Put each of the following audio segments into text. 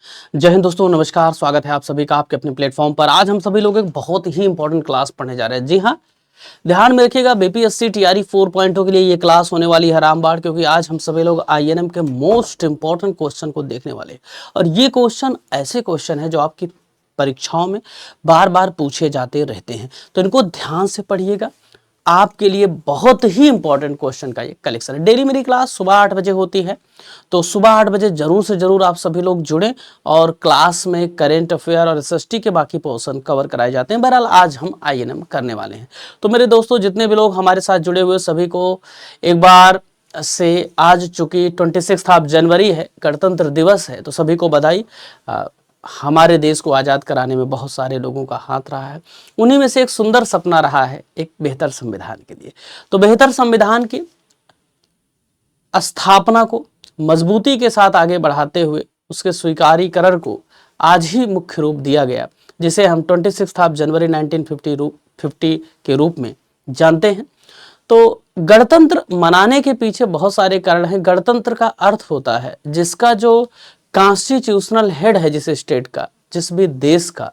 जय हिंद दोस्तों, नमस्कार। स्वागत है आप सभी का आपके अपने प्लेटफॉर्म पर। आज हम सभी लोग एक बहुत ही इंपॉर्टेंट क्लास पढ़ने जा रहे हैं। जी हाँ, ध्यान में रखिएगा, बीपीएससी टीआरई 4.0 के लिए ये क्लास होने वाली है रामबाण, क्योंकि आज हम सभी लोग आईएनएम के मोस्ट इंपॉर्टेंट क्वेश्चन को देखने वाले हैं। और ये क्वेश्चन ऐसे क्वेश्चन है जो आपकी परीक्षाओं में बार बार पूछे जाते रहते हैं, तो इनको ध्यान से पढ़िएगा। आपके लिए बहुत ही इंपॉर्टेंट क्वेश्चन का ये कलेक्शन है। डेली मेरी क्लास सुबह 8 बजे होती है, तो सुबह 8 बजे जरूर से जरूर आप सभी लोग जुड़ें और क्लास में करेंट अफेयर और एसएसटी के बाकी पोर्शन कवर कराए जाते हैं। बहरहाल आज हम आईएनएम करने वाले हैं। तो मेरे दोस्तों, जितने भी लोग हमारे साथ जुड़े हुए सभी को एक बार से, आज चूंकि 26 ऑफ जनवरी है, गणतंत्र दिवस है, तो सभी को बधाई। हमारे देश को आज़ाद कराने में बहुत सारे लोगों का हाथ रहा है। उन्हीं में से एक सुंदर सपना रहा है एक बेहतर संविधान के लिए। तो बेहतर संविधान की स्थापना को मजबूती के साथ आगे बढ़ाते हुए उसके स्वीकारीकरण को आज ही मुख्य रूप दिया गया, जिसे हम 26 ऑफ जनवरी 1950 के रूप में जानते हैं। तो गणतंत्र मनाने के पीछे बहुत सारे कारण हैं। गणतंत्र का अर्थ होता है जिसका जो कॉन्स्टिट्यूशनल हेड है, जिस स्टेट का, जिस भी देश का,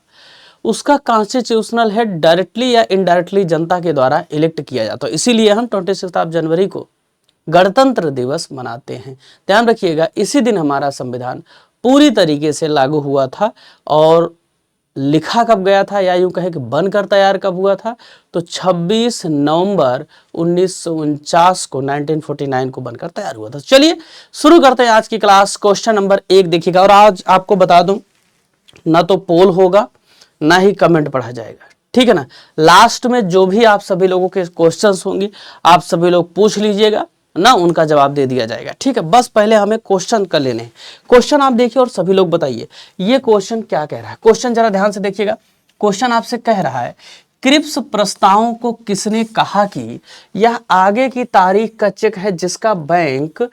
उसका कॉन्स्टिट्यूशनल हेड डायरेक्टली या इनडायरेक्टली जनता के द्वारा इलेक्ट किया जाता है। इसीलिए हम 26 ऑफ जनवरी को गणतंत्र दिवस मनाते हैं। ध्यान रखिएगा, इसी दिन हमारा संविधान पूरी तरीके से लागू हुआ था। और लिखा कब गया था, या यूं कहे कि बनकर तैयार कब हुआ था, तो 26 नवंबर 1949 को 1949 को बनकर तैयार हुआ था। चलिए शुरू करते हैं आज की क्लास। क्वेश्चन नंबर 1 देखिएगा। और आज आपको बता दूं, ना तो पोल होगा ना ही कमेंट पढ़ा जाएगा, ठीक है ना। लास्ट में जो भी आप सभी लोगों के क्वेश्चंस होंगे आप सभी लोग पूछ लीजिएगा ना, उनका जवाब दे दिया जाएगा, ठीक है। बस पहले हमें क्वेश्चन कर लेने हैं। क्वेश्चन आप देखिए और सभी लोग बताइए ये क्वेश्चन क्या कह रहा है। क्वेश्चन जरा ध्यान से देखिएगा। क्वेश्चन आपसे कह रहा है, क्रिप्स प्रस्तावों को किसने कहा कि यह आगे की तारीख का चेक है जिसका बैंक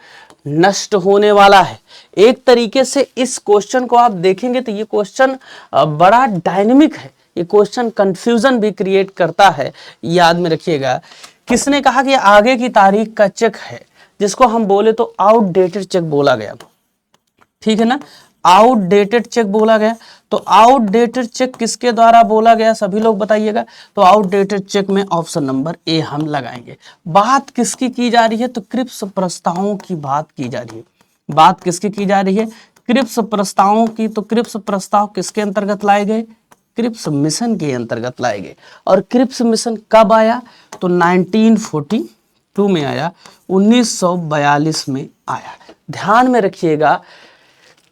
नष्ट होने वाला है। एक तरीके से इस क्वेश्चन को आप देखेंगे तो ये क्वेश्चन बड़ा डायनेमिक है। ये क्वेश्चन कंफ्यूजन भी क्रिएट करता है, याद में रखिएगा। किसने कहा कि आगे की तारीख का चेक है, जिसको हम बोले तो आउटडेटेड चेक बोला गया, ठीक है ना। आउटडेटेड चेक बोला गया। तो आउटडेटेड चेक किसके द्वारा बोला गया, सभी लोग बताइएगा। तो आउटडेटेड चेक में ऑप्शन नंबर ए हम लगाएंगे। बात किसकी की जा रही है, तो क्रिप्स प्रस्तावों की बात की जा रही है। बात किसकी की जा रही है, क्रिप्स प्रस्तावों की। तो क्रिप्स प्रस्ताव किसके अंतर्गत लाए गए, क्रिप्स मिशन के अंतर्गत लाए गए। और क्रिप्स मिशन कब आया, तो 1942 में आया, 1942 में आया। ध्यान में रखिएगा,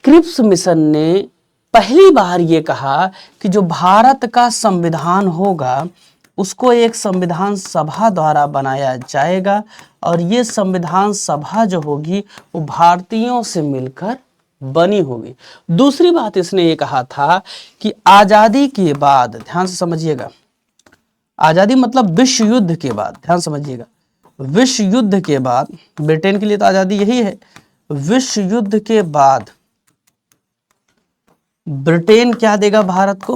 क्रिप्स मिशन ने पहली बार ये कहा कि जो भारत का संविधान होगा उसको एक संविधान सभा द्वारा बनाया जाएगा, और ये संविधान सभा जो होगी वो भारतीयों से मिलकर बनी होगी। दूसरी बात इसने ये कहा था कि आजादी के बाद, ध्यान से समझिएगा, आजादी मतलब विश्व युद्ध के बाद, ध्यान समझिएगा, विश्व युद्ध के बाद, ब्रिटेन के लिए तो आजादी यही है, विश्व युद्ध के बाद ब्रिटेन क्या देगा भारत को,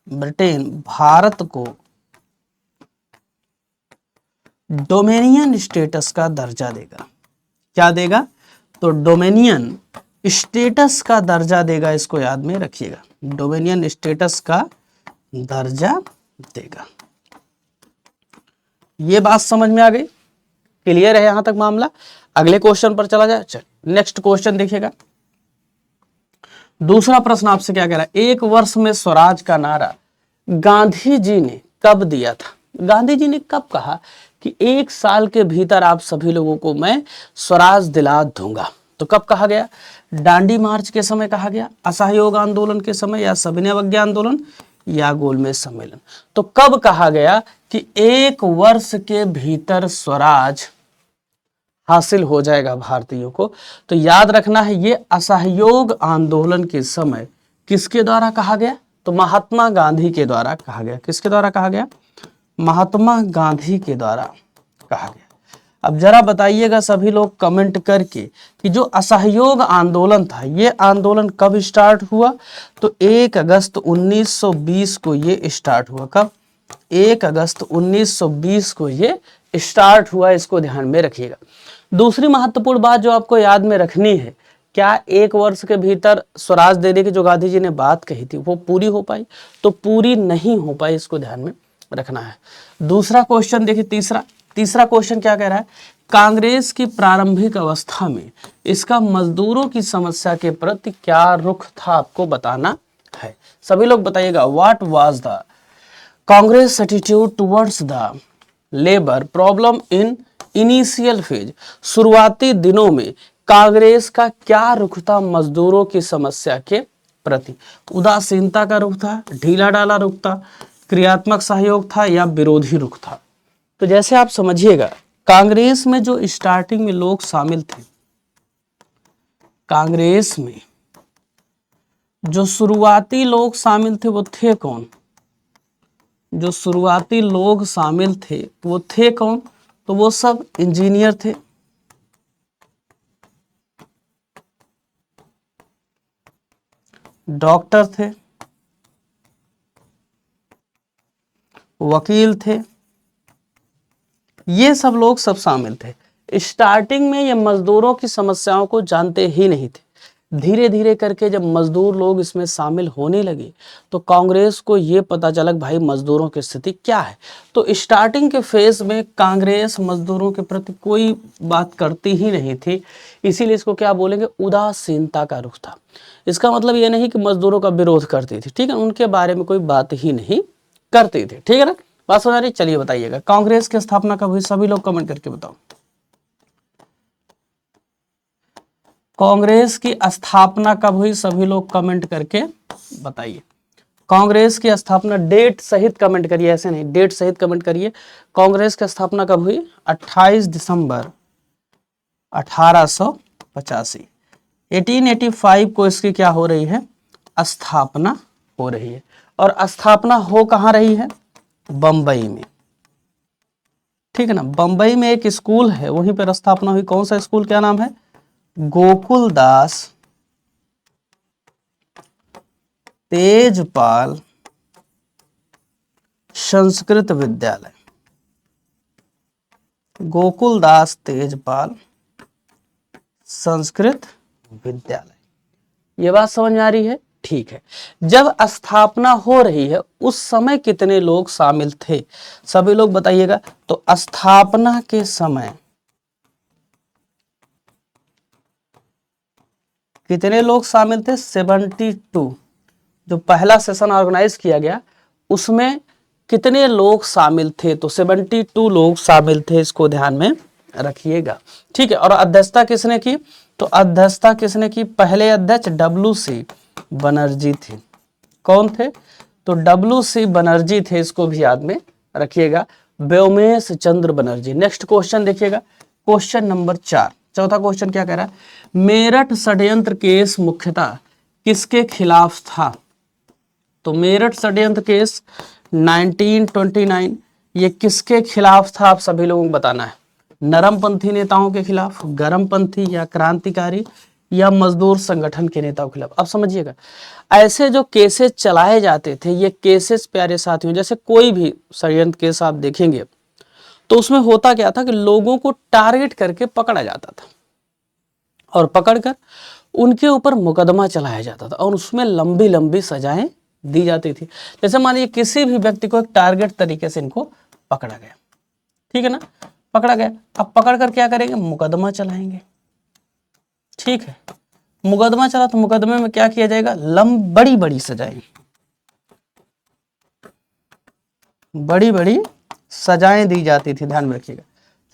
ब्रिटेन भारत को डोमेनियन स्टेटस का दर्जा देगा। क्या देगा, तो डोमेनियन स्टेटस का दर्जा देगा। इसको याद में रखिएगा, डोमेनियन स्टेटस का दर्जा देगा। ये बात समझ में आ गई, क्लियर है यहां तक मामला। अगले क्वेश्चन पर चला जाए। चल नेक्स्ट क्वेश्चन देखिएगा। दूसरा प्रश्न आपसे क्या कह रहा है, एक वर्ष में स्वराज का नारा गांधी जी ने कब दिया था। गांधी जी ने कब कहा कि 1 साल के भीतर आप सभी लोगों को मैं स्वराज दिला दूंगा। तो कब कहा गया, दांडी मार्च के समय कहा गया, असहयोग आंदोलन के समय, या सविनय अवज्ञा आंदोलन, या गोलमेज सम्मेलन। तो कब कहा गया कि 1 वर्ष के भीतर स्वराज हासिल हो जाएगा भारतीयों को। तो याद रखना है, ये असहयोग आंदोलन के समय किसके द्वारा कहा गया, तो महात्मा गांधी के द्वारा कहा गया। किसके द्वारा कहा गया, महात्मा गांधी के द्वारा कहा गया। अब जरा बताइएगा सभी लोग कमेंट करके कि जो असहयोग आंदोलन था, ये आंदोलन कब स्टार्ट हुआ, तो 1 अगस्त 1920 को ये स्टार्ट हुआ। कब, 1 अगस्त 1920 को ये स्टार्ट हुआ। इसको ध्यान में रखिएगा। दूसरी महत्वपूर्ण बात जो आपको याद में रखनी है क्या 1 वर्ष के भीतर स्वराज देने की जो गांधी जी ने बात कही थी वो पूरी हो पाई? तो पूरी नहीं हो पाई, इसको ध्यान में रखना है। दूसरा क्वेश्चन देखिए, तीसरा क्वेश्चन क्या कह रहा है? कांग्रेस की प्रारंभिक अवस्था में इसका मजदूरों की समस्या के प्रति क्या रुख था, आपको बताना है। सभी लोग बताइएगा, what was the Congress attitude towards the labour problem in initial phase. शुरुआती दिनों में कांग्रेस का क्या रुख था मजदूरों की समस्या के प्रति? उदासीनता का रुख था, ढीला डाला रुख था, क्रियात्मक सहयोग था या विरोधी रुख था? तो जैसे आप समझिएगा, कांग्रेस में जो स्टार्टिंग में लोग शामिल थे, कांग्रेस में जो शुरुआती लोग शामिल थे वो थे कौन? जो शुरुआती लोग शामिल थे वो थे कौन? तो वो सब इंजीनियर थे, डॉक्टर थे, वकील थे, ये सब लोग सब शामिल थे। स्टार्टिंग में ये मजदूरों की समस्याओं को जानते ही नहीं थे। धीरे धीरे करके जब मजदूर लोग इसमें शामिल होने लगे तो कांग्रेस को ये पता चला कि भाई मजदूरों की स्थिति क्या है। तो स्टार्टिंग के फेज में कांग्रेस मजदूरों के प्रति कोई बात करती ही नहीं थी, इसीलिए इसको क्या बोलेंगे? उदासीनता का रुख था। इसका मतलब ये नहीं कि मजदूरों का विरोध करती थी, ठीक है, उनके बारे में कोई बात ही नहीं करती थी, ठीक है ना, बात समझ आ रही? चलिए बताइएगा, कांग्रेस की स्थापना कब हुई? सभी लोग कमेंट करके बताओ। कांग्रेस की स्थापना कब हुई? सभी लोग कमेंट करके बताइए। कांग्रेस की स्थापना डेट सहित कमेंट करिए, ऐसे नहीं, डेट सहित कमेंट करिए। कांग्रेस की स्थापना कब हुई? 28 दिसंबर 1885। 1885 को इसकी क्या हो रही है? स्थापना हो रही है। और स्थापना हो कहाँ रही है? बंबई में, ठीक है ना। बंबई में एक स्कूल है, वहीं पर स्थापना हुई। कौन सा स्कूल, क्या नाम है? गोकुलदास तेजपाल संस्कृत विद्यालय। गोकुलदास तेजपाल संस्कृत विद्यालय। ये बात समझ में आ रही है? ठीक है। जब स्थापना हो रही है उस समय कितने लोग शामिल थे? सभी लोग बताइएगा। तो स्थापना के समय कितने लोग शामिल थे? 72। जो पहला सेशन ऑर्गेनाइज किया गया उसमें कितने लोग शामिल थे? तो 72 लोग शामिल थे, इसको ध्यान में रखिएगा, ठीक है। और अध्यक्षता किसने की? तो अध्यक्षता किसने की? पहले अध्यक्ष WC बनर्जी थे। कौन थे? तो WC बनर्जी थे, इसको भी याद में रखिएगा, व्योमेश चंद्र बनर्जी। नेक्स्ट क्वेश्चन देखिएगा, क्वेश्चन नंबर 4। चौथा क्वेश्चन क्या कह रहा है? मेरठ षड्यंत्र केस मुख्यतः किसके खिलाफ था? तो मेरठ षड्यंत्र केस 1929 ये किसके खिलाफ था? आप सभी लोगों को बताना है। नरमपंथी नेताओं के खिलाफ, गरमपंथी या क्रांतिकारी या मजदूर संगठन के नेताओं के खिलाफ? अब समझिएगा, ऐसे जो केसेस चलाए जाते थे, ये केसेस प्यारे साथियों, जैसे कोई भी षड्यंत्र केस आप देखेंगे तो उसमें होता क्या था कि लोगों को टारगेट करके पकड़ा जाता था और पकड़कर उनके ऊपर मुकदमा चलाया जाता था और उसमें लंबी लंबी सजाएं दी जाती थी। जैसे मान लीजिए किसी भी व्यक्ति को एक टारगेट तरीके से इनको पकड़ा गया, ठीक है ना, पकड़ा गया। अब पकड़कर क्या करेंगे? मुकदमा चलाएंगे, ठीक है। मुकदमा चला तो मुकदमे में क्या किया जाएगा? बड़ी बड़ी सजाएं, बड़ी बड़ी सजाएं दी जाती थी, ध्यान में रखिएगा।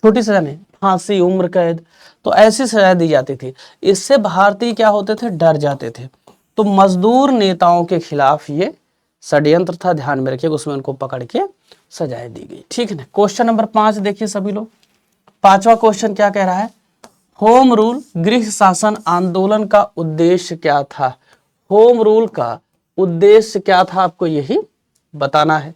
छोटी सजा नहीं, फांसी, उम्र कैद, तो ऐसी सजा दी जाती थी। इससे भारतीय क्या होते थे? डर जाते थे। तो मजदूर नेताओं के खिलाफ ये षड्यंत्र था, ध्यान में रखिएगा, उसमें उनको पकड़ के सजाएं दी गई, ठीक है ना। क्वेश्चन नंबर 5 देखिए सभी लोग। पांचवा क्वेश्चन क्या कह रहा है? होम रूल गृह शासन आंदोलन का उद्देश्य क्या था? होम रूल का उद्देश्य क्या था, आपको यही बताना है।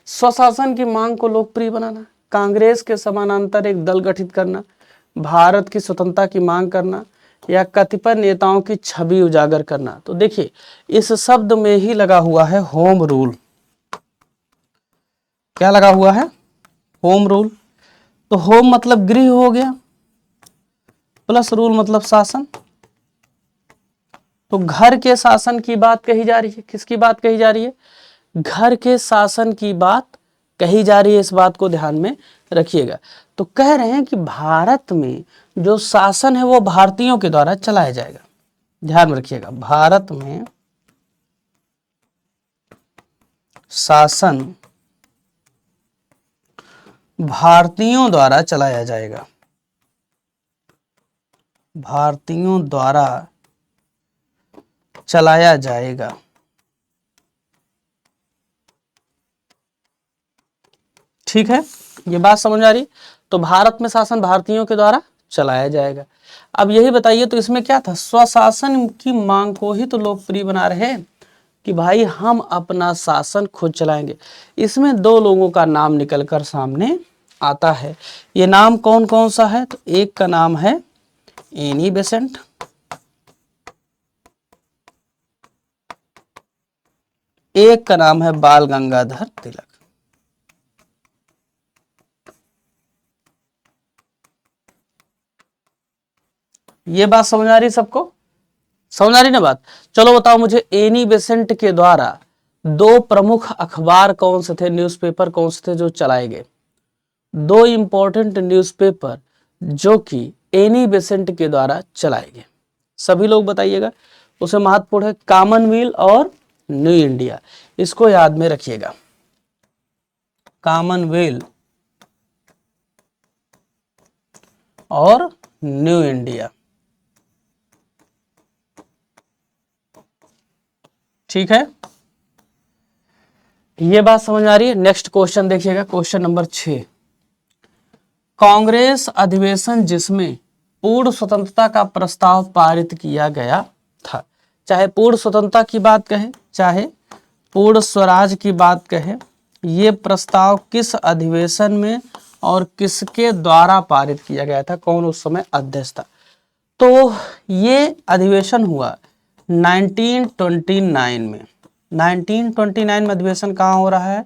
स्वशासन की मांग को लोकप्रिय बनाना, कांग्रेस के समानांतर एक दल गठित करना, भारत की स्वतंत्रता की मांग करना या कतिपय नेताओं की छवि उजागर करना। तो देखिए इस शब्द में ही लगा हुआ है होम रूल। क्या लगा हुआ है? Home rule. तो होम मतलब गृह हो गया, प्लस रूल मतलब शासन, तो घर के शासन की बात कही जा रही है। किसकी बात कही जा रही है? घर के शासन की बात कही जा रही है। इस बात को ध्यान में रखिएगा। तो कह रहे हैं कि भारत में जो शासन है वो भारतीयों के द्वारा चलाया जाएगा। ध्यान में रखिएगा, भारत में शासन भारतीयों द्वारा चलाया जाएगा। भारतीयों द्वारा चलाया जाएगा। ठीक है, ये बात समझ आ रही? तो भारत में शासन भारतीयों के द्वारा चलाया जाएगा। अब यही बताइए, तो इसमें क्या था? स्वशासन की मांग को ही तो लोकप्रिय बना रहे हैं कि भाई हम अपना शासन खुद चलाएंगे। इसमें दो लोगों का नाम निकलकर सामने आता है। ये नाम कौन कौन सा है? तो एक का नाम है एनी बेसेंट, एक का नाम है बाल गंगाधर तिलक। ये बात समझ आ रही सबको? समझ आ रही ना बात? चलो बताओ मुझे, एनी बेसेंट के द्वारा दो प्रमुख अखबार कौन से थे, न्यूज़पेपर कौन से थे जो चलाए गए? दो इंपॉर्टेंट न्यूज़पेपर जो कि एनी बेसेंट के द्वारा चलाए गए, सभी लोग बताइएगा। उसे महत्वपूर्ण है कॉमनवेल्थ और न्यू इंडिया। इसको याद में रखिएगा, कॉमनवेल्थ और न्यू इंडिया। ठीक है, ये बात समझ आ रही है? नेक्स्ट क्वेश्चन देखिएगा, क्वेश्चन नंबर 6। कांग्रेस अधिवेशन जिसमें पूर्ण स्वतंत्रता का प्रस्ताव पारित किया गया था। चाहे पूर्ण स्वतंत्रता की बात कहें, चाहे पूर्ण स्वराज की बात कहें, ये प्रस्ताव किस अधिवेशन में और किसके द्वारा पारित किया गया था? कौन उस समय अध्यक्ष था? तो ये अधिवेशन हुआ 1929 में। 1929 में अधिवेशन कहाँ हो रहा है?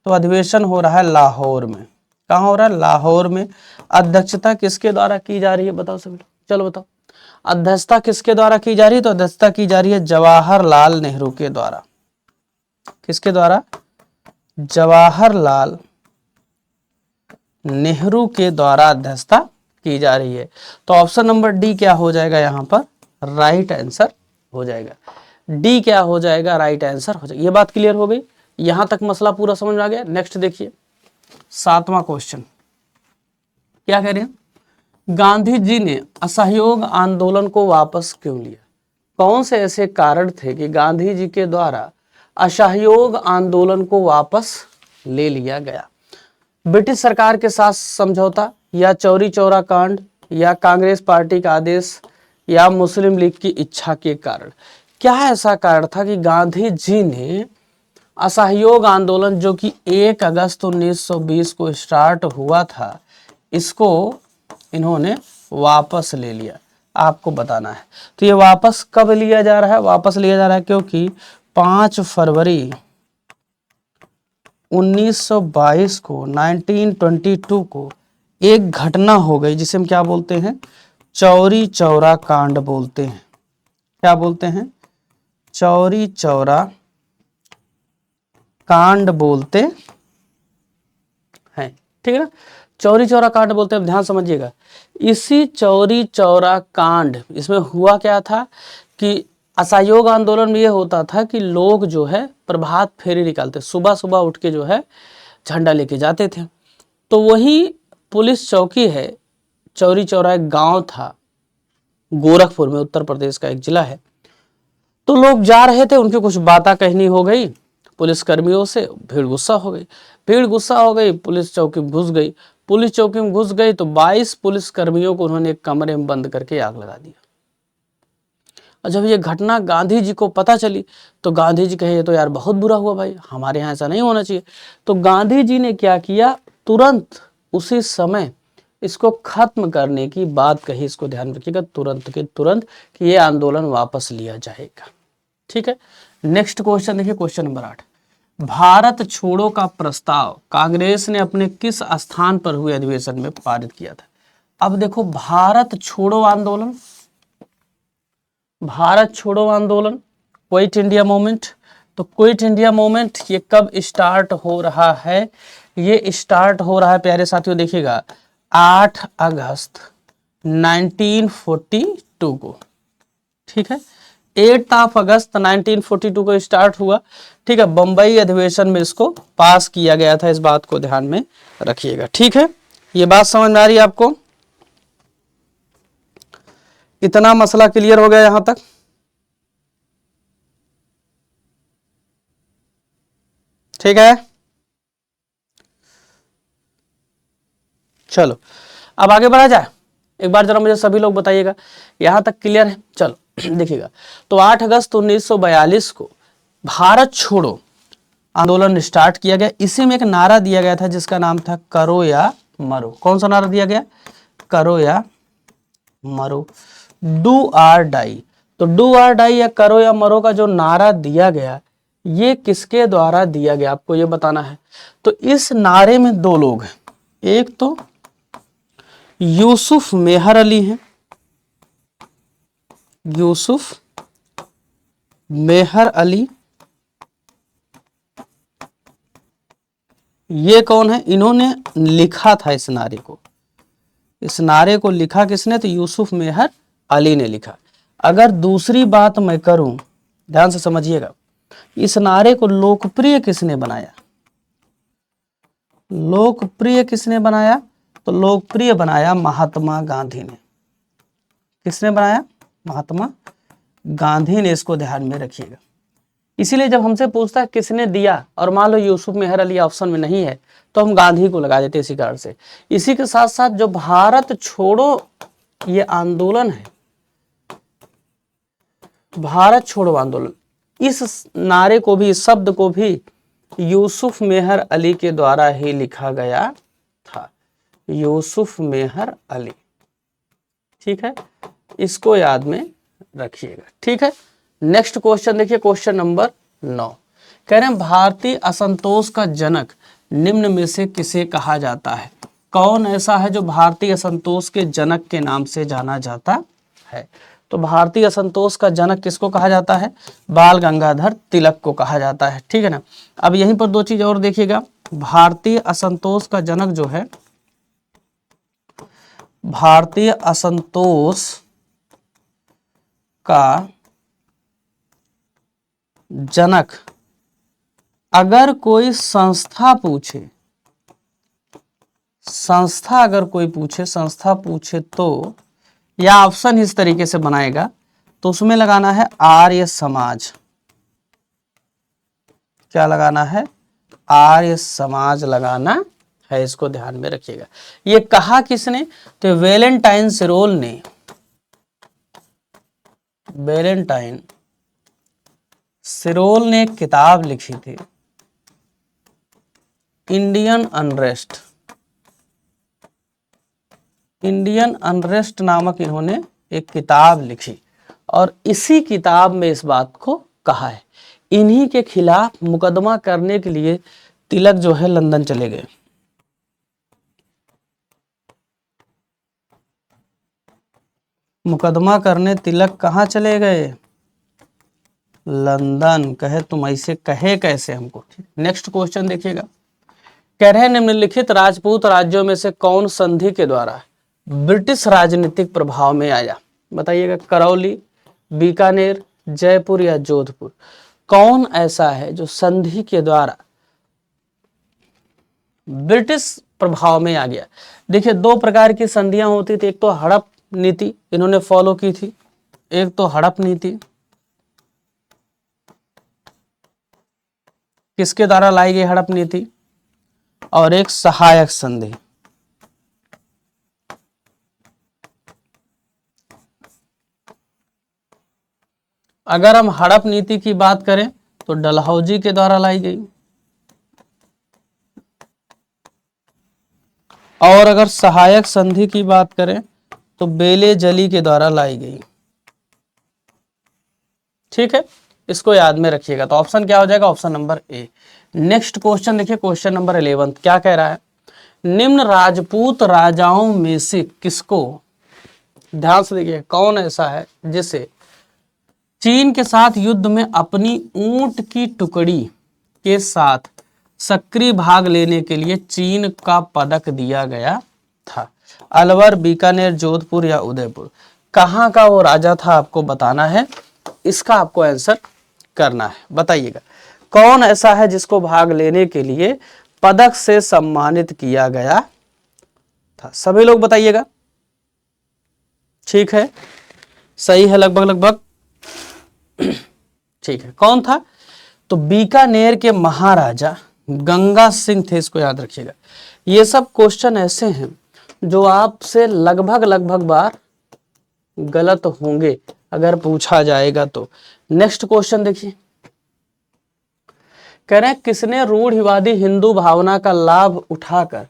तो अधिवेशन हो रहा है लाहौर में। कहाँ हो रहा है? लाहौर में। अध्यक्षता किसके द्वारा की जा रही है? बताओ सभी लोग, चलो बताओ। अध्यक्षता किसके द्वारा की जा रही है? तो अध्यक्षता की जा रही है जवाहरलाल नेहरू के द्वारा। किसके द्वारा? जवाहरलाल नेहरू के द्वारा अध्यक्षता की जा रही है। तो ऑप्शन नंबर डी क्या हो जाएगा? यहाँ पर राइट आंसर हो जाएगा। डी क्या हो जाएगा? राइट आंसर हो जाएगा। ये बात क्लियर हो गई? यहां तक मसला पूरा समझ में आ गया? नेक्स्ट देखिए, 7वां क्वेश्चन क्या कह रहे हैं? गांधी जी ने असहयोग आंदोलन को वापस क्यों लिया? कौन से ऐसे कारण थे कि गांधी जी के द्वारा असहयोग आंदोलन को वापस ले लिया गया? ब्रिटिश सरकार के साथ समझौता, या चौरी चौरा कांड, या कांग्रेस पार्टी का आदेश, या मुस्लिम लीग की इच्छा के कारण? क्या ऐसा कारण था कि गांधी जी ने असहयोग आंदोलन जो कि 1 अगस्त 1920 को स्टार्ट हुआ था, इसको इन्होंने वापस ले लिया? आपको बताना है। तो ये वापस कब लिया जा रहा है? वापस लिया जा रहा है क्योंकि 5 फरवरी 1922 को 1922 को एक घटना हो गई जिसे हम क्या बोलते हैं? चौरी चौरा कांड बोलते हैं। क्या बोलते हैं? चौरी चौरा कांड बोलते हैं। ठीक है ना? चौरी चौरा कांड बोलते हैं। ध्यान समझिएगा, इसी चौरी चौरा कांड, इसमें हुआ क्या था कि असहयोग आंदोलन में ये होता था कि लोग जो है प्रभात फेरी निकालते, सुबह सुबह उठ के जो है झंडा लेके जाते थे। तो वही पुलिस चौकी है, चौरी चौरा एक गांव था गोरखपुर में, उत्तर प्रदेश का एक जिला है। तो लोग जा रहे थे, उनकी कुछ बातें कहनी हो गई पुलिस कर्मियों से, भीड़ गुस्सा हो गई। भीड़ गुस्सा हो गई, पुलिस चौकी में घुस गई। पुलिस चौकी में घुस गई तो 22 पुलिस कर्मियों को उन्होंने एक कमरे में बंद करके आग लगा दिया। और जब ये घटना गांधी जी को पता चली तो गांधी जी कहे, ये तो यार बहुत बुरा हुआ भाई, हमारे यहाँ ऐसा नहीं होना चाहिए। तो गांधी जी ने क्या किया? तुरंत उसी समय इसको खत्म करने की बात कही। इसको ध्यान रखिएगा, तुरंत के तुरंत, कि ये आंदोलन वापस लिया जाएगा। ठीक है, नेक्स्ट क्वेश्चन देखिए, क्वेश्चन नंबर 8। भारत छोड़ो का प्रस्ताव कांग्रेस ने अपने किस स्थान पर हुए अधिवेशन में पारित किया था? अब देखो, भारत छोड़ो आंदोलन भारत छोड़ो आंदोलन, क्विट इंडिया मूवमेंट। तो क्विट इंडिया मूवमेंट ये कब स्टार्ट हो रहा है? ये स्टार्ट हो रहा है प्यारे साथियों, देखिएगा 8 अगस्त 1942 को। ठीक है, 8 अगस्त 1942 को स्टार्ट हुआ। ठीक है, बंबई अधिवेशन में इसको पास किया गया था, इस बात को ध्यान में रखिएगा। ठीक है, ये बात समझ में आ रही है आपको? इतना मसला क्लियर हो गया यहां तक? ठीक है, चलो अब आगे बढ़ा जाए। एक बार जरा मुझे सभी लोग बताइएगा यहां तक क्लियर है? चलो देखिएगा, तो 8 अगस्त 1942 को भारत छोड़ो आंदोलन स्टार्ट किया गया। इसी में एक नारा दिया गया था जिसका नाम था करो या मरो। कौन सा नारा दिया गया? करो या मरो, डू आर डाई। तो डू आर डाई या करो या मरो का जो नारा दिया गया, ये किसके द्वारा दिया गया आपको ये बताना है। तो इस नारे में दो लोग हैं, एक तो यूसुफ मेहर अली हैं, यूसुफ मेहर अली, ये कौन है? इन्होंने लिखा था इस नारे को। इस नारे को लिखा किसने? तो यूसुफ मेहर अली ने लिखा। अगर दूसरी बात मैं करूं, ध्यान से समझिएगा, इस नारे को लोकप्रिय किसने बनाया? लोकप्रिय किसने बनाया? तो लोकप्रिय बनाया महात्मा गांधी ने। किसने बनाया? महात्मा गांधी ने। इसको ध्यान में रखिएगा। इसीलिए जब हमसे पूछता है किसने दिया, और मान लो यूसुफ मेहर अली ऑप्शन में नहीं है, तो हम गांधी को लगा देते इसी कारण से। इसी के साथ साथ जो भारत छोड़ो ये आंदोलन है, भारत छोड़ो आंदोलन, इस नारे को भी, इस शब्द को भी यूसुफ मेहर अली के द्वारा ही लिखा गया था। यूसुफ मेहर अली। ठीक है, इसको याद में रखिएगा। ठीक है, नेक्स्ट क्वेश्चन देखिए, क्वेश्चन नंबर 9। कह रहे हैं भारतीय असंतोष का जनक निम्न में से किसे कहा जाता है? कौन ऐसा है जो भारतीय असंतोष के जनक के नाम से जाना जाता है? तो भारतीय असंतोष का जनक किसको कहा जाता है? बाल गंगाधर तिलक को कहा जाता है। ठीक है ना। अब यहीं पर दो चीज और देखिएगा, भारतीय असंतोष का जनक जो है, भारतीय असंतोष का जनक अगर कोई संस्था पूछे, संस्था अगर कोई पूछे, संस्था पूछे तो, या ऑप्शन इस तरीके से बनाएगा तो उसमें लगाना है आर्य समाज। क्या लगाना है? आर्य समाज लगाना है। इसको ध्यान में रखिएगा। ये कहा किसने? तो वैलेंटाइन सिरोल ने, वैलेंटाइन सिरोल ने एक किताब लिखी थी, इंडियन अनरेस्ट। इंडियन अनरेस्ट नामक इन्होंने एक किताब लिखी, और इसी किताब में इस बात को कहा है। इन्हीं के खिलाफ मुकदमा करने के लिए तिलक जो है लंदन चले गए। मुकदमा करने तिलक कहाँ चले गए? लंदन। कहे तुम ऐसे कहे कैसे हमको। नेक्स्ट क्वेश्चन देखिएगा, कह रहे हैं निम्नलिखित राजपूत राज्यों में से कौन संधि के द्वारा ब्रिटिश राजनीतिक प्रभाव में आया? बताइएगा, करौली, बीकानेर, जयपुर या जोधपुर। कौन ऐसा है जो संधि के द्वारा ब्रिटिश प्रभाव में आ गया? देखिए, दो प्रकार की संधियां होती थी, एक तो हड़प नीति इन्होंने फॉलो की थी, एक तो हड़प नीति किसके द्वारा लाई गई हड़प नीति, और एक सहायक संधि। अगर हम हड़प नीति की बात करें तो डलहौजी के द्वारा लाई गई, और अगर सहायक संधि की बात करें तो बेले जली के द्वारा लाई गई। ठीक है, इसको याद में रखिएगा। तो ऑप्शन क्या हो जाएगा? Option number A. Next question देखिए, क्वेश्चन नंबर 11 क्या कह रहा है? निम्न राजपूत राजाओं में से किसको, ध्यान से देखिए, कौन ऐसा है जिसे चीन के साथ युद्ध में अपनी ऊंट की टुकड़ी के साथ सक्रिय भाग लेने के लिए चीन का पदक दिया गया था। अलवर, बीकानेर, जोधपुर या उदयपुर, कहाँ का वो राजा था आपको बताना है, इसका आपको आंसर करना है। बताइएगा कौन ऐसा है जिसको भाग लेने के लिए पदक से सम्मानित किया गया था, सभी लोग बताइएगा। ठीक है, सही है लगभग लगभग। ठीक है, कौन था, तो बीकानेर के महाराजा गंगा सिंह थे, इसको याद रखिएगा। ये सब क्वेश्चन ऐसे हैं जो आपसे लगभग लगभग बार गलत होंगे अगर पूछा जाएगा तो। नेक्स्ट क्वेश्चन देखिए, कह रहे हैं किसने रूढ़िवादी हिंदू भावना का लाभ उठाकर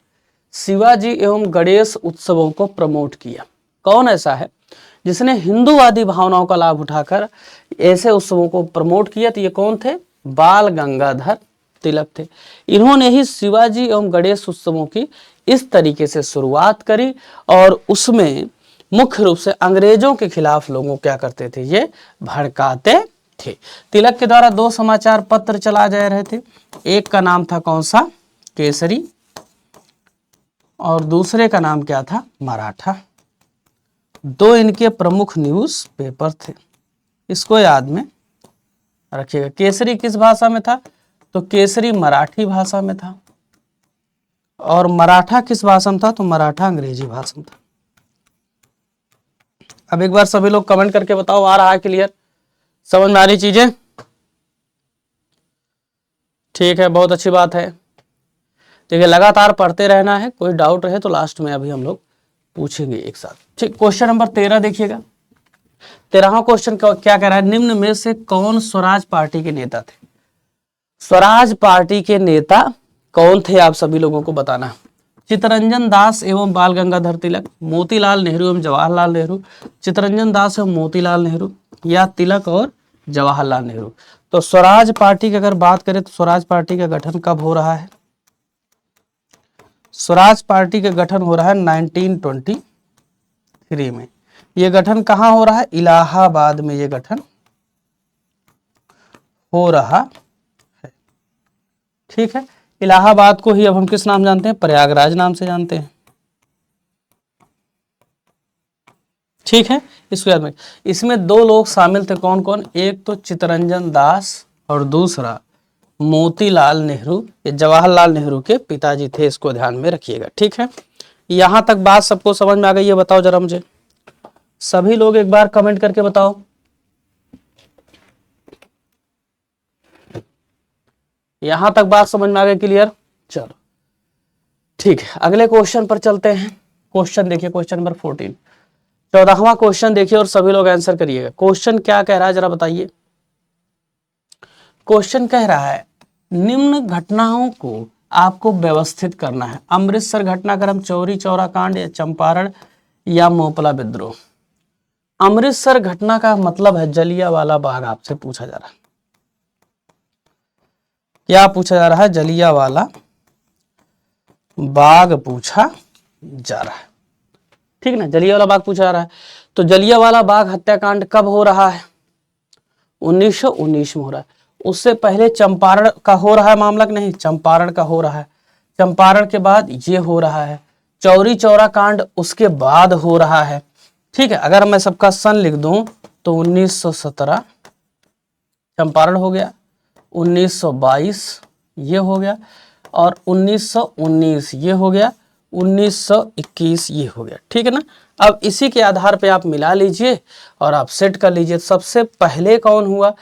शिवाजी एवं गणेश उत्सवों को प्रमोट किया। कौन ऐसा है जिसने हिंदूवादी भावनाओं का लाभ उठाकर ऐसे उत्सवों को प्रमोट किया, तो ये कौन थे, बाल गंगाधर तिलक थे। इन्होंने ही शिवाजी एवं गणेश उत्सवों की इस तरीके से शुरुआत करी और उसमें मुख्य रूप से अंग्रेजों के खिलाफ लोगों क्या करते थे, ये भड़काते थे। तिलक के द्वारा 2 समाचार पत्र चला जा रहे थे, एक का नाम था कौन सा, केसरी, और दूसरे का नाम क्या था, मराठा। 2 इनके प्रमुख न्यूज पेपर थे, इसको याद में रखिएगा। केसरी किस भाषा में था, तो केसरी मराठी भाषा में था, और मराठा किस भाषा में था, तो मराठा अंग्रेजी भाषा में था। अब एक बार सभी लोग कमेंट करके बताओ, आ रहा है क्लियर, समझ में आ रही चीजें। ठीक है, बहुत अच्छी बात है। देखिए लगातार पढ़ते रहना है, कोई डाउट रहे तो लास्ट में अभी हम लोग पूछेंगे एक साथ। ठीक, क्वेश्चन नंबर 13 देखिएगा। 13वां क्वेश्चन क्या कह रहा है, निम्न में से कौन स्वराज पार्टी के नेता थे। स्वराज पार्टी के नेता कौन थे, आप सभी लोगों को बताना है। चित्तरंजन दास एवं बाल गंगाधर तिलक, मोतीलाल नेहरू एवं जवाहरलाल नेहरू, चित्तरंजन दास एवं मोतीलाल नेहरू, या तिलक और जवाहरलाल नेहरू। तो स्वराज पार्टी की अगर बात करें तो स्वराज पार्टी का गठन कब हो रहा है, स्वराज पार्टी का गठन हो रहा है 1923 में। ये गठन कहाँ हो रहा है, इलाहाबाद में ये गठन हो रहा है। ठीक है, इलाहाबाद को ही अब हम किस नाम जानते हैं, प्रयागराज नाम से जानते हैं। ठीक है, इसको याद में। इसमें 2 लोग शामिल थे, कौन कौन, एक तो चित्तरंजन दास और दूसरा मोतीलाल नेहरू, ये जवाहरलाल नेहरू के पिताजी थे, इसको ध्यान में रखिएगा। ठीक है, यहां तक बात सबको समझ में आ गई है, बताओ जरा मुझे, सभी लोग एक बार कमेंट करके बताओ। यहां तक बात समझ में आ गई, क्लियर। चलो ठीक है, अगले क्वेश्चन पर चलते हैं। क्वेश्चन देखिए, क्वेश्चन नंबर 14, 14वां क्वेश्चन देखिए और सभी लोग आंसर करिएगा। क्वेश्चन क्या कह रहा है जरा बताइए। क्वेश्चन कह रहा है निम्न घटनाओं को आपको व्यवस्थित करना है, अमृतसर घटनाक्रम, चौरी चौरा कांड, या चंपारण, या मोपला विद्रोह। अमृतसर घटना का मतलब है जलियांवाला बाग, आपसे पूछा जा रहा है, क्या पूछा जा रहा है, जलियांवाला बाग पूछा जा रहा है। ठीक ना, जलियांवाला बाग पूछा जा रहा है। तो जलियांवाला बाग हत्याकांड कब हो रहा है, 1919 में हो रहा है। उससे पहले चंपारण का हो रहा है मामला कि नहीं, चंपारण का हो रहा है। चंपारण के बाद ये हो रहा है, चौरी चौरा कांड उसके बाद हो रहा है। ठीक है, अगर मैं सबका सन लिख दूं तो 1917 चंपारण हो गया, 1922 ये हो गया, और 1919 ये हो गया, 1921 ये हो गया। ठीक है ना, अब इसी के आधार पे आप मिला लीजिए और आप सेट कर लीजिए। सबसे पहले कौन हुआ,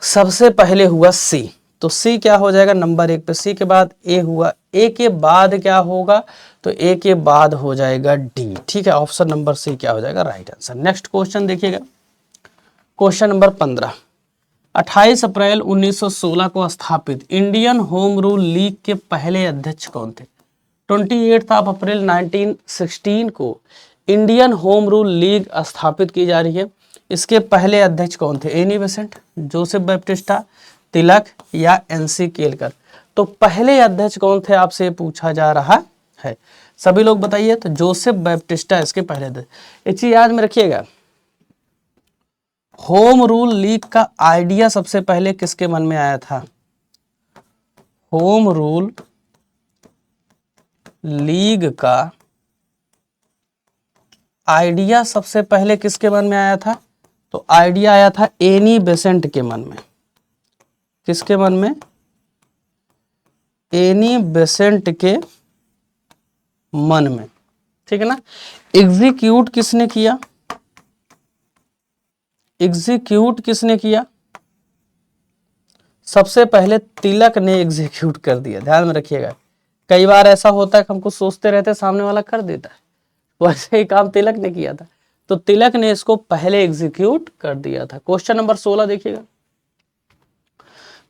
सबसे पहले हुआ सी, तो सी क्या हो जाएगा नंबर 1 पे, सी के बाद ए हुआ, ए के बाद क्या होगा, तो ए के बाद हो जाएगा डी। ठीक है, ऑप्शन नंबर सी क्या हो जाएगा, राइट आंसर। नेक्स्ट क्वेश्चन देखिएगा, क्वेश्चन नंबर 15, 28 अप्रैल 1916 को स्थापित इंडियन होम रूल लीग के पहले अध्यक्ष कौन थे। 28 अप्रैल 1916 को इंडियन होम रूल लीग स्थापित की जा रही है, इसके पहले अध्यक्ष कौन थे, एनी बेसेंट, जोसेफ बैप्टिस्टा, तिलक, या एनसी केलकर। तो पहले अध्यक्ष कौन थे आपसे पूछा जा रहा है, सभी लोग बताइए। तो जोसेफ बैप्टिस्टा इसके पहले अध्यक्ष। एक चीज याद में रखिएगा, होम रूल लीग का आइडिया सबसे पहले किसके मन में आया था? होम रूल लीग का आइडिया सबसे पहले किसके मन में आया था? तो आइडिया आया था एनी बेसेंट के मन में। किसके मन में? एनी बेसेंट के मन में, ठीक है ना। एग्जीक्यूट किसने किया? एग्जीक्यूट किसने किया? सबसे पहले तिलक ने एग्जीक्यूट कर दिया। ध्यान में रखिएगा, कई बार ऐसा होता है कि हम कुछ सोचते रहते हैं, सामने वाला कर देता है, वैसे ही काम तिलक ने किया था। तो तिलक ने इसको पहले एग्जीक्यूट कर दिया था। क्वेश्चन नंबर 16 देखिएगा,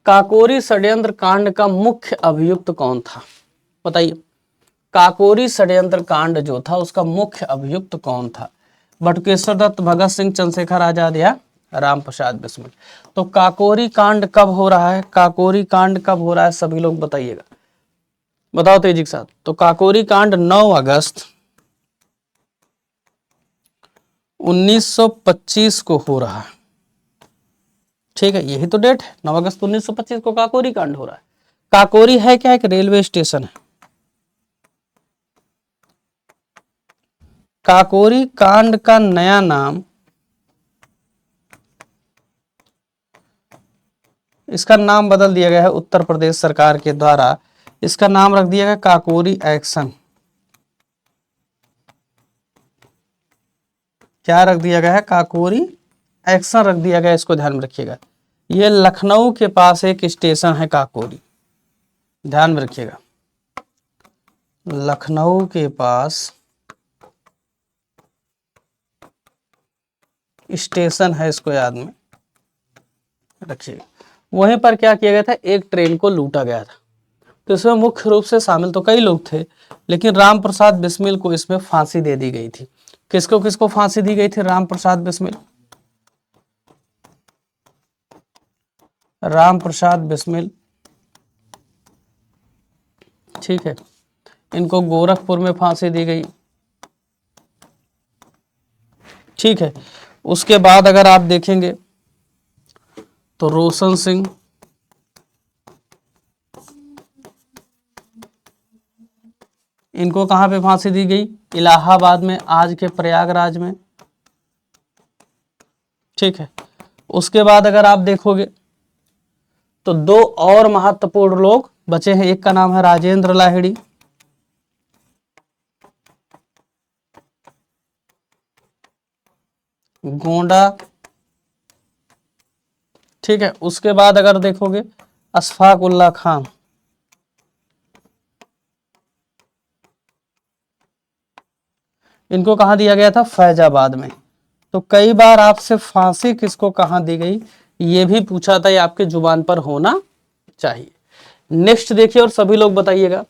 काकोरी षड्यंत्र कांड का मुख्य अभियुक्त कौन था? बताइए, काकोरी षड्यंत्र कांड जो था उसका मुख्य अभियुक्त कौन था? बटुकेश्वर दत्त, भगत सिंह, चंद्रशेखर आजाद या राम प्रसाद बिस्मिल? तो काकोरी कांड कब हो रहा है? काकोरी कांड कब हो रहा है सभी लोग बताइएगा, बताओ तेजी के साथ। तो काकोरी कांड 9 अगस्त 1925 को हो रहा है, ठीक है, यही तो डेट है, 9 अगस्त 1925 को काकोरी कांड हो रहा है। काकोरी है क्या? एक रेलवे स्टेशन है। काकोरी कांड का नया नाम, इसका नाम बदल दिया गया है उत्तर प्रदेश सरकार के द्वारा। इसका नाम रख दिया गया काकोरी एक्शन। क्या रख दिया गया है? काकोरी एक्शन रख दिया गया। इसको ध्यान में रखिएगा, ये लखनऊ के पास एक स्टेशन है काकोरी, ध्यान में रखिएगा, लखनऊ के पास स्टेशन है, इसको याद में रखिएगा। वहीं पर क्या किया गया था? एक ट्रेन को लूटा गया था। तो इसमें मुख्य रूप से शामिल तो कई लोग थे, लेकिन राम प्रसाद बिस्मिल को इसमें फांसी दे दी गई थी। किसको किसको फांसी दी गई थी? राम प्रसाद बिस्मिल, राम प्रसाद बिस्मिल, ठीक है, इनको गोरखपुर में फांसी दी गई, ठीक है। उसके बाद अगर आप देखेंगे तो रोशन सिंह, इनको कहां पे फांसी दी गई? इलाहाबाद में, आज के प्रयागराज में, ठीक है। उसके बाद अगर आप देखोगे तो 2 और महत्वपूर्ण लोग बचे हैं। एक का नाम है राजेंद्र लाहिड़ी, गोंडा, ठीक है। उसके बाद अगर देखोगे अशफाक उल्ला खान, इनको कहां दिया गया था? फैजाबाद में। तो कई बार आपसे फांसी किसको कहां दी गई ये भी पूछा था, ये आपके जुबान पर होना चाहिए। नेक्स्ट देखिए और सभी लोग बताइएगा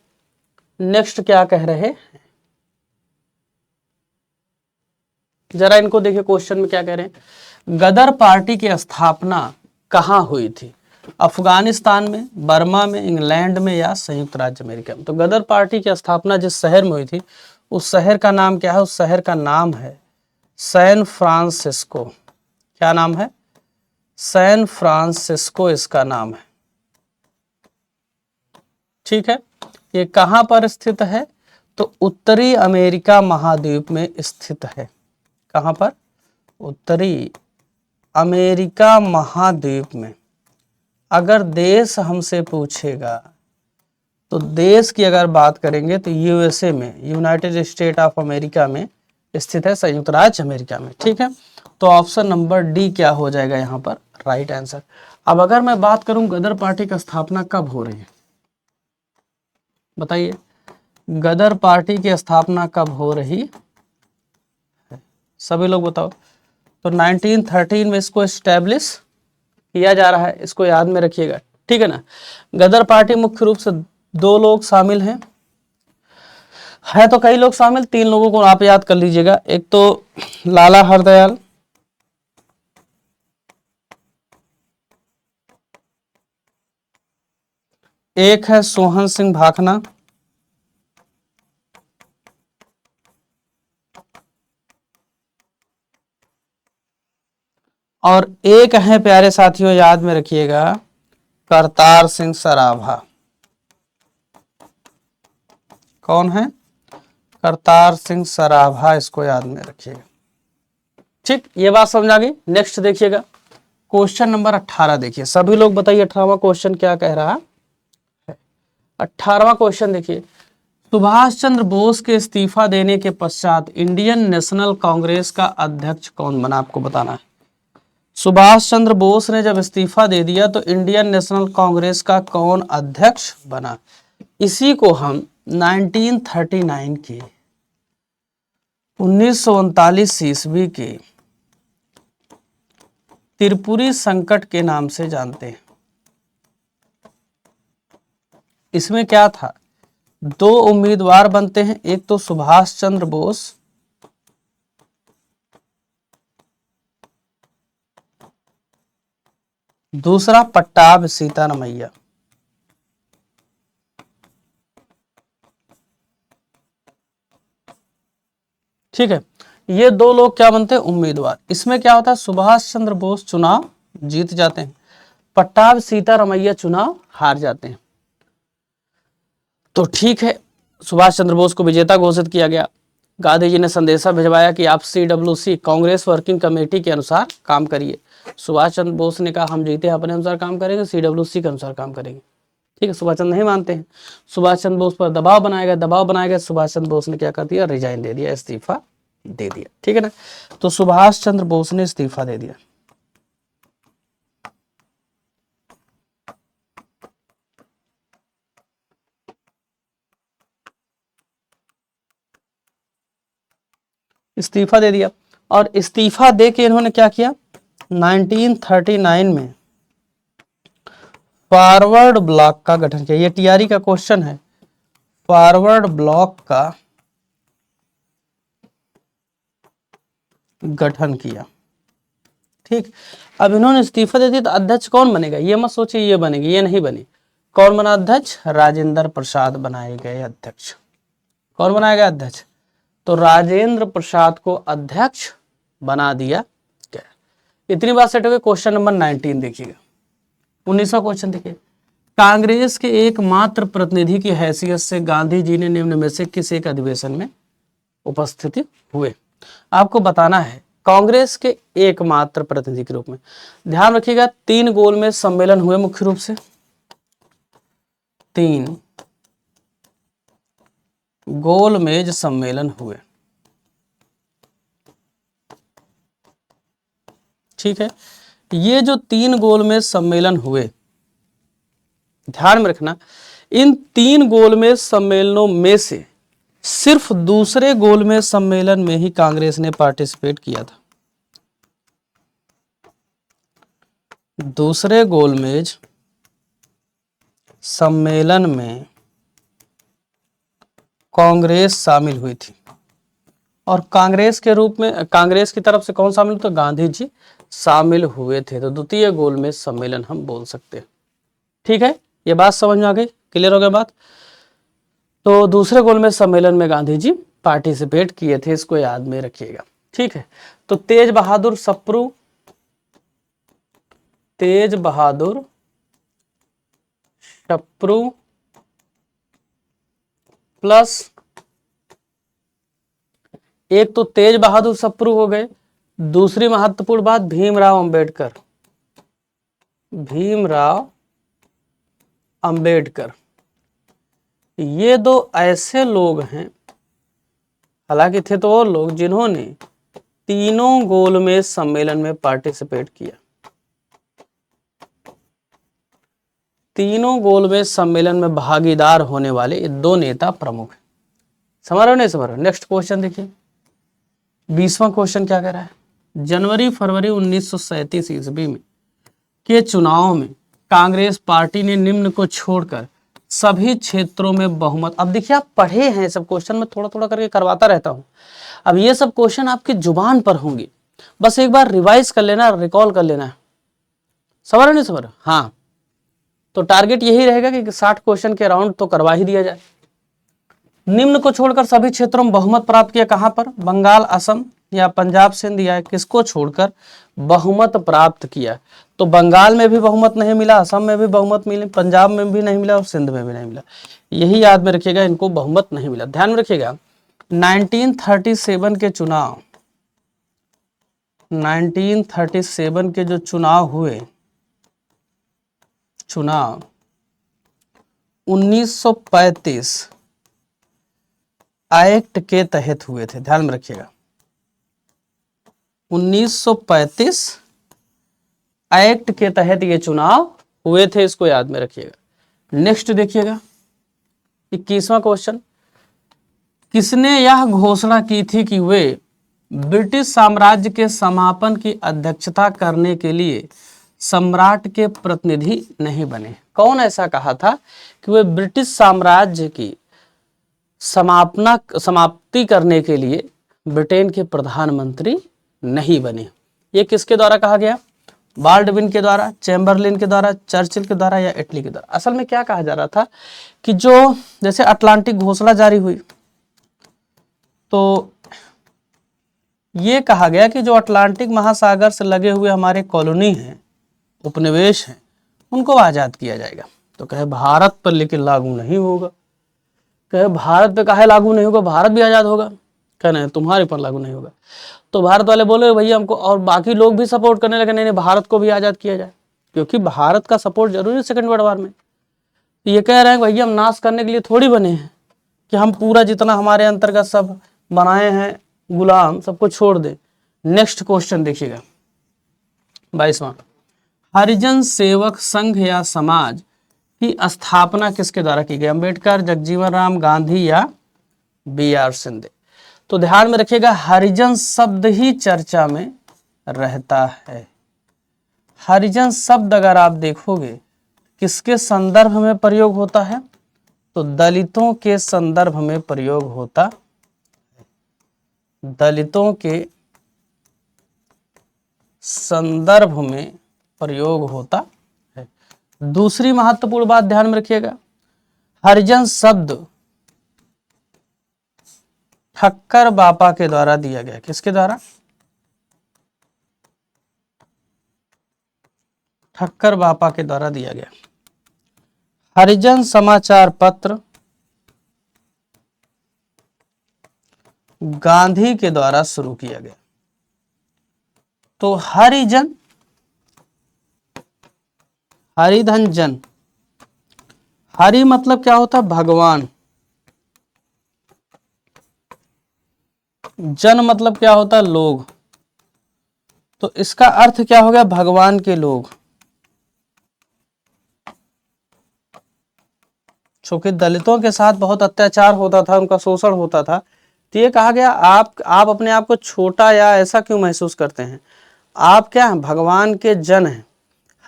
नेक्स्ट क्या कह रहे हैं, जरा इनको देखिए क्वेश्चन में क्या कह रहे हैं। गदर पार्टी की स्थापना कहां हुई थी? अफगानिस्तान में, बर्मा में, इंग्लैंड में या संयुक्त राज्य अमेरिका में? तो गदर पार्टी की स्थापना जिस शहर में हुई थी उस शहर का नाम क्या है? उस शहर का नाम है सैन फ्रांसिस्को। क्या नाम है? सैन फ्रांसिस्को इसका नाम है, ठीक है। ये कहां पर स्थित है? तो उत्तरी अमेरिका महाद्वीप में स्थित है। कहां पर? उत्तरी अमेरिका महाद्वीप में। अगर देश हमसे पूछेगा तो देश की अगर बात करेंगे तो यूएसए में, यूनाइटेड स्टेट ऑफ अमेरिका में स्थित है, संयुक्त राज्य अमेरिका में, ठीक है। तो ऑप्शन नंबर डी क्या हो जाएगा यहाँ पर राइट आंसर। अब अगर मैं बात करूं गदर पार्टी का स्थापना कब हो रही है, बताइए, गदर पार्टी की स्थापना कब हो रही है? सभी लोग बताओ। तो 1913 में इसको एस्टेब्लिश किया जा रहा है, इसको याद में रखिएगा, ठीक है ना। गदर पार्टी मुख्य रूप से 2 लोग शामिल हैं, है तो कई लोग शामिल, 3 लोगों को आप याद कर लीजिएगा। एक तो लाला हरदयाल, एक है सोहन सिंह भाखना, और एक है प्यारे साथियों, याद में रखिएगा, करतार सिंह सराभा। कौन है? करतार सिंह सराभा, इसको याद में रखिएगा। ठीक, ये बात समझ आ गई। नेक्स्ट देखिएगा क्वेश्चन नंबर 18 देखिए, सभी लोग बताइए 18वां क्वेश्चन क्या कह रहा है। 18वां क्वेश्चन देखिए, सुभाष चंद्र बोस के इस्तीफा देने के पश्चात इंडियन नेशनल कांग्रेस का अध्यक्ष कौन बना? आपको बताना है। सुभाष चंद्र बोस ने जब इस्तीफा दे दिया तो इंडियन नेशनल कांग्रेस का कौन अध्यक्ष बना? इसी को हम 1939 के 1939 ईस्वी के त्रिपुरी संकट के नाम से जानते हैं। इसमें क्या था, दो उम्मीदवार बनते हैं, एक तो सुभाष चंद्र बोस, दूसरा पट्टाभ सीतारमैया। ठीक है, ये दो लोग क्या बनते हैं? उम्मीदवार। इसमें क्या होता है, सुभाष चंद्र बोस चुनाव जीत जाते हैं, पट्टाभ सीतारमैया चुनाव हार जाते हैं। तो ठीक है, सुभाष चंद्र बोस को विजेता घोषित किया गया। गांधी जी ने संदेशा भिजवाया कि आप CWC कांग्रेस वर्किंग कमेटी के अनुसार काम करिए। सुभाष चंद्र बोस ने कहा हम जीते अपने अनुसार काम करेंगे, CWC के अनुसार काम करेंगे। ठीक है, सुभाष चंद्र नहीं मानते हैं, सुभाष चंद्र बोस पर दबाव बनाया गया। सुभाष चंद्र बोस ने क्या कर दिया? रिजाइन दे दिया, इस्तीफा दे दिया। ठीक है ना, तो सुभाष चंद्र बोस ने इस्तीफा दे दिया। इस्तीफा दे दिया, और इस्तीफा दे के इन्होंने क्या किया, 1939 में फॉरवर्ड ब्लॉक का गठन किया। ये टीआरई का क्वेश्चन है, फॉरवर्ड ब्लॉक का गठन किया। ठीक, अब इन्होंने इस्तीफा दे दिया तो अध्यक्ष कौन बनेगा? ये मत सोचिए ये बनेगी, ये नहीं बनी। कौन बना अध्यक्ष? राजेंद्र प्रसाद बनाए गए अध्यक्ष। कौन बनाया गया अध्यक्ष? तो राजेंद्र प्रसाद को अध्यक्ष बना दिया गया। इतनी बात सेट हो गई। क्वेश्चन नंबर 19 देखिएगा, 19वां क्वेश्चन देखिए, कांग्रेस के एकमात्र प्रतिनिधि की हैसियत से गांधी जी ने निम्न में से किस एक अधिवेशन में उपस्थित हुए? आपको बताना है कांग्रेस के एकमात्र प्रतिनिधि के रूप में। ध्यान रखिएगा 3 गोलमेज सम्मेलन हुए मुख्य रूप से, 3 गोलमेज सम्मेलन हुए। ठीक है, ये जो 3 गोलमेज सम्मेलन हुए, ध्यान में रखना, इन 3 गोलमेज सम्मेलनों में से सिर्फ दूसरे गोलमेज सम्मेलन में ही कांग्रेस ने पार्टिसिपेट किया था। दूसरे गोलमेज सम्मेलन में कांग्रेस शामिल हुई थी, और कांग्रेस के रूप में, कांग्रेस की तरफ से कौन शामिल हुआ? तो गांधी जी शामिल हुए थे। तो द्वितीय गोलमेज सम्मेलन हम बोल सकते हैं। ठीक है, ये बात समझ में आ गई, क्लियर हो गया बात। तो दूसरे गोलमेज सम्मेलन में गांधी जी पार्टिसिपेट किए थे, इसको याद में रखिएगा। ठीक है, तो तेज बहादुर सप्रू प्लस, एक तो तेज बहादुर सप्रू हो गए, दूसरी महत्वपूर्ण बात भीमराव अंबेडकर। ये 2 ऐसे लोग हैं, हालांकि थे तो और लोग, जिन्होंने तीनों गोलमेज सम्मेलन में पार्टिसिपेट किया। तीनों गोलमेज सम्मेलन में भागीदार होने वाले ये 2 नेता प्रमुख हैं। समझ रहे हो नहीं समझ रहे? नेक्स्ट क्वेश्चन देखिए, 20वां क्वेश्चन क्या कह रहा है, जनवरी-फरवरी 1937 ईस्वी में के चुनाव में कांग्रेस पार्टी ने निम्न को छोड़कर सभी क्षेत्रों में बहुमत। अब देखिए आप पढ़े हैं सब क्वेश्चन, में थोड़ा थोड़ा करके करवाता रहता हूं। अब ये सब क्वेश्चन आपकी जुबान पर होंगे, बस एक बार रिवाइज कर लेना, रिकॉल कर लेना। समझ रहे नहीं समझ रहे? हाँ, तो टारगेट यही रहेगा कि 60 क्वेश्चन के राउंड तो करवा ही दिया जाए। निम्न को छोड़कर सभी क्षेत्रों में बहुमत प्राप्त किया। कहां पर? बंगाल, असम, या पंजाब सिंध या किसको छोड़कर बहुमत प्राप्त किया। तो बंगाल में भी बहुमत नहीं मिला, असम में भी बहुमत मिले, पंजाब में भी नहीं मिला और सिंध में भी नहीं मिला। यही याद में रखिएगा, इनको बहुमत नहीं मिला। ध्यान में रखिएगा 1937 के चुनाव, 1937 के जो चुनाव हुए, चुनाव 1935 एक्ट के तहत हुए थे। ध्यान में रखिएगा 1935 एक्ट के तहत ये चुनाव हुए थे, इसको याद में रखिएगा। नेक्स्ट देखिएगा 21वां क्वेश्चन, किसने यह घोषणा की थी कि वे ब्रिटिश साम्राज्य के समापन की अध्यक्षता करने के लिए सम्राट के प्रतिनिधि नहीं बने। कौन ऐसा कहा था कि वे ब्रिटिश साम्राज्य की समाप्ति करने के लिए ब्रिटेन के प्रधानमंत्री नहीं बने? ये किसके द्वारा कहा गया? बाल्डविन के द्वारा, चैम्बरलिन के द्वारा, चर्चिल के द्वारा या इटली के द्वारा? असल में क्या कहा जा रहा था कि जो जैसे अटलांटिक घोषणा जारी हुई तो ये कहा गया कि जो अटलांटिक महासागर से लगे हुए हमारे कॉलोनी हैं, उपनिवेश हैं, उनको आज़ाद किया जाएगा। तो कहे भारत पर लेकिन लागू नहीं होगा। कहे भारत पे काहे लागू नहीं होगा, भारत भी आज़ाद होगा। कह नहीं तुम्हारे पर लागू नहीं होगा। तो भारत वाले बोले भैया हमको, और बाकी लोग भी सपोर्ट करने लगे, नहीं भारत को भी आज़ाद किया जाए, क्योंकि भारत का सपोर्ट जरूरी है सेकंड वर्ल्ड वार में। ये कह रहे हैं भैया हम नाश करने के लिए थोड़ी बने हैं कि हम पूरा जितना हमारे अंतर्गत सब बनाए हैं गुलाम सबको छोड़ दे। नेक्स्ट क्वेश्चन देखिएगा 22वां, हरिजन सेवक संघ या समाज की स्थापना किसके द्वारा की गई? अंबेडकर, जगजीवन राम, गांधी या BR सिंधे? तो ध्यान में रखिएगा हरिजन शब्द ही चर्चा में रहता है। हरिजन शब्द अगर आप देखोगे किसके संदर्भ में प्रयोग होता है? तो दलितों के संदर्भ में प्रयोग होता है। दलितों के संदर्भ में प्रयोग होता है। दूसरी महत्वपूर्ण बात ध्यान में रखिएगा, हरिजन शब्द ठक्कर बापा के द्वारा दिया गया। किसके द्वारा? ठक्कर बापा के द्वारा दिया गया। हरिजन समाचार पत्र गांधी के द्वारा शुरू किया गया। तो हरिजन, हरिधन जन, हरि मतलब क्या होता? भगवान। जन मतलब क्या होता? लोग। तो इसका अर्थ क्या हो गया? भगवान के लोग। क्योंकि दलितों के साथ बहुत अत्याचार होता था, उनका शोषण होता था, तो ये कहा गया आप अपने आप को छोटा या ऐसा क्यों महसूस करते हैं? आप क्या हैं? भगवान के जन हैं।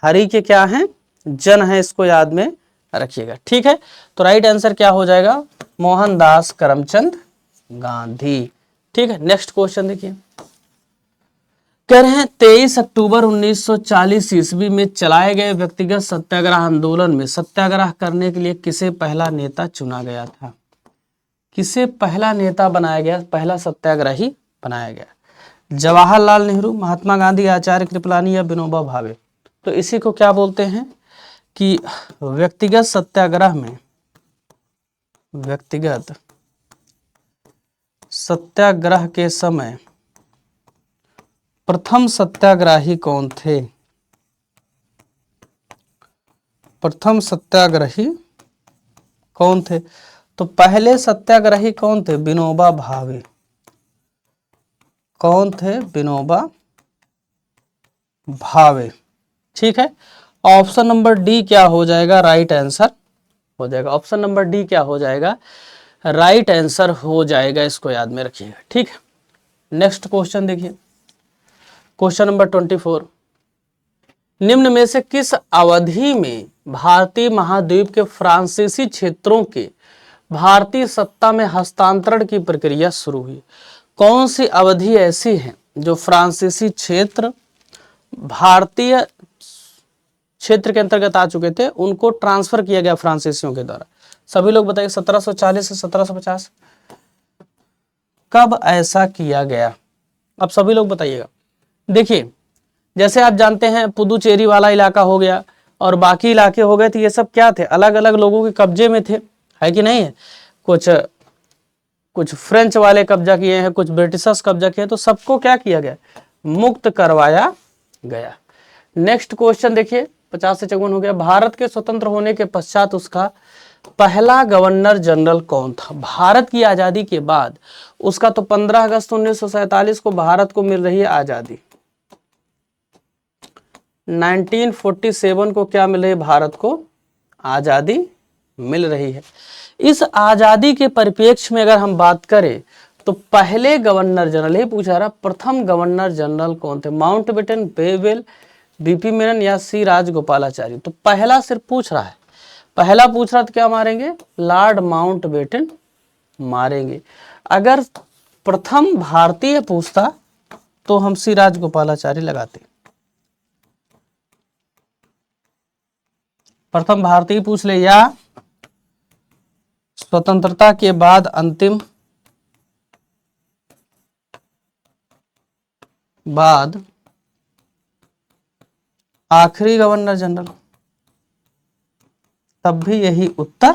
हरि के क्या हैं? जन हैं। इसको याद में रखिएगा। ठीक है, तो राइट आंसर क्या हो जाएगा? मोहनदास करमचंद गांधी। ठीक है, नेक्स्ट क्वेश्चन देखिए, कह रहे हैं 23 अक्टूबर 1940 ईस्वी में चलाए गए व्यक्तिगत सत्याग्रह आंदोलन में सत्याग्रह करने के लिए किसे पहला नेता चुना गया था? किसे पहला नेता बनाया गया? पहला सत्याग्रही बनाया गया? जवाहरलाल नेहरू, महात्मा गांधी, आचार्य कृपलानी या विनोबा भावे? तो इसी को क्या बोलते हैं कि व्यक्तिगत सत्याग्रह में, व्यक्तिगत सत्याग्रह के समय प्रथम सत्याग्रही कौन थे? प्रथम सत्याग्रही कौन थे? तो पहले सत्याग्रही कौन थे? विनोबा भावे। कौन थे? विनोबा भावे। ठीक है, ऑप्शन नंबर डी क्या हो जाएगा? राइट आंसर हो जाएगा। ऑप्शन नंबर डी क्या हो जाएगा? राइट आंसर हो जाएगा। इसको याद में रखिएगा। ठीक है, नेक्स्ट क्वेश्चन देखिए, क्वेश्चन नंबर 24, निम्न में से किस अवधि में भारतीय महाद्वीप के फ्रांसीसी क्षेत्रों के भारतीय सत्ता में हस्तांतरण की प्रक्रिया शुरू हुई? कौन सी अवधि ऐसी है जो फ्रांसीसी क्षेत्र भारतीय क्षेत्र के अंतर्गत आ चुके थे, उनको ट्रांसफर किया गया फ्रांसीसियों के द्वारा? सभी लोग बताइए। 1740 से 1750। कब ऐसा किया गया? अब सभी लोग बताइएगा। देखिए, जैसे आप जानते हैं पुदुचेरी वाला इलाका हो गया और बाकी इलाके हो गए, तो ये सब क्या थे, अलग अलग लोगों के कब्जे में थे, है कि नहीं है। कुछ फ्रेंच वाले कब्जा किए हैं, कुछ ब्रिटिशर्स कब्जा किए हैं, तो सबको क्या किया गया, मुक्त करवाया गया। नेक्स्ट क्वेश्चन देखिए, 50 से 54 हो गया। भारत के स्वतंत्र होने के पश्चात उसका पहला गवर्नर जनरल कौन था। भारत की आजादी के बाद उसका तो 15 अगस्त 1947 को भारत को मिल रही है आजादी। 1947 को क्या मिल रही है, भारत को आजादी मिल रही है। इस आजादी के परिप्रेक्ष्य में अगर हम बात करें तो पहले गवर्नर जनरल, ये पूछा रहा प्रथम गवर्नर जनरल कौन थे, माउंटबेटन, बेवेल, बीपी मेनन या सी राजगोपालाचारी। तो पहला सिर्फ पूछ रहा है, पहला पूछ रहा तो क्या मारेंगे, लॉर्ड माउंटबेटन मारेंगे। अगर प्रथम भारतीय पूछता तो हम सी राजगोपालाचारी लगाते। प्रथम भारतीय पूछ ले या स्वतंत्रता के बाद अंतिम बाद आखिरी गवर्नर जनरल, तब भी यही उत्तर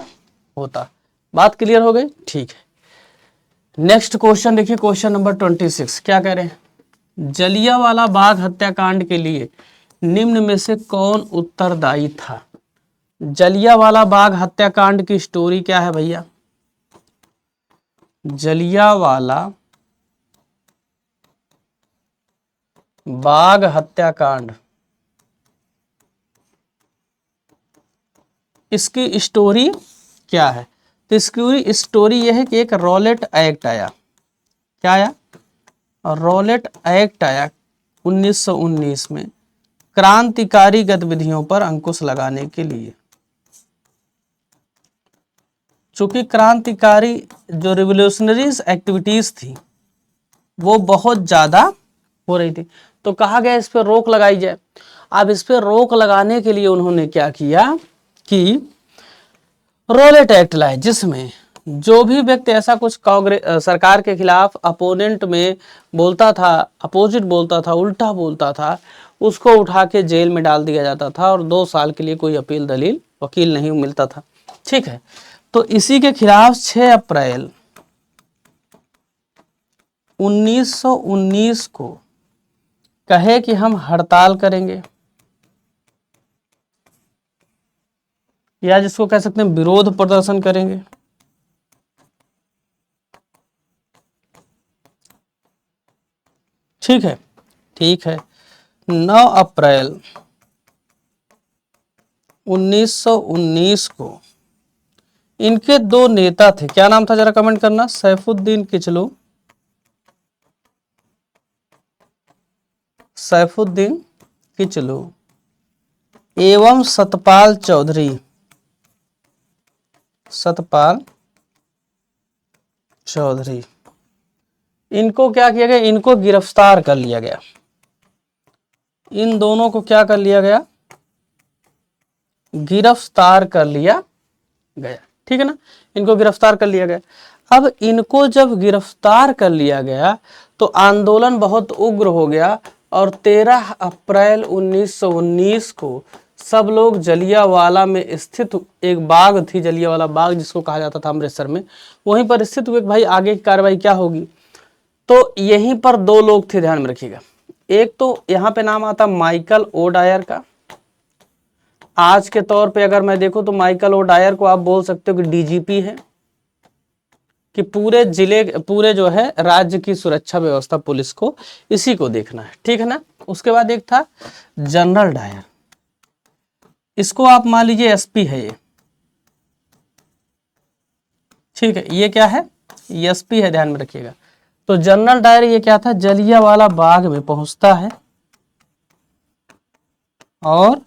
होता। बात क्लियर हो गई, ठीक है। नेक्स्ट क्वेश्चन देखिए, क्वेश्चन नंबर 26 क्या कह रहे हैं, जलियांवाला बाग हत्याकांड के लिए निम्न में से कौन उत्तरदायी था। जलियांवाला बाग हत्याकांड की स्टोरी क्या है भैया, जलियांवाला बाग हत्याकांड, इसकी स्टोरी क्या है। तो इसकी स्टोरी यह है कि एक रॉलेट एक्ट आया, क्या आया, रॉलेट एक्ट आया 1919 में क्रांतिकारी गतिविधियों पर अंकुश लगाने के लिए। चूंकि क्रांतिकारी जो रिवोल्यूशनरीज एक्टिविटीज थी वो बहुत ज्यादा हो रही थी, तो कहा गया इस पर रोक लगाई जाए। अब इस पर रोक लगाने के लिए उन्होंने क्या किया कि रॉलेट एक्ट लाए, जिसमें जो भी व्यक्ति ऐसा कुछ कांग्रेस सरकार के खिलाफ अपोनेंट में बोलता था, अपोजिट बोलता था, उल्टा बोलता था, उसको उठा के जेल में डाल दिया जाता था और 2 साल के लिए कोई अपील दलील वकील नहीं मिलता था। ठीक है, तो इसी के खिलाफ 6 अप्रैल 1919 को कहे कि हम हड़ताल करेंगे, या जिसको कह सकते हैं विरोध प्रदर्शन करेंगे। ठीक है, ठीक है। 9 अप्रैल 1919 को इनके 2 नेता थे, क्या नाम था जरा कमेंट करना, सैफुद्दीन किचलू, सैफुद्दीन किचलू एवं सतपाल चौधरी, सतपाल चौधरी। इनको क्या किया गया, इनको गिरफ्तार कर लिया गया। इन दोनों को क्या कर लिया गया, गिरफ्तार कर लिया गया। ठीक है ना, इनको गिरफ्तार कर लिया गया। अब इनको जब गिरफ्तार कर लिया गया तो आंदोलन बहुत उग्र हो गया और 13 अप्रैल 1919 को सब लोग जलियांवाला में स्थित एक बाग थी, जलियांवाला बाग जिसको कहा जाता था अमृतसर में, वहीं पर स्थित हुए। भाई आगे की कार्रवाई क्या होगी, तो यहीं पर 2 लोग थे, ध्यान में रखिएगा। एक तो यहाँ पे नाम आता माइकल ओ डायर का। आज के तौर पे अगर मैं देखूं तो माइकल ओ डायर को आप बोल सकते हो कि डीजीपी है, कि पूरे जिले, पूरे जो है राज्य की सुरक्षा व्यवस्था पुलिस को इसी को देखना है। ठीक है ना। उसके बाद एक था जनरल डायर, इसको आप मान लीजिए एसपी है ये। ठीक है, ये क्या है, एसपी है, ध्यान में रखिएगा। तो जनरल डायर ये क्या था, जलियांवाला बाग में पहुंचता है और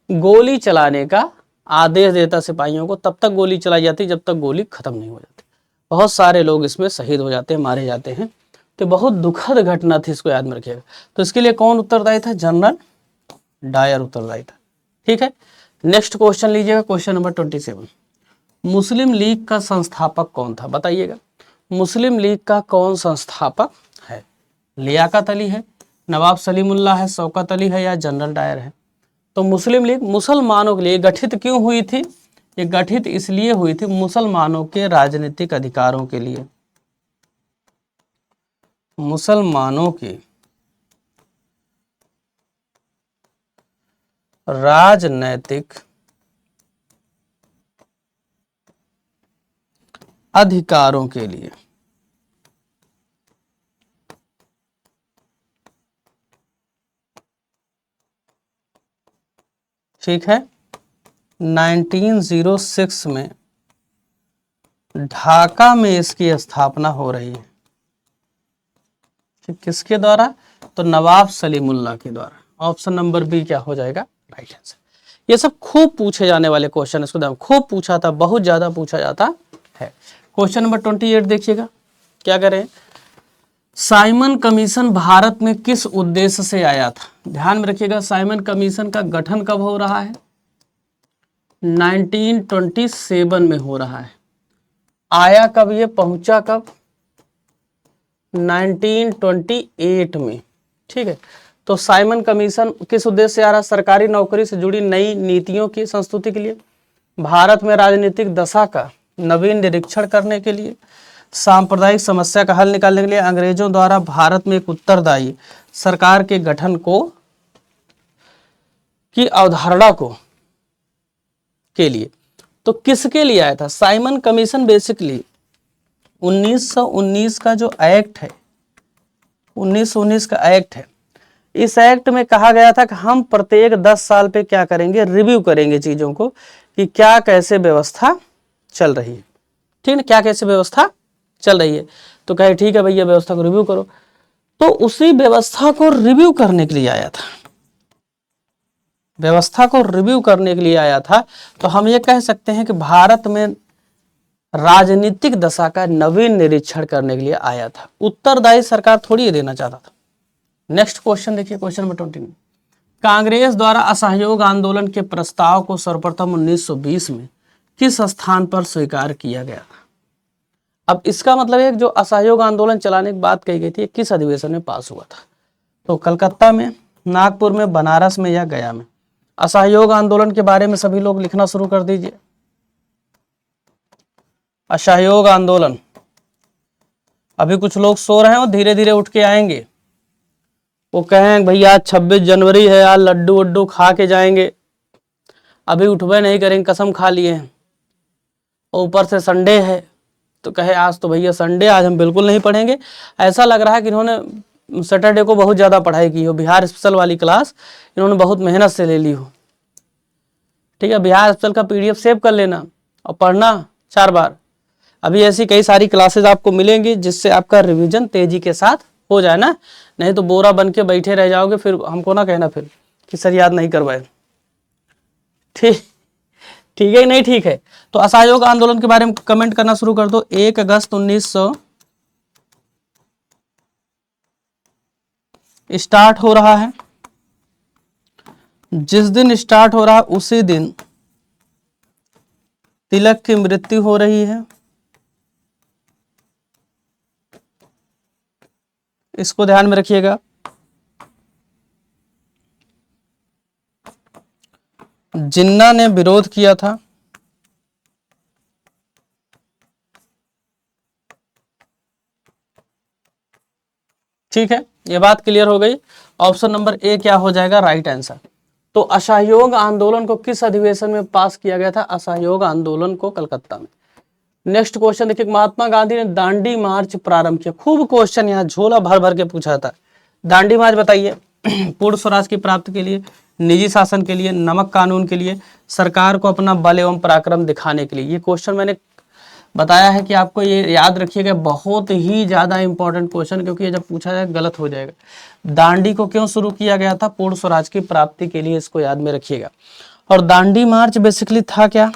गोली चलाने का आदेश देता सिपाहियों को। तब तक गोली चलाई जाती जब तक गोली खत्म नहीं हो जाती। बहुत सारे लोग इसमें शहीद हो जाते हैं, मारे जाते हैं। तो बहुत दुखद घटना थी, इसको याद में रखिएगा। तो इसके लिए कौन उत्तरदायी था, जनरल डायर उत्तरदायी था। ठीक है, नेक्स्ट क्वेश्चन लीजिएगा, क्वेश्चन नंबर 27। मुस्लिम लीग का संस्थापक कौन था, बताइएगा। मुस्लिम लीग का कौन संस्थापक है? लियाकत अली है, नवाब सलीमुल्लाह है, शौकत अली है या जनरल डायर है? तो मुस्लिम लीग मुसलमानों के लिए गठित क्यों हुई थी? ये गठित इसलिए हुई थी मुसलमानों के राजनीतिक अधिकारों के लिए। मुसलमानों के राजनैतिक अधिकारों के लिए। ठीक है, 1906 में ढाका में इसकी स्थापना हो रही है। किसके द्वारा? तो नवाब सलीमुल्लाह के द्वारा। ऑप्शन नंबर बी क्या हो जाएगा? Right answer. ये सब खूब पूछे जाने वाले क्वेश्चन, इसको ध्यान, खूब पूछा था, बहुत ज्यादा पूछा जाता है। क्वेश्चन नंबर 28 देखिएगा, क्या करें? साइमन कमीशन भारत में किस उद्देश्य से आया था? ध्यान में रखिएगा, साइमन कमीशन का गठन कब हो रहा है? 1927 में हो रहा है। आया कब, ये पहुंचा कब? 1928 में। ठीक है, तो साइमन कमीशन किस उद्देश्य से आ रहा? सरकारी नौकरी से जुड़ी नई नीतियों की संस्तुति के लिए, भारत में राजनीतिक दशा का नवीन निरीक्षण करने के लिए, सांप्रदायिक समस्या का हल निकालने के लिए, अंग्रेजों द्वारा भारत में एक उत्तरदायी सरकार के गठन को की अवधारणा को के लिए। तो किसके लिए आया था? साइमन कमीशन बेसिकली 1919 का जो एक्ट है, 1919 का एक्ट है, इस एक्ट में कहा गया था कि हम प्रत्येक 10 साल पे क्या करेंगे? रिव्यू करेंगे चीजों को कि क्या कैसे व्यवस्था चल रही है। ठीक है, क्या कैसे व्यवस्था चल रही है। तो कहे ठीक है भैया, व्यवस्था को रिव्यू करो। तो उसी व्यवस्था को रिव्यू करने के लिए आया था, व्यवस्था को रिव्यू करने के लिए आया था। तो हम ये कह सकते हैं कि भारत में राजनीतिक दशा का नवीन निरीक्षण करने के लिए आया था। उत्तरदायी सरकार थोड़ी ये देना चाहता था। नेक्स्ट क्वेश्चन देखिए, क्वेश्चन नंबर 29। कांग्रेस द्वारा असहयोग आंदोलन के प्रस्ताव को सर्वप्रथम 1920 में किस स्थान पर स्वीकार किया गया था? अब इसका मतलब है जो असहयोग आंदोलन चलाने की बात कही गई थी, किस अधिवेशन में पास हुआ था? तो कलकत्ता में, नागपुर में, बनारस में या गया में? असहयोग आंदोलन के बारे में सभी लोग लिखना शुरू कर दीजिए। असहयोग आंदोलन, अभी कुछ लोग सो रहे हैं, धीरे धीरे उठ के आएंगे, वो कहें भैया आज 26 जनवरी है, आज लड्डू वड्डू खा के जाएंगे। अभी उठबे नहीं करेंगे, कसम खा लिए हैं, और ऊपर से संडे है, तो कहे आज तो भैया संडे, आज हम बिल्कुल नहीं पढ़ेंगे। ऐसा लग रहा है कि इन्होंने सैटरडे को बहुत ज़्यादा पढ़ाई की हो, बिहार स्पेशल वाली क्लास इन्होंने बहुत मेहनत से ले ली हो। ठीक है, बिहार स्पेशल का PDF सेव कर लेना और पढ़ना 4 बार। अभी ऐसी कई सारी क्लासेज आपको मिलेंगी जिससे आपका रिवीजन तेजी के साथ हो जाए ना, नहीं तो बोरा बन के बैठे रह जाओगे, फिर हमको ना कहना फिर कि सर याद नहीं करवाए। ठीक ठीक है, नहीं ठीक है। तो असहयोग आंदोलन के बारे में कमेंट करना शुरू कर दो। 1 अगस्त 1900 स्टार्ट हो रहा है। जिस दिन स्टार्ट हो रहा है उसी दिन तिलक की मृत्यु हो रही है। इसको ध्यान में रखिएगा। जिन्ना ने विरोध किया था। ठीक है, ये बात क्लियर हो गई। ऑप्शन नंबर ए क्या हो जाएगा? Right answer. तो असहयोग आंदोलन को किस अधिवेशन में पास किया गया था? असहयोग आंदोलन को कलकत्ता में। नेक्स्ट क्वेश्चन देखिए, महात्मा गांधी ने दांडी मार्च प्रारंभ किया। खूब क्वेश्चन यहाँ झोला भर भर के पूछा था। दांडी मार्च बताइए। पूर्ण स्वराज की प्राप्ति के लिए, निजी शासन के लिए, नमक कानून के लिए, सरकार को अपना बल एवं पराक्रम दिखाने के लिए। ये क्वेश्चन मैंने बताया है कि आपको ये याद रखिएगा, बहुत ही ज्यादा इंपॉर्टेंट क्वेश्चन, क्योंकि ये जब पूछा जाए गलत हो जाएगा। दांडी को क्यों शुरू किया गया था? पूर्ण स्वराज की प्राप्ति के लिए, इसको याद में रखिएगा। और दांडी मार्च बेसिकली था क्या?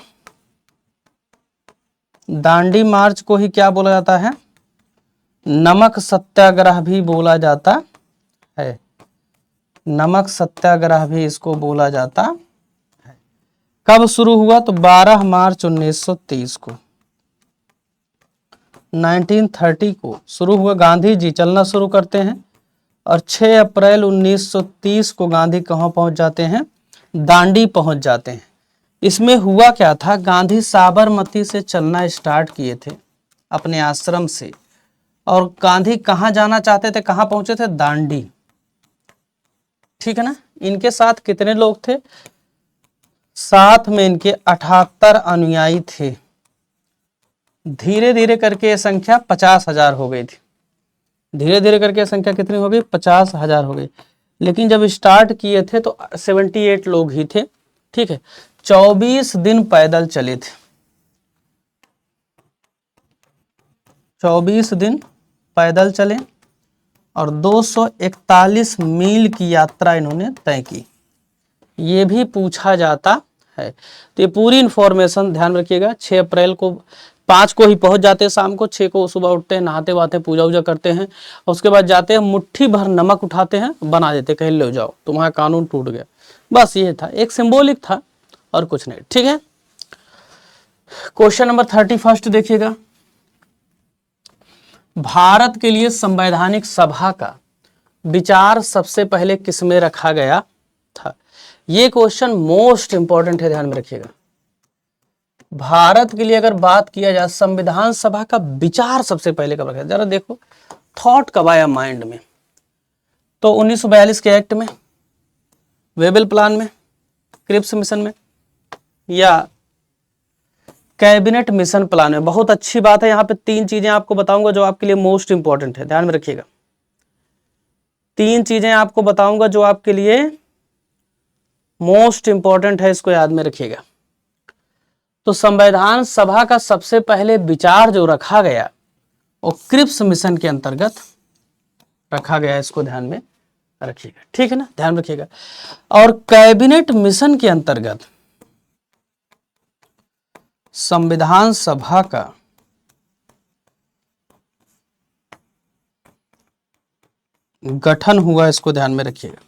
दांडी मार्च को ही क्या बोला जाता है? नमक सत्याग्रह भी बोला जाता है। नमक सत्याग्रह भी इसको बोला जाता है। कब शुरू हुआ? तो 12 मार्च 1930 को। 1930 को शुरू हुआ। गांधी जी चलना शुरू करते हैं और 6 अप्रैल 1930 को गांधी कहाँ पहुंच जाते हैं? दांडी पहुंच जाते हैं। इसमें हुआ क्या था, गांधी साबरमती से चलना स्टार्ट किए थे अपने आश्रम से, और गांधी कहाँ जाना चाहते थे, कहाँ पहुंचे थे? दांडी। ठीक है ना। इनके साथ कितने लोग थे? साथ में इनके 78 अनुयायी थे। धीरे धीरे करके ये संख्या 50,000 हो गई थी। धीरे धीरे करके संख्या कितनी हो गई? 50,000 हो गई। लेकिन जब स्टार्ट किए थे तो 78 लोग ही थे। ठीक है। 24 दिन पैदल चले थे। 24 दिन पैदल चले और 241 मील की यात्रा इन्होंने तय की। ये भी पूछा जाता है। तो ये पूरी इंफॉर्मेशन ध्यान रखिएगा। 6 अप्रैल को 5 को ही पहुंच जाते हैं, शाम को 6 को सुबह उठते हैं, नहाते वाते पूजा वूजा करते हैं और उसके बाद जाते हैं, मुट्ठी भर नमक उठाते हैं, बना देते, कहीं ले जाओ तुम्हारा कानून टूट गया। बस ये था, एक सिंबॉलिक था और कुछ नहीं। ठीक है। क्वेश्चन नंबर 31 देखिएगा। भारत के लिए संवैधानिक सभा का विचार सबसे पहले किसमें रखा गया था? ये क्वेश्चन मोस्ट इंपॉर्टेंट है, ध्यान में रखिएगा। भारत के लिए अगर बात किया जाए संविधान सभा का विचार सबसे पहले कब रखा, जरा देखो थॉट कब आया माइंड में। तो 1942 के एक्ट में, वेबल प्लान में, क्रिप्स मिशन में, या कैबिनेट मिशन प्लान में? बहुत अच्छी बात है। यहां पे 3 चीजें आपको बताऊंगा जो आपके लिए मोस्ट इंपॉर्टेंट है, ध्यान में रखिएगा। 3 चीजें आपको बताऊंगा जो आपके लिए मोस्ट इंपॉर्टेंट है, इसको याद में रखिएगा। तो संविधान सभा का सबसे पहले विचार जो रखा गया वो क्रिप्स मिशन के अंतर्गत रखा गया, इसको ध्यान में रखिएगा। ठीक है ना, ध्यान रखिएगा। और कैबिनेट मिशन के अंतर्गत संविधान सभा का गठन हुआ, इसको ध्यान में रखिएगा।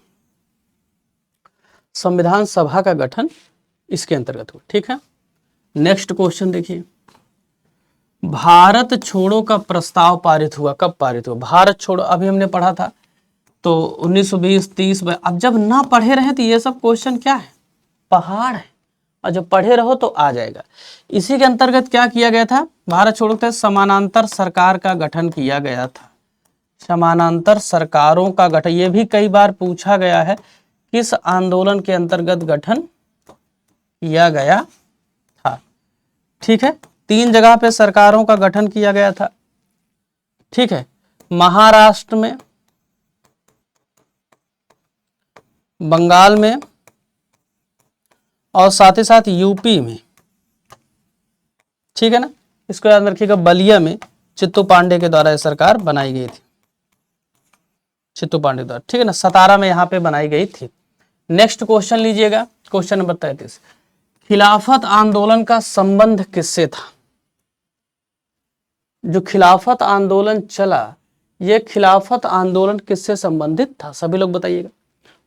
संविधान सभा का गठन इसके अंतर्गत हुआ। ठीक है। नेक्स्ट क्वेश्चन देखिए। भारत छोड़ो का प्रस्ताव पारित हुआ, कब पारित हुआ? भारत छोड़ो अभी हमने पढ़ा था तो 1920, 30 में। अब जब ना पढ़े रहे तो ये सब क्वेश्चन क्या है? पहाड़ है, और जब पढ़े रहो तो आ जाएगा। इसी के अंतर्गत क्या किया गया था? भारत छोड़ो के समानांतर सरकार का गठन किया गया था। समानांतर सरकारों का गठन, ये भी कई बार पूछा गया है, किस आंदोलन के अंतर्गत गठन किया गया था? ठीक है। 3 जगह पे सरकारों का गठन किया गया था। ठीक है। महाराष्ट्र में, बंगाल में और साथ ही साथ यूपी में। ठीक है ना। इसको याद रखिएगा। बलिया में चित्तू पांडे के द्वारा यह सरकार बनाई गई थी, चित्तू पांडे द्वारा। ठीक है ना। सतारा में यहाँ पे बनाई गई थी। नेक्स्ट क्वेश्चन लीजिएगा, क्वेश्चन नंबर 33। खिलाफत आंदोलन का संबंध किससे था? जो खिलाफत आंदोलन चला, ये खिलाफत आंदोलन किससे संबंधित था? सभी लोग बताइएगा।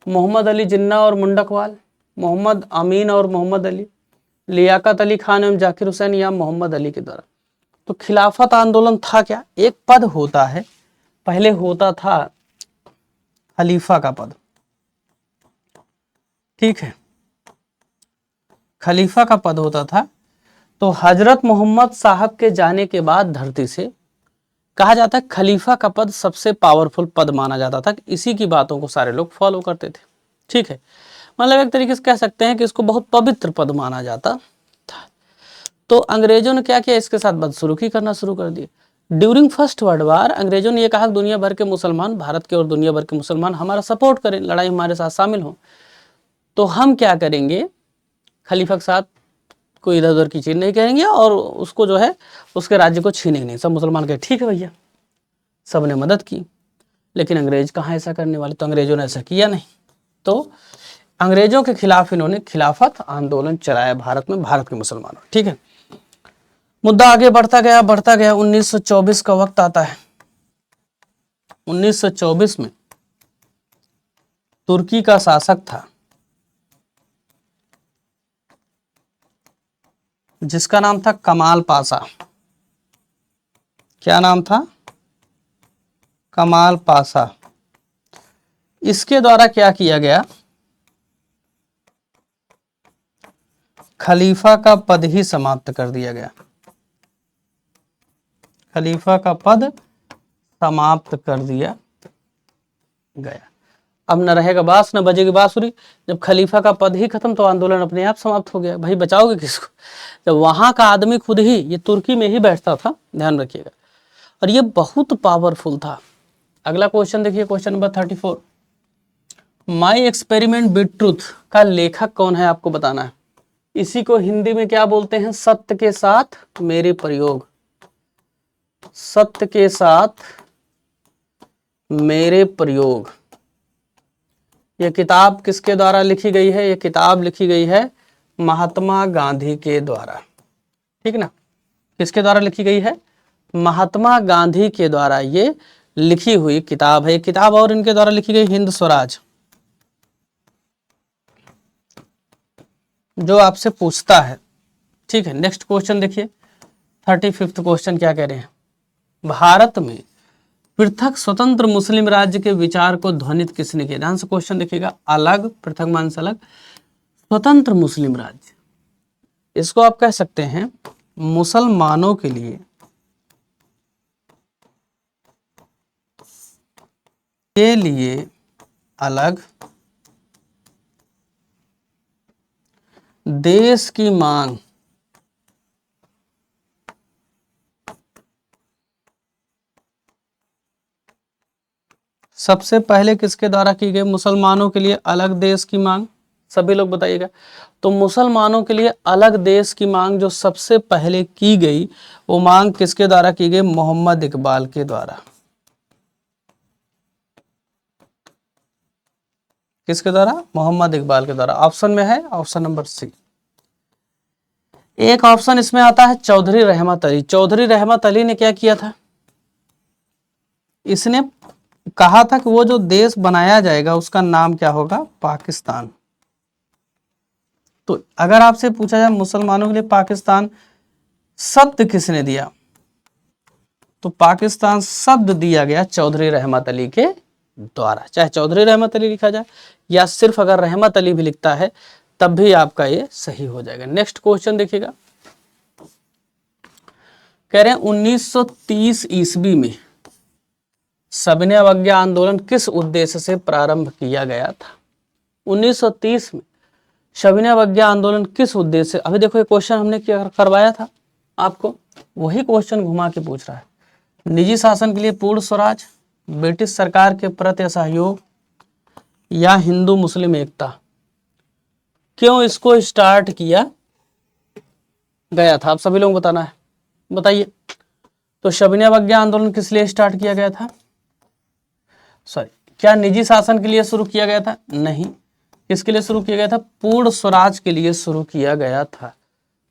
मोहम्मद अली जिन्ना और मुंडकवाल, मोहम्मद अमीन और मोहम्मद अली, लियाकत अली खान एवं जाकिर हुसैन, या मोहम्मद अली के द्वारा? तो खिलाफत आंदोलन था क्या? एक पद होता है, पहले होता था खलीफा का पद। ठीक है। खलीफा का पद होता था। तो हजरत मोहम्मद साहब के जाने के बाद धरती से कहा जाता है खलीफा का पद सबसे पावरफुल पद माना जाता था। इसी की बातों को सारे लोग फॉलो करते थे। ठीक है। मतलब एक तरीके से कह सकते हैं कि इसको बहुत पवित्र पद माना जाता था। तो अंग्रेजों ने क्या किया? इसके साथ बदसलूकी करना शुरू कर दी। ड्यूरिंग फर्स्ट वर्ल्ड वार अंग्रेजों ने यह कहा दुनिया भर के मुसलमान, भारत के और दुनिया भर के मुसलमान हमारा सपोर्ट करें, लड़ाई हमारे साथ शामिल हो, तो हम क्या करेंगे? खलीफा के साथ कोई इधर उधर की चीज नहीं करेंगे और उसको जो है उसके राज्य को छीनेंगे नहीं। सब मुसलमान कहे ठीक है भैया, सबने मदद की। लेकिन अंग्रेज कहाँ ऐसा करने वाले? तो अंग्रेजों ने ऐसा किया नहीं। तो अंग्रेजों के खिलाफ इन्होंने खिलाफत आंदोलन चलाया भारत में, भारत के मुसलमानों। ठीक है। मुद्दा आगे बढ़ता गया, बढ़ता गया। 1924 का वक्त आता है। 1924 में तुर्की का शासक था जिसका नाम था कमाल पाशा। क्या नाम था? कमाल पाशा। इसके द्वारा क्या किया गया? खलीफा का पद ही समाप्त कर दिया गया। खलीफा का पद समाप्त कर दिया गया। अब न रहेगा बांस न बजेगी बांसुरी। जब खलीफा का पद ही खत्म तो आंदोलन अपने आप समाप्त हो गया। भाई बचाओगे किसको? जब वहां का आदमी खुद ही, ये तुर्की में ही बैठता था, ध्यान रखिएगा, और ये बहुत पावरफुल था। अगला क्वेश्चन देखिए, question number 34। My experiment with truth का लेखक कौन है आपको बताना है। इसी को हिंदी में क्या बोलते हैं? सत्य के साथ मेरे प्रयोग। सत्य के साथ मेरे प्रयोग। यह किताब किसके द्वारा लिखी गई है? यह किताब लिखी गई है महात्मा गांधी के द्वारा। ठीक ना? किसके द्वारा लिखी गई है? महात्मा गांधी के द्वारा ये लिखी हुई किताब है। किताब और इनके द्वारा लिखी गई हिंद स्वराज। जो आपसे पूछता है, ठीक है। नेक्स्ट क्वेश्चन देखिए, 35वां क्वेश्चन क्या कह रहे हैं? भारत में पृथक स्वतंत्र मुस्लिम राज्य के विचार को ध्वनित किसने किया? ध्यान से क्वेश्चन देखिएगा। अलग, पृथक मान से अलग, स्वतंत्र मुस्लिम राज्य, इसको आप कह सकते हैं मुसलमानों के लिए अलग देश की मांग। सबसे पहले किसके द्वारा की गई? मुसलमानों के लिए अलग देश की मांग। सभी लोग बताइएगा। तो मुसलमानों के लिए अलग देश की मांग जो सबसे पहले की गई, वो मांग किसके द्वारा की गई? मोहम्मद इकबाल के द्वारा। किसके द्वारा? मोहम्मद इकबाल के द्वारा। ऑप्शन में है ऑप्शन नंबर सी। एक ऑप्शन इसमें आता है चौधरी रहमत अली। चौधरी रहमत अली ने क्या किया था? इसने कहा था कि वो जो देश बनाया जाएगा उसका नाम क्या होगा? पाकिस्तान। तो अगर आपसे पूछा जाए मुसलमानों के लिए पाकिस्तान शब्द किसने दिया, तो पाकिस्तान शब्द दिया गया चौधरी रहमत अली के द्वारा। चाहे चौधरी रहमत अली लिखा जाए या सिर्फ अगर रहमत अली भी लिखता है तब भी आपका ये सही हो जाएगा। नेक्स्ट क्वेश्चन देखिएगा, कह रहे हैं 1930 ईस्वी में सविनय अवज्ञा आंदोलन किस उद्देश्य से प्रारंभ किया गया था? 1930 में सविनय अवज्ञा आंदोलन किस उद्देश्य से? अभी देखो ये क्वेश्चन हमने क्या करवाया था आपको, वही क्वेश्चन घुमा के पूछ रहा है। निजी शासन के लिए पूर्ण स्वराज, ब्रिटिश सरकार के प्रति असहयोग, या हिंदू मुस्लिम एकता। क्यों इसको स्टार्ट किया गया था? आप सभी लोग बताना है, बताइए। तो सविनय अवज्ञा आंदोलन किस लिए स्टार्ट किया गया था? सॉरी, क्या निजी शासन के लिए शुरू किया गया था? नहीं। किसके लिए शुरू किया गया था? पूर्ण स्वराज के लिए शुरू किया गया था।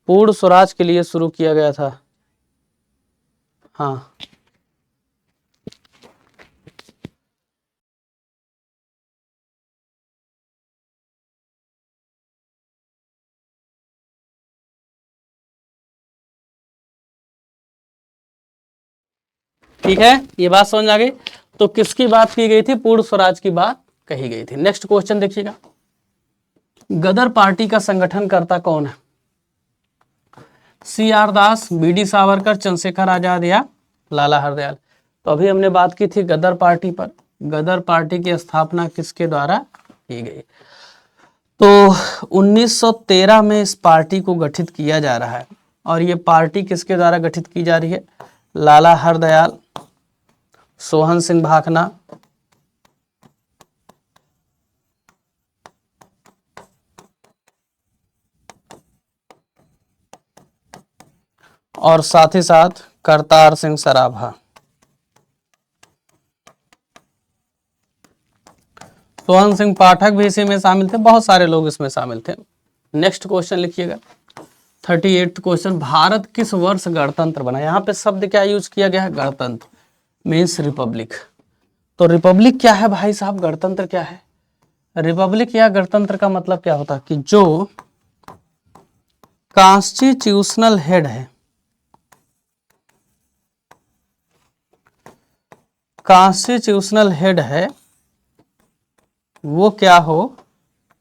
पूर्ण स्वराज के लिए शुरू किया गया था। हाँ, ठीक है, ये बात समझ आ गई। तो किसकी बात की गई थी? पूर्ण स्वराज की बात कही गई थी। नेक्स्ट क्वेश्चन देखिएगा, गदर पार्टी का संगठनकर्ता कौन है? CR दास, BD सावरकर, चंद्रशेखर आजाद या लाला हरदयाल। तो अभी हमने बात की थी गदर पार्टी पर। गदर पार्टी की स्थापना किसके द्वारा की गई? तो 1913 में इस पार्टी को गठित किया जा रहा है, और ये पार्टी किसके द्वारा गठित की जा रही है? लाला हरदयाल, सोहन सिंह भाखना, और साथ ही साथ करतार सिंह सराभा। सोहन सिंह पाठक भी इसी में शामिल थे, बहुत सारे लोग इसमें शामिल थे। नेक्स्ट क्वेश्चन लिखिएगा, 38 क्वेश्चन, भारत किस वर्ष गणतंत्र बना? यहाँ पे शब्द क्या यूज किया गया है? गणतंत्र मीन्स रिपब्लिक। तो रिपब्लिक क्या है भाई साहब? गणतंत्र क्या है? रिपब्लिक या गणतंत्र का मतलब क्या होता है? कि जो कॉन्स्टिट्यूशनल हेड है, कॉन्स्टिट्यूशनल हेड है वो क्या हो,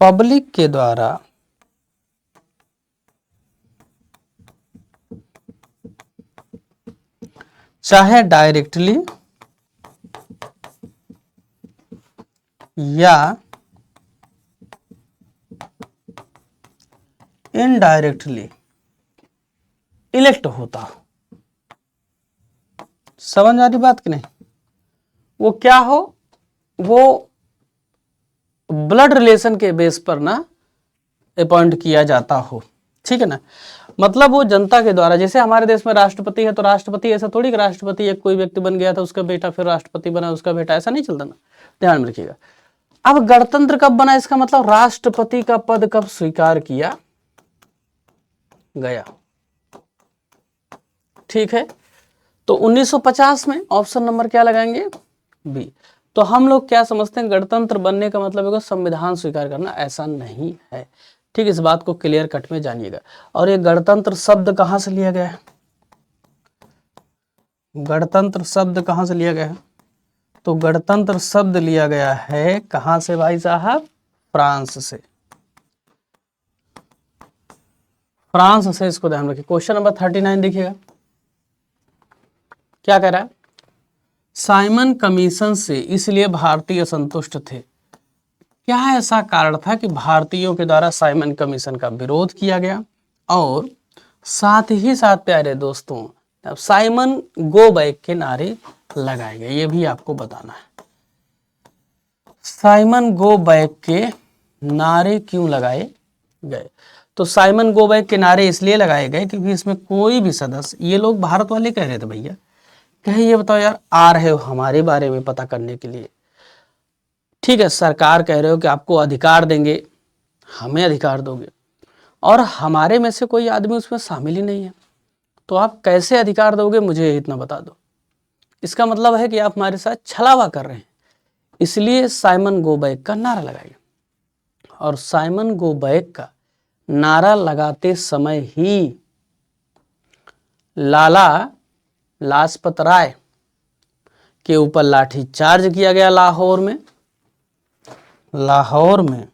पब्लिक के द्वारा चाहे डायरेक्टली या इनडायरेक्टली इलेक्ट होता हो। समझ आ रही बात कि नहीं? वो क्या हो, वो ब्लड रिलेशन के बेस पर ना अपॉइंट किया जाता हो, ठीक है ना। मतलब वो जनता के द्वारा, जैसे हमारे देश में राष्ट्रपति है तो राष्ट्रपति ऐसा थोड़ी कि राष्ट्रपति एक कोई व्यक्ति बन गया था, उसका बेटा फिर राष्ट्रपति बना, उसका बेटा, ऐसा नहीं चलता ना, ध्यान में रखिएगा। अब गणतंत्र कब बना, इसका मतलब राष्ट्रपति का पद कब स्वीकार किया गया, ठीक है। तो 1950 में ऑप्शन नंबर क्या लगाएंगे, बी। तो हम लोग क्या समझते हैं, गणतंत्र बनने का मतलब है संविधान स्वीकार करना, ऐसा नहीं है, ठीक। इस बात को क्लियर कट में जानिएगा। और ये गणतंत्र शब्द कहां से लिया गया है, गणतंत्र शब्द कहां से लिया गया है, तो गणतंत्र शब्द लिया गया है कहां से भाई साहब, फ्रांस से, फ्रांस से। इसको ध्यान रखिए। क्वेश्चन नंबर 39 देखिएगा क्या कह रहा है, साइमन कमीशन से इसलिए भारतीय असंतुष्ट थे। क्या ऐसा कारण था कि भारतीयों के द्वारा साइमन कमीशन का विरोध किया गया, और साथ ही साथ प्यारे दोस्तों साइमन गो बैक के नारे लगाए गए, ये भी आपको बताना है। साइमन गो बैक के नारे क्यों लगाए गए, तो साइमन गो बैक के नारे इसलिए लगाए गए क्योंकि इसमें कोई भी सदस्य, ये लोग भारत वाले कह रहे थे भैया, कहे ये बताओ यार, आ रहे हो हमारे बारे में पता करने के लिए, ठीक है, सरकार कह रहे हो कि आपको अधिकार देंगे, हमें अधिकार दोगे, और हमारे में से कोई आदमी उसमें शामिल ही नहीं है, तो आप कैसे अधिकार दोगे, मुझे इतना बता दो। इसका मतलब है कि आप हमारे साथ छलावा कर रहे हैं, इसलिए साइमन गो बैक का नारा लगाइए। और साइमन गो बैक का नारा लगाते समय ही लाला लाजपत राय के ऊपर लाठी चार्ज किया गया लाहौर में। लाहौर में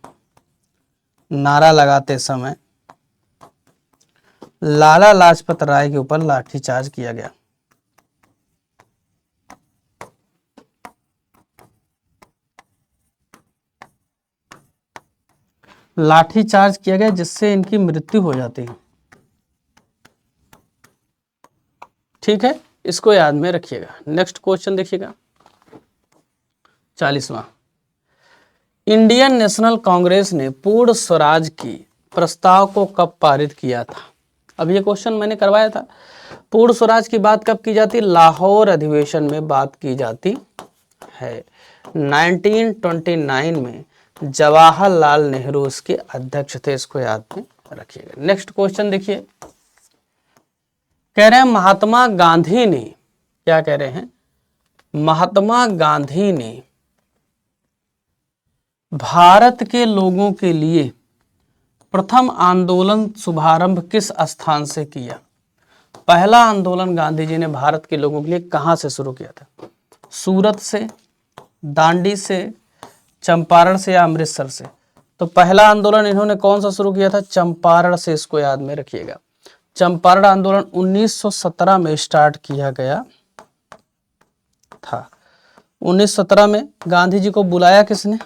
नारा लगाते समय लाला लाजपत राय के ऊपर लाठी चार्ज किया गया। लाठी चार्ज किया गया जिससे इनकी मृत्यु हो जाती है, ठीक है, इसको याद में रखिएगा। नेक्स्ट क्वेश्चन देखिएगा 40वां, इंडियन नेशनल कांग्रेस ने पूर्ण स्वराज की प्रस्ताव को कब पारित किया था। अब ये क्वेश्चन मैंने करवाया था। पूर्ण स्वराज की बात कब की जाती, लाहौर अधिवेशन में बात की जाती है। 1929 में जवाहरलाल नेहरू उसके अध्यक्ष थे, इसको याद में रखिएगा। नेक्स्ट क्वेश्चन देखिए, कह रहे हैं महात्मा गांधी ने, क्या कह रहे हैं, महात्मा गांधी ने भारत के लोगों के लिए प्रथम आंदोलन शुभारंभ किस स्थान से किया। पहला आंदोलन गांधी जी ने भारत के लोगों के लिए कहां से शुरू किया था, सूरत से, दांडी से, चंपारण से या अमृतसर से। तो पहला आंदोलन इन्होंने कौन सा शुरू किया था, चंपारण से, इसको याद में रखिएगा। चंपारण आंदोलन 1917 में स्टार्ट किया गया था। 1917 में गांधी जी को बुलाया किसने,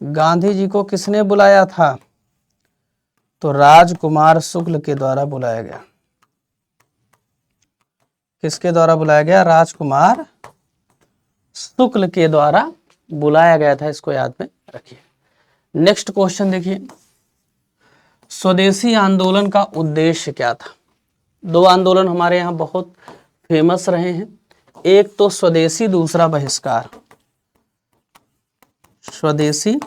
गांधी जी को किसने बुलाया था, तो राजकुमार शुक्ल के द्वारा बुलाया गया। किसके द्वारा बुलाया गया, राजकुमार शुक्ल के द्वारा बुलाया गया था, इसको याद में रखिए। नेक्स्ट क्वेश्चन देखिए, स्वदेशी आंदोलन का उद्देश्य क्या था। दो आंदोलन हमारे यहाँ बहुत फेमस रहे हैं, एक तो स्वदेशी, दूसरा बहिष्कार। स्वदेशी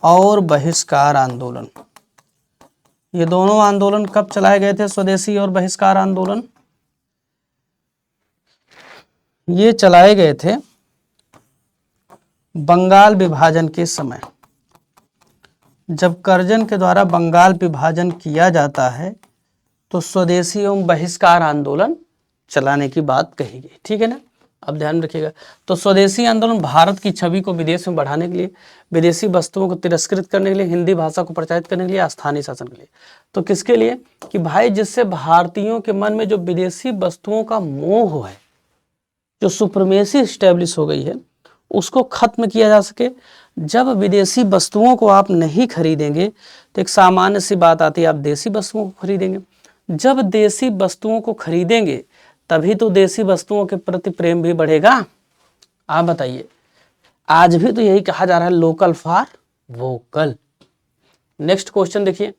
और बहिष्कार आंदोलन, ये दोनों आंदोलन कब चलाए गए थे, स्वदेशी और बहिष्कार आंदोलन, ये चलाए गए थे बंगाल विभाजन के समय। जब कर्जन के द्वारा बंगाल विभाजन किया जाता है तो स्वदेशी एवं बहिष्कार आंदोलन चलाने की बात कही गई, ठीक है ना। अब ध्यान रखिएगा। तो स्वदेशी आंदोलन भारत की छवि को विदेश में बढ़ाने के लिए, विदेशी वस्तुओं को तिरस्कृत करने के लिए, हिंदी भाषा को प्रोत्साहित करने के लिए, स्थानीय शासन के लिए। तो किसके लिए कि भाई जिससे भारतीयों के मन में जो विदेशी वस्तुओं का मोह है, जो सुप्रीमेसी स्टैब्लिश हो गई है, उसको खत्म किया जा सके। जब विदेशी वस्तुओं को आप नहीं खरीदेंगे तो एक सामान्य सी बात आती है, आप देसी वस्तुओं को खरीदेंगे। जब देसी वस्तुओं को खरीदेंगे तभी तो देसी वस्तुओं के प्रति प्रेम भी बढ़ेगा। आप बताइए, आज भी तो यही कहा जा रहा है, local for vocal. Next question देखिए,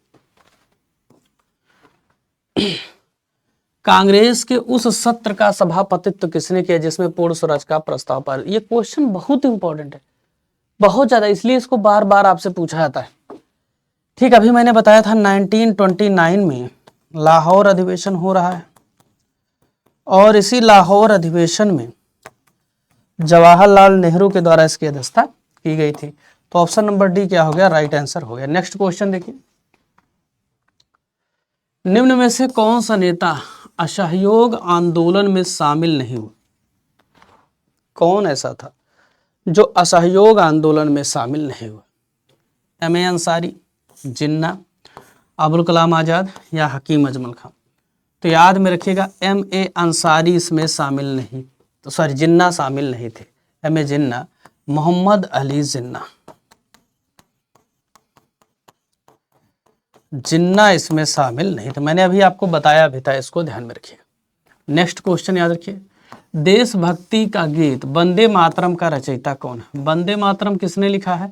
कांग्रेस के उस सत्र का सभापतित्व किसने किया जिसमें पूर्ण स्वराज का प्रस्ताव पारित। ये क्वेश्चन बहुत इंपॉर्टेंट है, बहुत ज्यादा, इसलिए इसको बार बार आपसे पूछा जाता है। ठीक, अभी मैंने बताया था 1929 में लाहौर अधिवेशन हो रहा है, और इसी लाहौर अधिवेशन में जवाहरलाल नेहरू के द्वारा इसकी अध्यक्षता की गई थी। तो ऑप्शन नंबर डी क्या हो गया, राइट आंसर हो गया। नेक्स्ट क्वेश्चन देखिए, निम्न में से कौन सा नेता असहयोग आंदोलन में शामिल नहीं हुआ। कौन ऐसा था जो असहयोग आंदोलन में शामिल नहीं हुआ। एम.ए. अंसारी, जिन्ना, अबुल कलाम आज़ाद या हकीम अजमल खान। तो याद में रखिएगा, एम.ए. अंसारी इसमें शामिल नहीं, तो सॉरी जिन्ना शामिल नहीं थे। एम.ए. जिन्ना, मोहम्मद अली जिन्ना, जिन्ना इसमें शामिल नहीं थे। मैंने अभी आपको बताया भी था, इसको ध्यान में रखिए। नेक्स्ट क्वेश्चन याद रखिए, देशभक्ति का गीत वंदे मातरम का रचयिता कौन है। वंदे मातरम किसने लिखा है,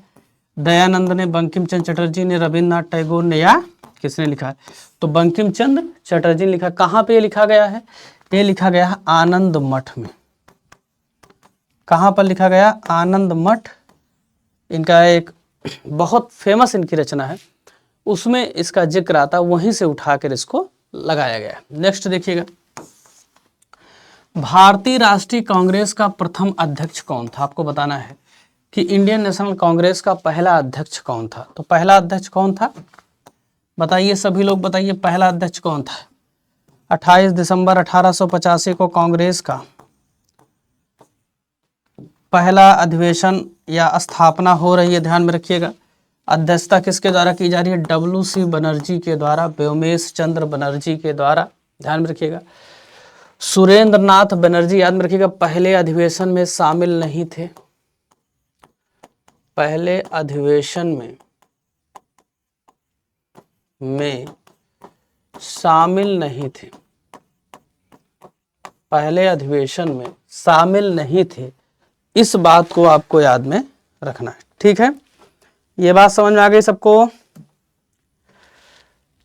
दयानंद ने, बंकिम चंद्र चटर्जी ने, रविन्द्रनाथ टैगोर ने, या किसने लिखा है। तो बंकिम चंद्र चटर्जी ने लिखा। कहाँ पे लिखा गया है, ये लिखा गया है आनंद मठ में। कहाँ पर लिखा गया, आनंद मठ। इनका एक बहुत फेमस इनकी रचना है, उसमें इसका जिक्र आता, वहीं से उठाकर इसको लगाया गया। नेक्स्ट देखिएगा, भारतीय राष्ट्रीय कांग्रेस का प्रथम अध्यक्ष कौन था। आपको बताना है कि इंडियन नेशनल कांग्रेस का पहला अध्यक्ष कौन था। तो पहला अध्यक्ष कौन था, बताइए सभी लोग बताइए, पहला अध्यक्ष कौन था। 28 दिसंबर 1885 को कांग्रेस का पहला अधिवेशन या स्थापना हो रही है, ध्यान में रखिएगा। अध्यक्षता किसके द्वारा की जा रही है, डब्ल्यू.सी. बनर्जी के द्वारा, व्योमेश चंद्र बनर्जी के द्वारा, ध्यान में रखिएगा। सुरेंद्र नाथ बनर्जी, याद में रखिएगा, पहले अधिवेशन में शामिल नहीं थे, पहले अधिवेशन में शामिल नहीं थे, पहले अधिवेशन में शामिल नहीं थे। इस बात को आपको याद में रखना है, ठीक है। ये बात समझ में आ गई सबको,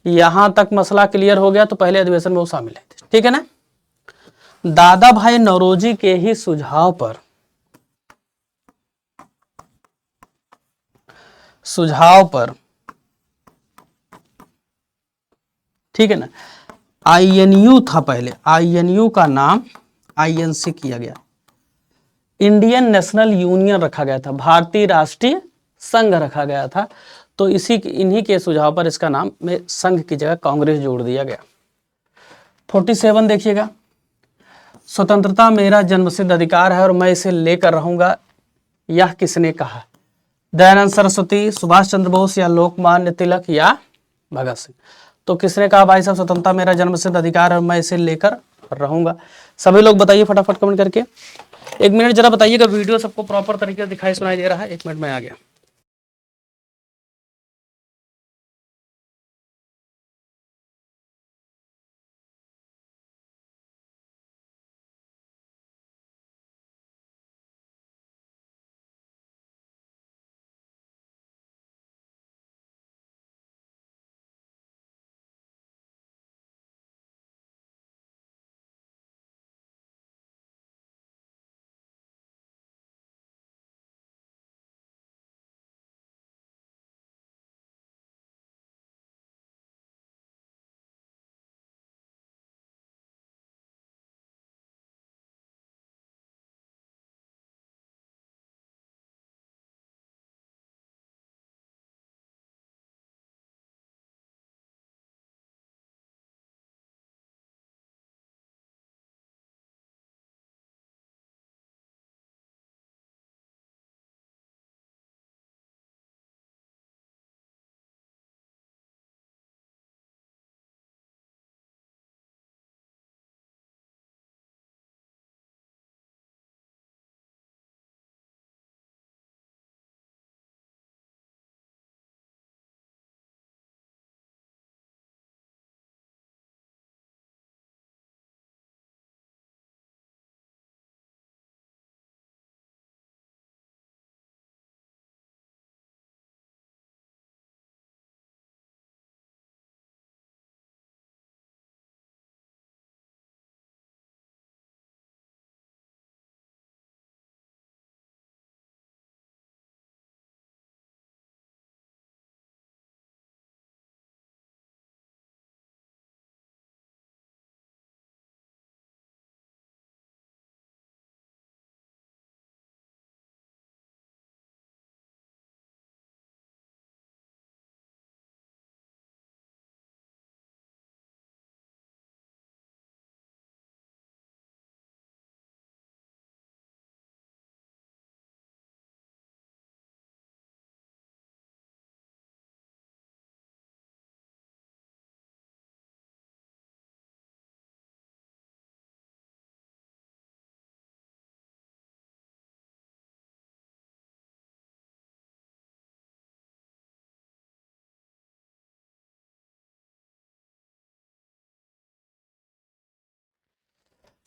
यहां तक मसला क्लियर हो गया। तो पहले अधिवेशन में वो शामिल नहीं थे, ठीक है ना। दादा भाई नौरोजी के ही सुझाव पर, ठीक है ना, आईएनयू था पहले, आईएनयू का नाम आईएनसी किया गया, इंडियन नेशनल यूनियन रखा गया था, भारतीय राष्ट्रीय संघ रखा गया था। तो इन्हीं के सुझाव पर इसका नाम में संघ की जगह कांग्रेस जोड़ दिया गया। 47 देखिएगा, स्वतंत्रता मेरा जन्मसिद्ध अधिकार है और मैं इसे लेकर रहूंगा, यह किसने कहा। दयानंद सरस्वती, सुभाष चंद्र बोस या लोकमान्य तिलक या भगत सिंह। तो किसने कहा भाई साहब, स्वतंत्रता मेरा जन्मसिद्ध अधिकार है और मैं इसे लेकर रहूंगा। सभी लोग बताइए फटाफट कमेंट करके। एक मिनट जरा बताइएगा, वीडियो सबको प्रॉपर तरीके से दिखाई सुनाई दे रहा है। एक मिनट में आ गया।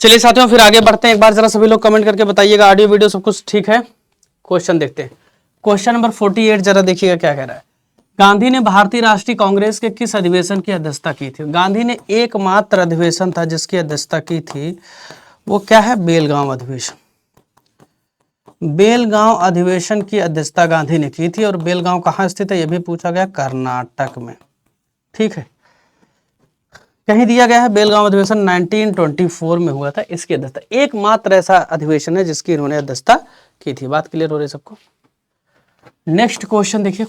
चलिए साथियों, फिर आगे बढ़ते हैं। एक बार जरा सभी लोग कमेंट करके बताइएगा ऑडियो वीडियो सब कुछ ठीक है। क्वेश्चन देखते हैं। क्वेश्चन नंबर 48 जरा देखिएगा क्या कह रहा है। गांधी ने भारतीय राष्ट्रीय कांग्रेस के किस अधिवेशन की अध्यक्षता की थी? गांधी ने एकमात्र अधिवेशन था जिसकी अध्यक्षता की थी, वो क्या है? बेलगांव अधिवेशन। बेलगांव अधिवेशन की अध्यक्षता गांधी ने की थी। और बेलगांव कहाँ स्थित है, यह भी पूछा गया, कर्नाटक में। ठीक है, कहीं दिया गया है बेलगांव अधिवेशन 1924 में हुआ था, इसकी अध्यक्षता। एकमात्र ऐसा अधिवेशन है जिसकी इन्होंने अध्यक्षता की थी। बात क्लियर हो रही है सबको? नेक्स्ट क्वेश्चन देखिए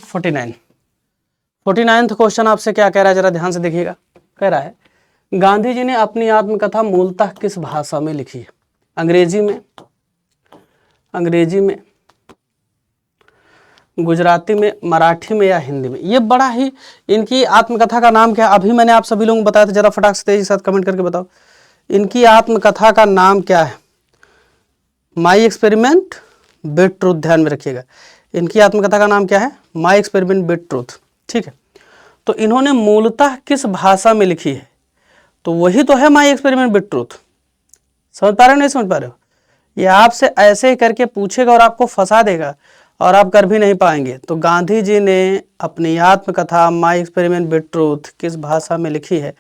49th क्वेश्चन आपसे क्या कह रहा है, जरा ध्यान से देखिएगा। कह रहा है गांधी जी ने अपनी आत्मकथा मूलतः किस भाषा में लिखी है? अंग्रेजी में, गुजराती में, मराठी में या हिंदी में? ये बड़ा ही, इनकी आत्मकथा का नाम क्या है? अभी मैंने आप सभी लोगों को बताया था, जरा फटाक से तेजी के साथ कमेंट करके बताओ। इनकी आत्मकथा का नाम क्या है? My experiment with truth. ध्यान में रखिएगा, इनकी आत्मकथा का नाम क्या है? My experiment with truth. ठीक है, तो इन्होंने मूलतः किस भाषा में लिखी है? तो वही तो है माई एक्सपेरिमेंट विद ट्रूथ। समझ पा रहे हो नहीं समझ पा रहे हो? ये आपसे ऐसे ही करके पूछेगा और आपको फंसा देगा और आप कर भी नहीं पाएंगे। तो गांधी जी ने अपनी आत्मकथा माई एक्सपेरिमेंट विद ट्रूथ किस भाषा में लिखी है?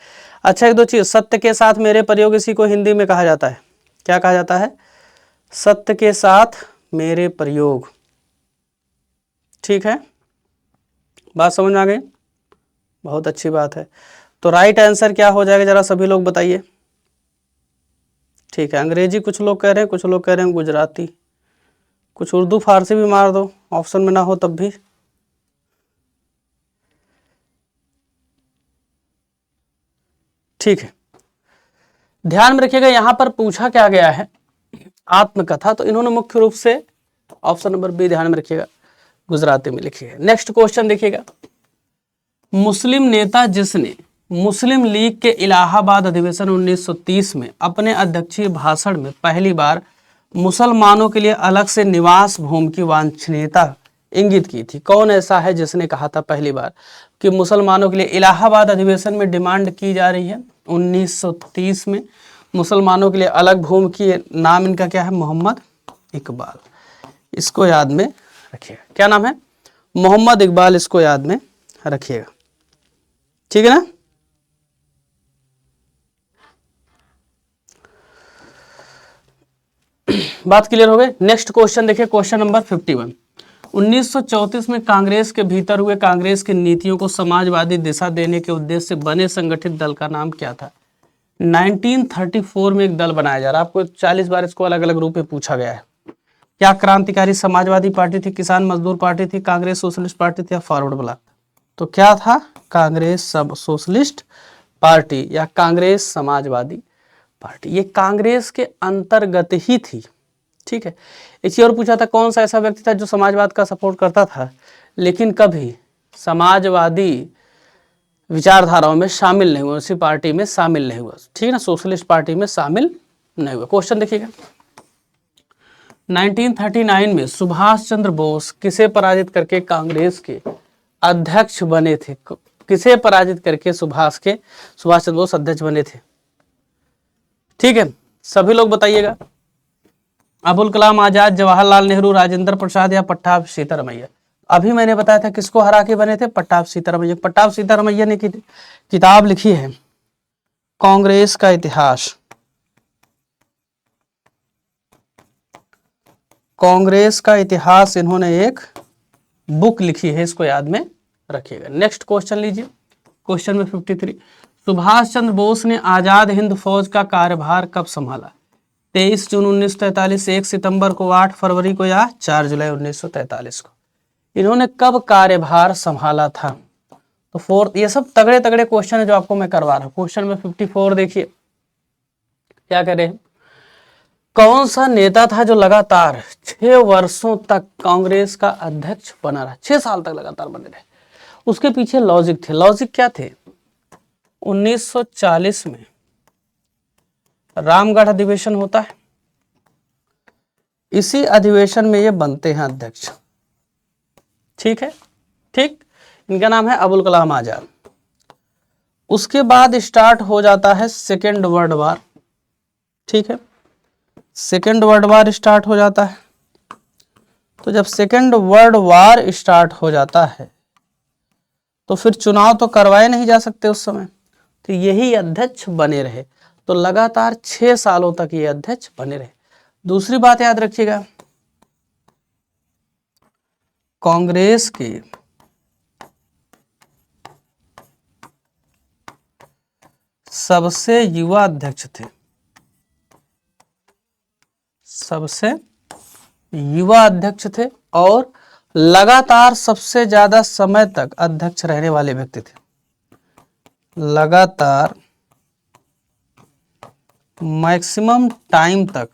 अच्छा, एक दो चीज, सत्य के साथ मेरे प्रयोग, इसी को हिंदी में कहा जाता है, क्या कहा जाता है? सत्य के साथ मेरे प्रयोग। ठीक है, बात समझ में आ गई? बहुत अच्छी बात है। तो राइट आंसर क्या हो जाएगा, जरा सभी लोग बताइए। ठीक है, अंग्रेजी कुछ लोग कह रहे हैं, कुछ लोग कह रहे हैं गुजराती, कुछ उर्दू फारसी भी मार दो, ऑप्शन में ना हो तब भी। ठीक है, ध्यान में रखिएगा, यहां पर पूछा क्या गया है, आत्मकथा, तो इन्होंने मुख्य रूप से ऑप्शन नंबर बी ध्यान में रखिएगा, गुजराती में लिखी है। नेक्स्ट क्वेश्चन देखिएगा, मुस्लिम नेता जिसने मुस्लिम लीग के इलाहाबाद अधिवेशन 1930 में अपने अध्यक्षीय भाषण में पहली बार मुसलमानों के लिए अलग से निवास भूमि की वांछनीयता इंगित की थी? कौन ऐसा है जिसने कहा था पहली बार कि मुसलमानों के लिए इलाहाबाद अधिवेशन में डिमांड की जा रही है 1930 में मुसलमानों के लिए अलग भूमि की? नाम इनका क्या है? मोहम्मद इकबाल। इसको याद में रखिएगा, क्या नाम है? मोहम्मद इकबाल, इसको याद में रखिएगा। ठीक है ना? बात क्लियर हो गई? नेक्स्ट क्वेश्चन देखिए, क्वेश्चन नंबर 51। 1934 में कांग्रेस के भीतर हुए कांग्रेस की नीतियों को समाजवादी दिशा देने के उद्देश्य से बने संगठित दल का नाम क्या था? 1934 में एक दल बनाया जा रहा है, आपको 40 बार इसको अलग अलग रूप में पूछा गया है। क्या क्रांतिकारी समाजवादी पार्टी थी, किसान मजदूर पार्टी थी, कांग्रेस सोशलिस्ट पार्टी थी या फॉरवर्ड ब्लॉक? तो क्या था? कांग्रेस सब सोशलिस्ट पार्टी या कांग्रेस समाजवादी पार्टी। ये कांग्रेस के अंतर्गत ही थी। ठीक है, एक चीज और पूछा था, कौन सा ऐसा व्यक्ति था जो समाजवाद का सपोर्ट करता था लेकिन कभी समाजवादी विचारधाराओं में शामिल नहीं हुआ, उसी पार्टी में शामिल नहीं हुआ? ठीक है ना, सोशलिस्ट पार्टी में शामिल नहीं हुआ। क्वेश्चन देखिएगा, 1939 में सुभाष चंद्र बोस किसे पराजित करके कांग्रेस के अध्यक्ष बने थे? किसे पराजित करके सुभाष चंद्र बोस अध्यक्ष बने थे? ठीक है, सभी लोग बताइएगा। अबुल कलाम आजाद, जवाहरलाल नेहरू, राजेंद्र प्रसाद या पट्टाभ सीतारमैया? अभी मैंने बताया था किसको हरा के बने थे? पट्टाभ सीतारमैया। पट्टाभ सीतारमैया ने किताब लिखी है कांग्रेस का इतिहास। कांग्रेस का इतिहास इन्होंने एक बुक लिखी है, इसको याद में रखिएगा। नेक्स्ट क्वेश्चन लीजिए, क्वेश्चन में 53। सुभाष चंद्र बोस ने आजाद हिंद फौज का कार्यभार कब संभाला? 23 जून 1943, 1 सितंबर को, 8 फरवरी को या 4 जुलाई 1943 को? इन्होंने कब कार्यभार संभाला था? तो फोर्थ, ये सब तगड़े तगड़े क्वेश्चन है जो आपको मैं करवा रहा हूं। क्वेश्चन में 54 देखिए क्या कह रहे हैं, कौन सा नेता था जो लगातार 6 वर्षों तक कांग्रेस का अध्यक्ष बना रहा? 6 साल तक लगातार बने रहे। उसके पीछे लॉजिक थे। लॉजिक क्या थे? 1940 में रामगढ़ अधिवेशन होता है, इसी अधिवेशन में ये बनते हैं अध्यक्ष। ठीक है, ठीक, इनका नाम है अबुल कलाम आजाद। उसके बाद स्टार्ट हो जाता है सेकेंड वर्ल्ड वार। ठीक है, सेकेंड वर्ल्ड वार स्टार्ट हो जाता है। तो जब सेकेंड वर्ल्ड वार स्टार्ट हो जाता है तो फिर चुनाव तो करवाए नहीं जा सकते उस समय, तो यही अध्यक्ष बने रहे। तो लगातार 6 सालों तक ये अध्यक्ष बने रहे। दूसरी बात याद रखिएगा, कांग्रेस के सबसे युवा अध्यक्ष थे, सबसे युवा अध्यक्ष थे और लगातार सबसे ज्यादा समय तक अध्यक्ष रहने वाले व्यक्ति थे। लगातार मैक्सिमम टाइम तक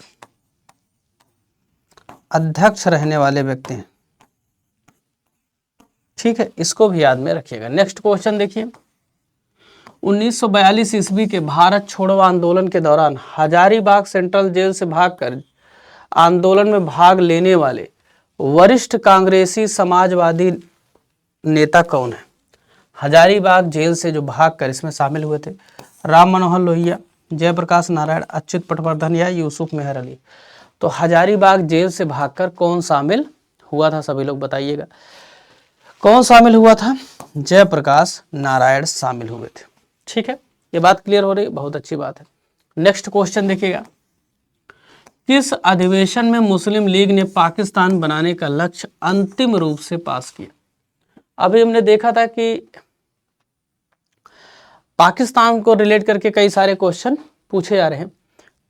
अध्यक्ष रहने वाले व्यक्ति हैं। ठीक है, इसको भी याद में रखिएगा। नेक्स्ट क्वेश्चन देखिए, 1942 ईस्वी के भारत छोड़ो आंदोलन के दौरान हजारीबाग सेंट्रल जेल से भागकर आंदोलन में भाग लेने वाले वरिष्ठ कांग्रेसी समाजवादी नेता कौन है? हजारीबाग जेल से जो भागकर इसमें शामिल हुए थे, राम मनोहर लोहिया, जयप्रकाश नारायण, अच्युत पटवर्धन या यूसुफ मेहर अली। तो हजारीबाग जेल से भागकर कौन शामिल हुआ था? सभी लोग बताइएगा, कौन शामिल हुआ था? जयप्रकाश नारायण शामिल हुए थे। ठीक है, ये बात क्लियर हो रही है, बहुत अच्छी बात है। नेक्स्ट क्वेश्चन देखिएगा, किस अधिवेशन में मुस्लिम लीग ने पाकिस्तान बनाने का लक्ष्य अंतिम रूप से पास किया? अभी हमने देखा था कि पाकिस्तान को रिलेट करके कई सारे क्वेश्चन पूछे जा रहे हैं।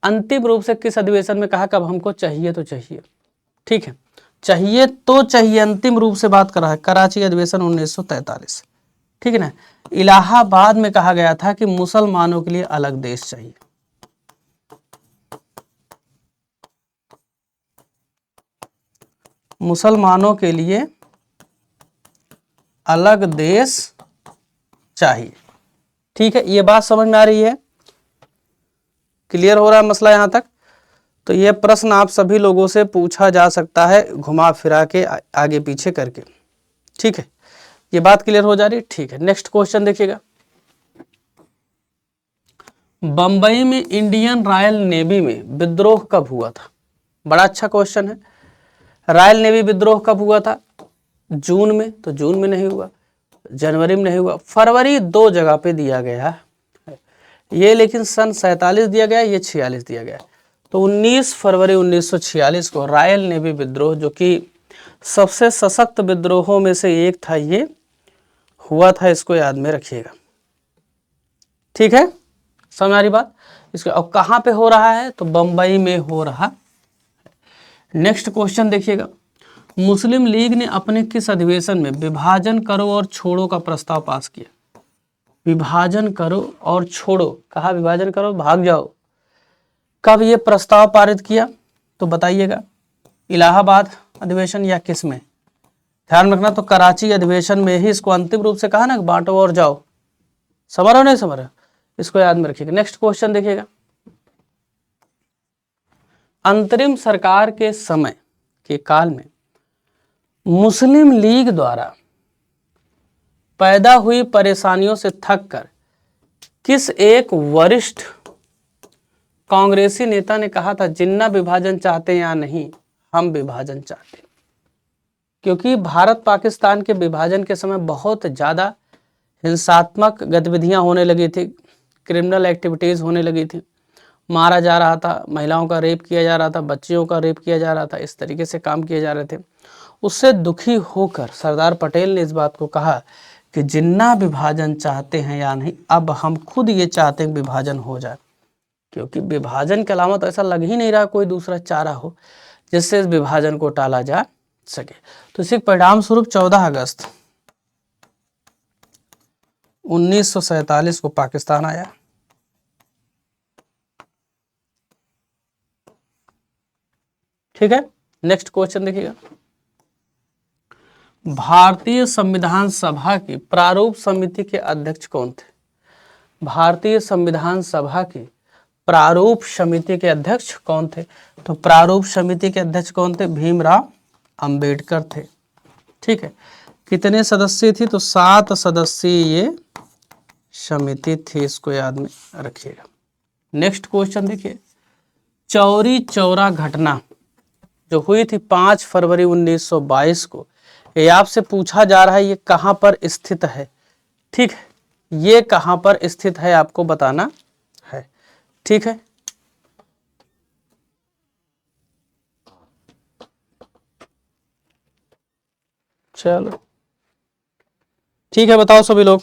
अंतिम रूप से किस अधिवेशन में कहा, कब हमको चाहिए तो चाहिए। ठीक है, चाहिए तो चाहिए, अंतिम रूप से बात कर रहा है कराची अधिवेशन 1943। ठीक है ना। इलाहाबाद में कहा गया था कि मुसलमानों के लिए अलग देश चाहिए। मुसलमानों के लिए अलग देश चाहिए। ठीक है, ये बात समझ में आ रही है? क्लियर हो रहा है मसला यहां तक? तो ये प्रश्न आप सभी लोगों से पूछा जा सकता है घुमा फिरा के, आगे पीछे करके। ठीक है, ये बात क्लियर हो जा रही है? ठीक है, नेक्स्ट क्वेश्चन देखिएगा, बंबई में इंडियन रॉयल नेवी में विद्रोह कब हुआ था? बड़ा अच्छा क्वेश्चन है। रॉयल नेवी विद्रोह कब हुआ था? जून में, तो जून में नहीं हुआ, जनवरी में नहीं हुआ, फरवरी 2 जगह पे दिया गया है ये, लेकिन सन 47 दिया गया, ये 46 दिया गया। तो 19 फरवरी 1946 को रॉयल नेवी विद्रोह, जो कि सबसे सशक्त विद्रोहों में से एक था, ये हुआ था। इसको याद में रखिएगा। ठीक है, समझ आ रही बात? इसके अब कहाँ पे हो रहा है? तो बंबई में हो रहा। नेक्स्ट क्वेश्चन देखिएगा, मुस्लिम लीग ने अपने किस अधिवेशन में विभाजन करो और छोड़ो का प्रस्ताव पास किया? विभाजन करो और छोड़ो, कहा विभाजन करो भाग जाओ, कब ये प्रस्ताव पारित किया? तो बताइएगा, इलाहाबाद अधिवेशन या किस में? ध्यान रखना, तो कराची अधिवेशन में ही इसको अंतिम रूप से कहा ना, बांटो और जाओ। समझ रहे नहीं समझ रहे? इसको याद में रखिएगा। नेक्स्ट क्वेश्चन देखिएगा, अंतरिम सरकार के समय के काल में मुस्लिम लीग द्वारा पैदा हुई परेशानियों से थककर किस एक वरिष्ठ कांग्रेसी नेता ने कहा था, जिन्ना विभाजन चाहते या नहीं, हम विभाजन चाहते? क्योंकि भारत पाकिस्तान के विभाजन के समय बहुत ज़्यादा हिंसात्मक गतिविधियां होने लगी थी, क्रिमिनल एक्टिविटीज़ होने लगी थी, मारा जा रहा था, महिलाओं का रेप किया जा रहा था, बच्चियों का रेप किया जा रहा था, इस तरीके से काम किए जा रहे थे। उससे दुखी होकर सरदार पटेल ने इस बात को कहा कि जिन्ना विभाजन चाहते हैं या नहीं, अब हम खुद ये चाहते हैं विभाजन हो जाए, क्योंकि विभाजन के अलावा तो ऐसा लग ही नहीं रहा कोई दूसरा चारा हो जिससे इस विभाजन को टाला जा सके। तो इसी परिणाम स्वरूप 14 अगस्त 1947 को पाकिस्तान आया। ठीक है, नेक्स्ट क्वेश्चन देखिएगा, भारतीय संविधान सभा की प्रारूप समिति के अध्यक्ष कौन थे? भारतीय संविधान सभा की प्रारूप समिति के अध्यक्ष कौन थे? तो प्रारूप समिति के अध्यक्ष कौन थे? भीमराव अंबेडकर थे। ठीक है, कितने सदस्य थी? तो 7 सदस्यीय ये समिति थी, इसको याद में रखिएगा। नेक्स्ट क्वेश्चन देखिए, चौरी चौरा घटना जो हुई थी 5 फरवरी 1922 को, ये आपसे पूछा जा रहा है ये कहां पर स्थित है। ठीक है, ये कहां पर स्थित है आपको बताना है। ठीक है, चलो ठीक है, बताओ सभी लोग।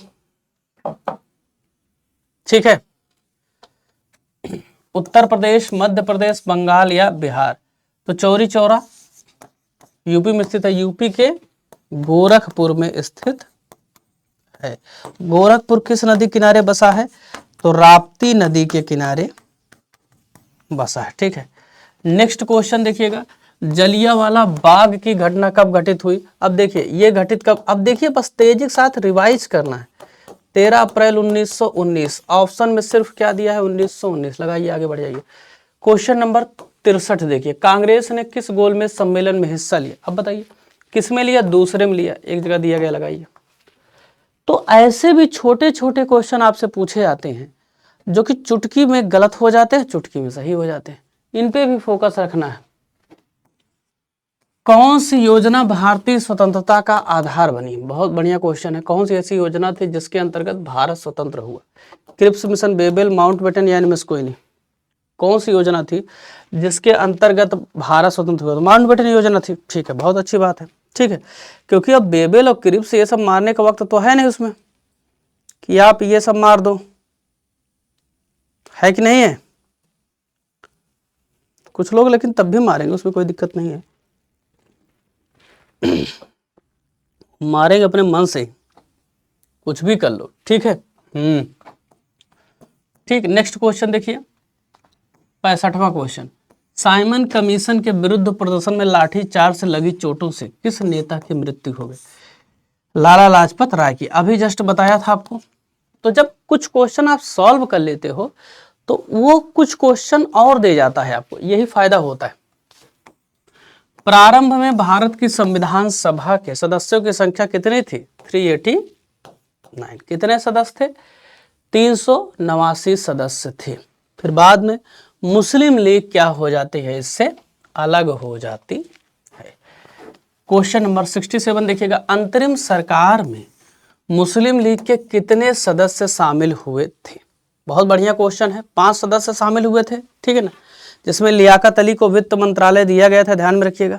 ठीक है, उत्तर प्रदेश, मध्य प्रदेश, बंगाल या बिहार। तो चौरी चौरा यूपी में स्थित है, यूपी के गोरखपुर में स्थित है। गोरखपुर किस नदी किनारे बसा है? तो राप्ती नदी के किनारे बसा है। ठीक है, नेक्स्ट क्वेश्चन देखिएगा, जलियांवाला बाग की घटना कब घटित हुई? अब देखिए ये घटित कब, अब देखिए बस तेजी के साथ रिवाइज करना है। 13 अप्रैल 1919, ऑप्शन में सिर्फ क्या दिया है 1919, लगाइए आगे बढ़ जाइए। क्वेश्चन नंबर 63 देखिए, कांग्रेस ने किस गोलमेज सम्मेलन में हिस्सा लिया? अब बताइए किस में लिया, दूसरे में लिया, एक जगह दिया गया, लगाइए। तो ऐसे भी छोटे छोटे क्वेश्चन आपसे पूछे जाते हैं जो कि चुटकी में गलत हो जाते हैं, चुटकी में सही हो जाते हैं, इन पे भी फोकस रखना है। कौन सी योजना भारतीय स्वतंत्रता का आधार बनी? बहुत बढ़िया क्वेश्चन है। कौन सी ऐसी योजना थी जिसके अंतर्गत भारत स्वतंत्र हुआ? क्रिप्स मिशन, बेबल, माउंटबेटन या इनमें से कोई नहीं? कौन सी योजना थी जिसके अंतर्गत भारत स्वतंत्र हुआ? माउंटबेटन योजना थी। ठीक है, बहुत अच्छी बात है। ठीक है, क्योंकि अब बेबल और क्रिप्स ये सब मारने का वक्त तो है नहीं उसमें कि आप ये सब मार दो, है कि नहीं है? कुछ लोग लेकिन तब भी मारेंगे, उसमें कोई दिक्कत नहीं है। मारेंगे अपने मन से, कुछ भी कर लो। ठीक है, ठीक। नेक्स्ट क्वेश्चन देखिए, 65वां क्वेश्चन, साइमन कमीशन के विरुद्ध प्रदर्शन में लाठी चार्ज से लगी चोटों से किस नेता की मृत्यु हो गई? लाला लाजपत राय की। अभी जस्ट बताया था आपको। तो जब कुछ क्वेश्चन आप सॉल्व कर लेते हो तो वो कुछ क्वेश्चन और दे जाता है आपको, यही फायदा होता है। प्रारंभ में भारत की संविधान सभा के सदस्यों की संख्या कितनी थी? 389। कितने सदस्य थे? 389 सदस्य थे। फिर बाद में मुस्लिम लीग क्या हो जाती है? इससे अलग हो जाती है। क्वेश्चन नंबर 67 देखिएगा, अंतरिम सरकार में मुस्लिम लीग के कितने सदस्य शामिल हुए थे? बहुत बढ़िया क्वेश्चन है। 5 सदस्य शामिल हुए थे, ठीक है ना, जिसमें लियाकत अली को वित्त मंत्रालय दिया गया था, ध्यान में रखिएगा।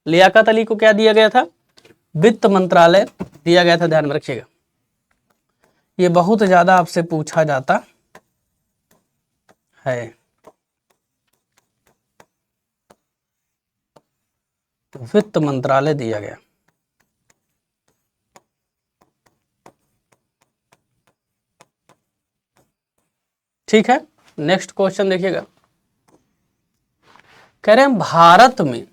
लियाकत अली को क्या दिया गया था? वित्त मंत्रालय दिया गया था, ध्यान में रखिएगा। ये बहुत ज्यादा आपसे पूछा जाता है। वित्त मंत्रालय दिया गया। ठीक है, नेक्स्ट क्वेश्चन देखिएगा, कह रहे हैं भारत में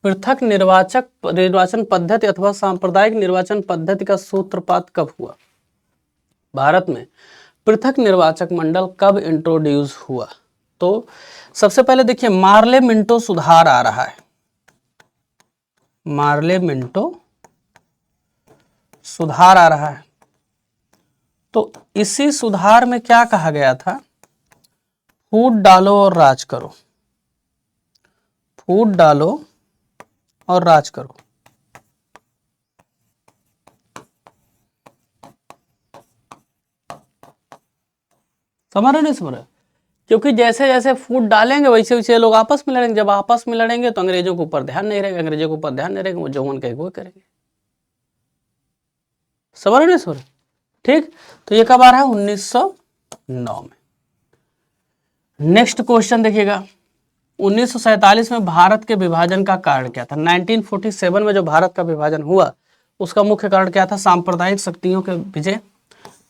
पृथक निर्वाचन पद्धति अथवा सांप्रदायिक निर्वाचन पद्धति का सूत्रपात कब हुआ? भारत में पृथक निर्वाचक मंडल कब इंट्रोड्यूस हुआ? तो सबसे पहले देखिए मार्ले मिंटो सुधार आ रहा है। मार्ले मिंटो सुधार आ रहा है। तो इसी सुधार में क्या कहा गया था? फूट डालो और राज करो। फूट डालो और राज करो। समझ रहे नहीं समझ रहे? क्योंकि जैसे जैसे फूट डालेंगे वैसे वैसे लोग आपस में लड़ेंगे। जब आपस में लड़ेंगे तो अंग्रेजों के ऊपर ध्यान नहीं रहेगा, अंग्रेजों के ऊपर ध्यान नहीं रहेगा, वो जो मन कहेगा वो करेंगे। समझ रहे नहीं समझ रहे? ठीक, तो ये कब आ रहा है? 1909 में। नेक्स्ट क्वेश्चन देखिएगा, 1947 में भारत के विभाजन का कारण क्या था? 1947 में जो भारत का विभाजन हुआ उसका मुख्य कारण क्या था? सांप्रदायिक शक्तियों के विजय,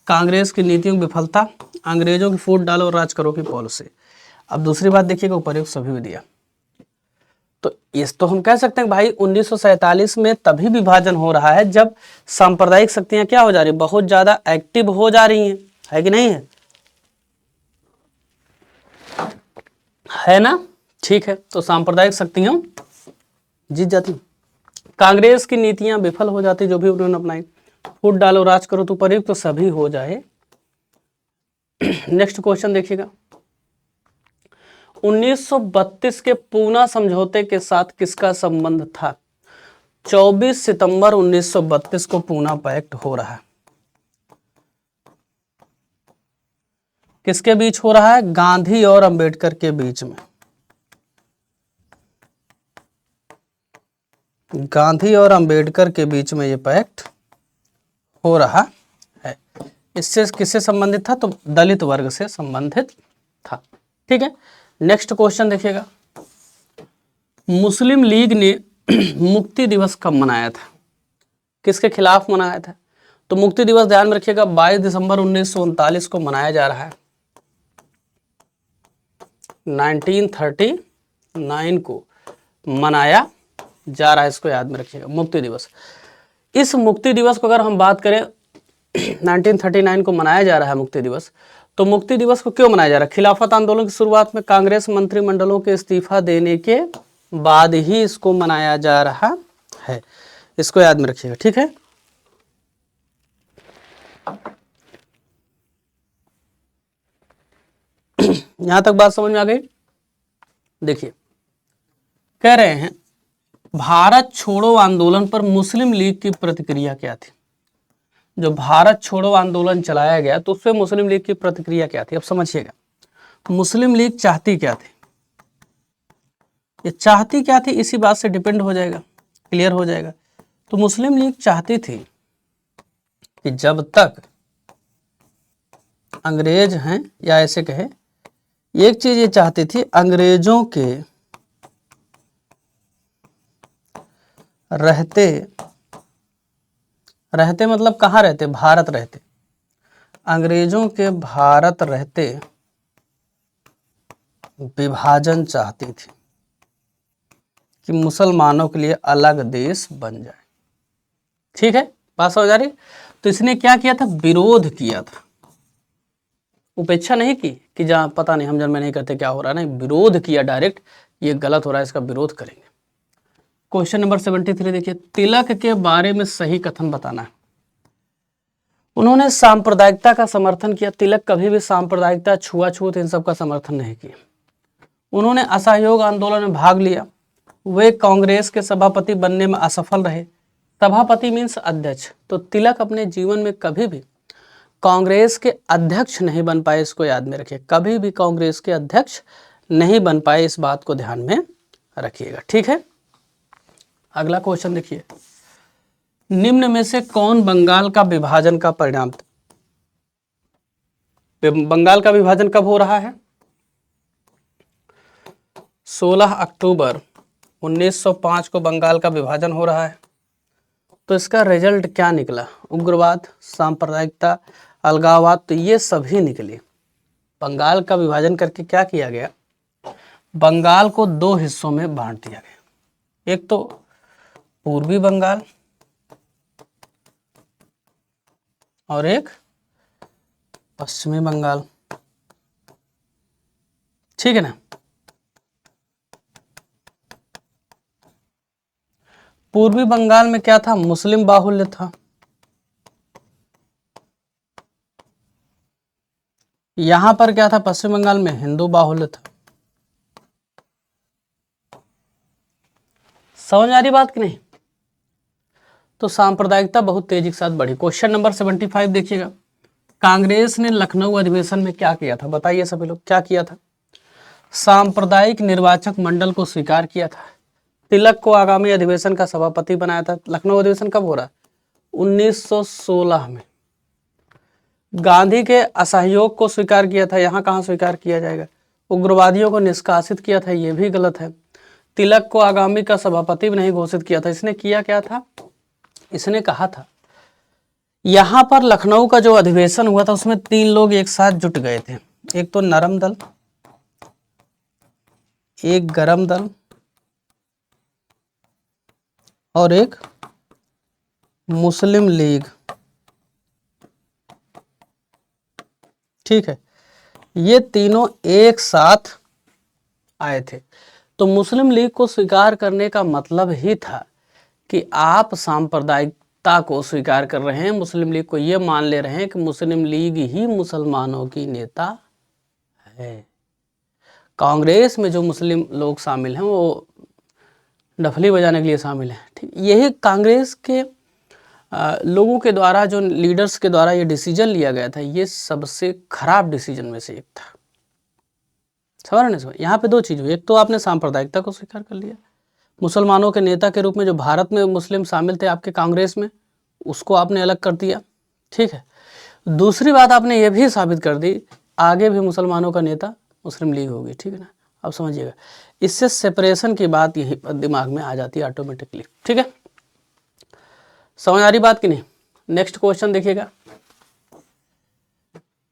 कांग्रेस की नीतियों की विफलता, अंग्रेजों की फूट डालो और राज करो की पॉलिसी। अब दूसरी बात देखिएगा, उपर्युक्त सभी में दिया। तो इस तो हम कह सकते हैं भाई 1947 में तभी विभाजन हो रहा है जब सांप्रदायिक शक्तियां क्या हो जा रही है? बहुत ज्यादा एक्टिव हो जा रही हैं, है कि नहीं है ना? ठीक है, तो सांप्रदायिक शक्तियां जीत जाती, कांग्रेस की नीतियां विफल हो जाती जो भी उन्होंने अपनाई, फूट डालो राज करो तो उपर्युक्त तो सभी हो जाए नेक्स्ट क्वेश्चन देखिएगा, 1932 के पूना समझौते के साथ किसका संबंध था? 24 सितंबर 1932 को पूना पैक्ट हो रहा है, किसके बीच हो रहा है? गांधी और अंबेडकर के बीच में। गांधी और अंबेडकर के बीच में ये पैक्ट हो रहा है। इससे किससे संबंधित था? तो दलित वर्ग से संबंधित था। ठीक है, नेक्स्ट क्वेश्चन देखिएगा, मुस्लिम लीग ने मुक्ति दिवस कब मनाया था? किसके खिलाफ मनाया था? तो मुक्ति दिवस ध्यान में रखिएगा 22 दिसंबर 1939 को मनाया जा रहा है। 1939 को मनाया जा रहा है, इसको याद में रखिएगा, मुक्ति दिवस। इस मुक्ति दिवस को अगर हम बात करें 1939 को मनाया जा रहा है मुक्ति दिवस, तो मुक्ति दिवस को क्यों मनाया जा रहा है? खिलाफत आंदोलन की शुरुआत में कांग्रेस मंत्रिमंडलों के इस्तीफा देने के बाद ही इसको मनाया जा रहा है, इसको याद में रखिएगा। ठीक है, यहां तक बात समझ में आ गई? देखिए, कह रहे हैं भारत छोड़ो आंदोलन पर मुस्लिम लीग की प्रतिक्रिया क्या थी? जो भारत छोड़ो आंदोलन चलाया गया तो उसपे मुस्लिम लीग की प्रतिक्रिया क्या थी? अब समझिएगा, मुस्लिम लीग चाहती क्या थी? ये चाहती क्या थी इसी बात से डिपेंड हो जाएगा, क्लियर हो जाएगा। तो मुस्लिम लीग चाहती थी कि जब तक अंग्रेज हैं, या ऐसे कहे, एक चीज ये चाहती थी, अंग्रेजों के रहते मतलब कहाँ रहते? भारत रहते। अंग्रेजों के भारत रहते विभाजन चाहती थी कि मुसलमानों के लिए अलग देश बन जाए। ठीक है, बात समझ आ रही? तो इसने क्या किया था? विरोध किया था, उपेक्षा नहीं की कि जहाँ पता नहीं हम जन्म में नहीं करते क्या हो रहा है, नहीं, विरोध किया डायरेक्ट, ये गलत हो रहा है, इसका विरोध करेंगे। क्वेश्चन नंबर 73 देखिए, तिलक के बारे में सही कथन बताना है। उन्होंने सांप्रदायिकता का समर्थन किया। तिलक कभी भी सांप्रदायिकता, छुआछूत, इन सब का समर्थन नहीं किया। उन्होंने असहयोग आंदोलन में भाग लिया। वे कांग्रेस के सभापति बनने में असफल रहे। सभापति मीन्स अध्यक्ष। तो तिलक अपने जीवन में कभी भी कांग्रेस के अध्यक्ष नहीं बन पाए, इसको याद में रखिए, कभी भी कांग्रेस के अध्यक्ष नहीं बन पाए, इस बात को ध्यान में रखिएगा। ठीक है, अगला क्वेश्चन देखिए, निम्न में से कौन बंगाल का विभाजन का परिणाम था? बंगाल का विभाजन कब हो रहा है? 16 अक्टूबर 1905 को बंगाल का विभाजन हो रहा है। तो इसका रिजल्ट क्या निकला? उग्रवाद, सांप्रदायिकता, अलगाववाद, तो ये सभी निकले। बंगाल का विभाजन करके क्या किया गया? बंगाल को दो हिस्सों में बांट दिया गया, एक तो पूर्वी बंगाल और एक पश्चिमी बंगाल। ठीक है ना? पूर्वी बंगाल में क्या था? मुस्लिम बाहुल्य था। यहां पर क्या था? पश्चिम बंगाल में हिंदू बाहुल्य था। समझ आ रही बात कि नहीं? तो सांप्रदायिकता बहुत तेजी के साथ बढ़ी। क्वेश्चन नंबर 75 देखिएगा, कांग्रेस ने लखनऊ अधिवेशन में क्या किया था? बताइए सभी लोग, क्या किया था? सांप्रदायिक निर्वाचक मंडल को स्वीकार किया था। तिलक को आगामी अधिवेशन का सभापति बनाया था। लखनऊ अधिवेशन कब हो रहा है? 1916 में। गांधी के असहयोग को स्वीकार किया था। यहाँ कहाँ स्वीकार किया जाएगा? उग्रवादियों को निष्कासित किया था, ये भी गलत है। तिलक को आगामी का सभापति भी नहीं घोषित किया था। इसने किया क्या था? इसने कहा था, यहाँ पर लखनऊ का जो अधिवेशन हुआ था उसमें तीन लोग एक साथ जुट गए थे, एक तो नरम दल, एक गरम दल और एक मुस्लिम लीग। ठीक है, ये तीनों एक साथ आए थे। तो मुस्लिम लीग को स्वीकार करने का मतलब ही था कि आप सांप्रदायिकता नेता को स्वीकार कर रहे हैं, मुस्लिम लीग को ये मान ले रहे हैं कि मुस्लिम लीग ही मुसलमानों की नेता है। कांग्रेस में जो मुस्लिम लोग शामिल हैं वो डफली बजाने के लिए शामिल हैं। ठीक, यही कांग्रेस के लोगों के द्वारा, जो लीडर्स के द्वारा ये डिसीजन लिया गया था, ये सबसे खराब डिसीजन में से एक था। समझ रहे? यहाँ पे दो चीज़ हुई, एक तो आपने सांप्रदायिकता को स्वीकार कर लिया, मुसलमानों के नेता के रूप में जो भारत में मुस्लिम शामिल थे आपके कांग्रेस में, उसको आपने अलग कर दिया। ठीक है, दूसरी बात आपने ये भी साबित कर दी आगे भी मुसलमानों का नेता मुस्लिम लीग होगी। ठीक है ना, अब समझिएगा, इससे सेपरेशन की बात यही दिमाग में आ जाती है ऑटोमेटिकली। ठीक है, समझ आ रही बात कि नहीं? नेक्स्ट क्वेश्चन देखिएगा,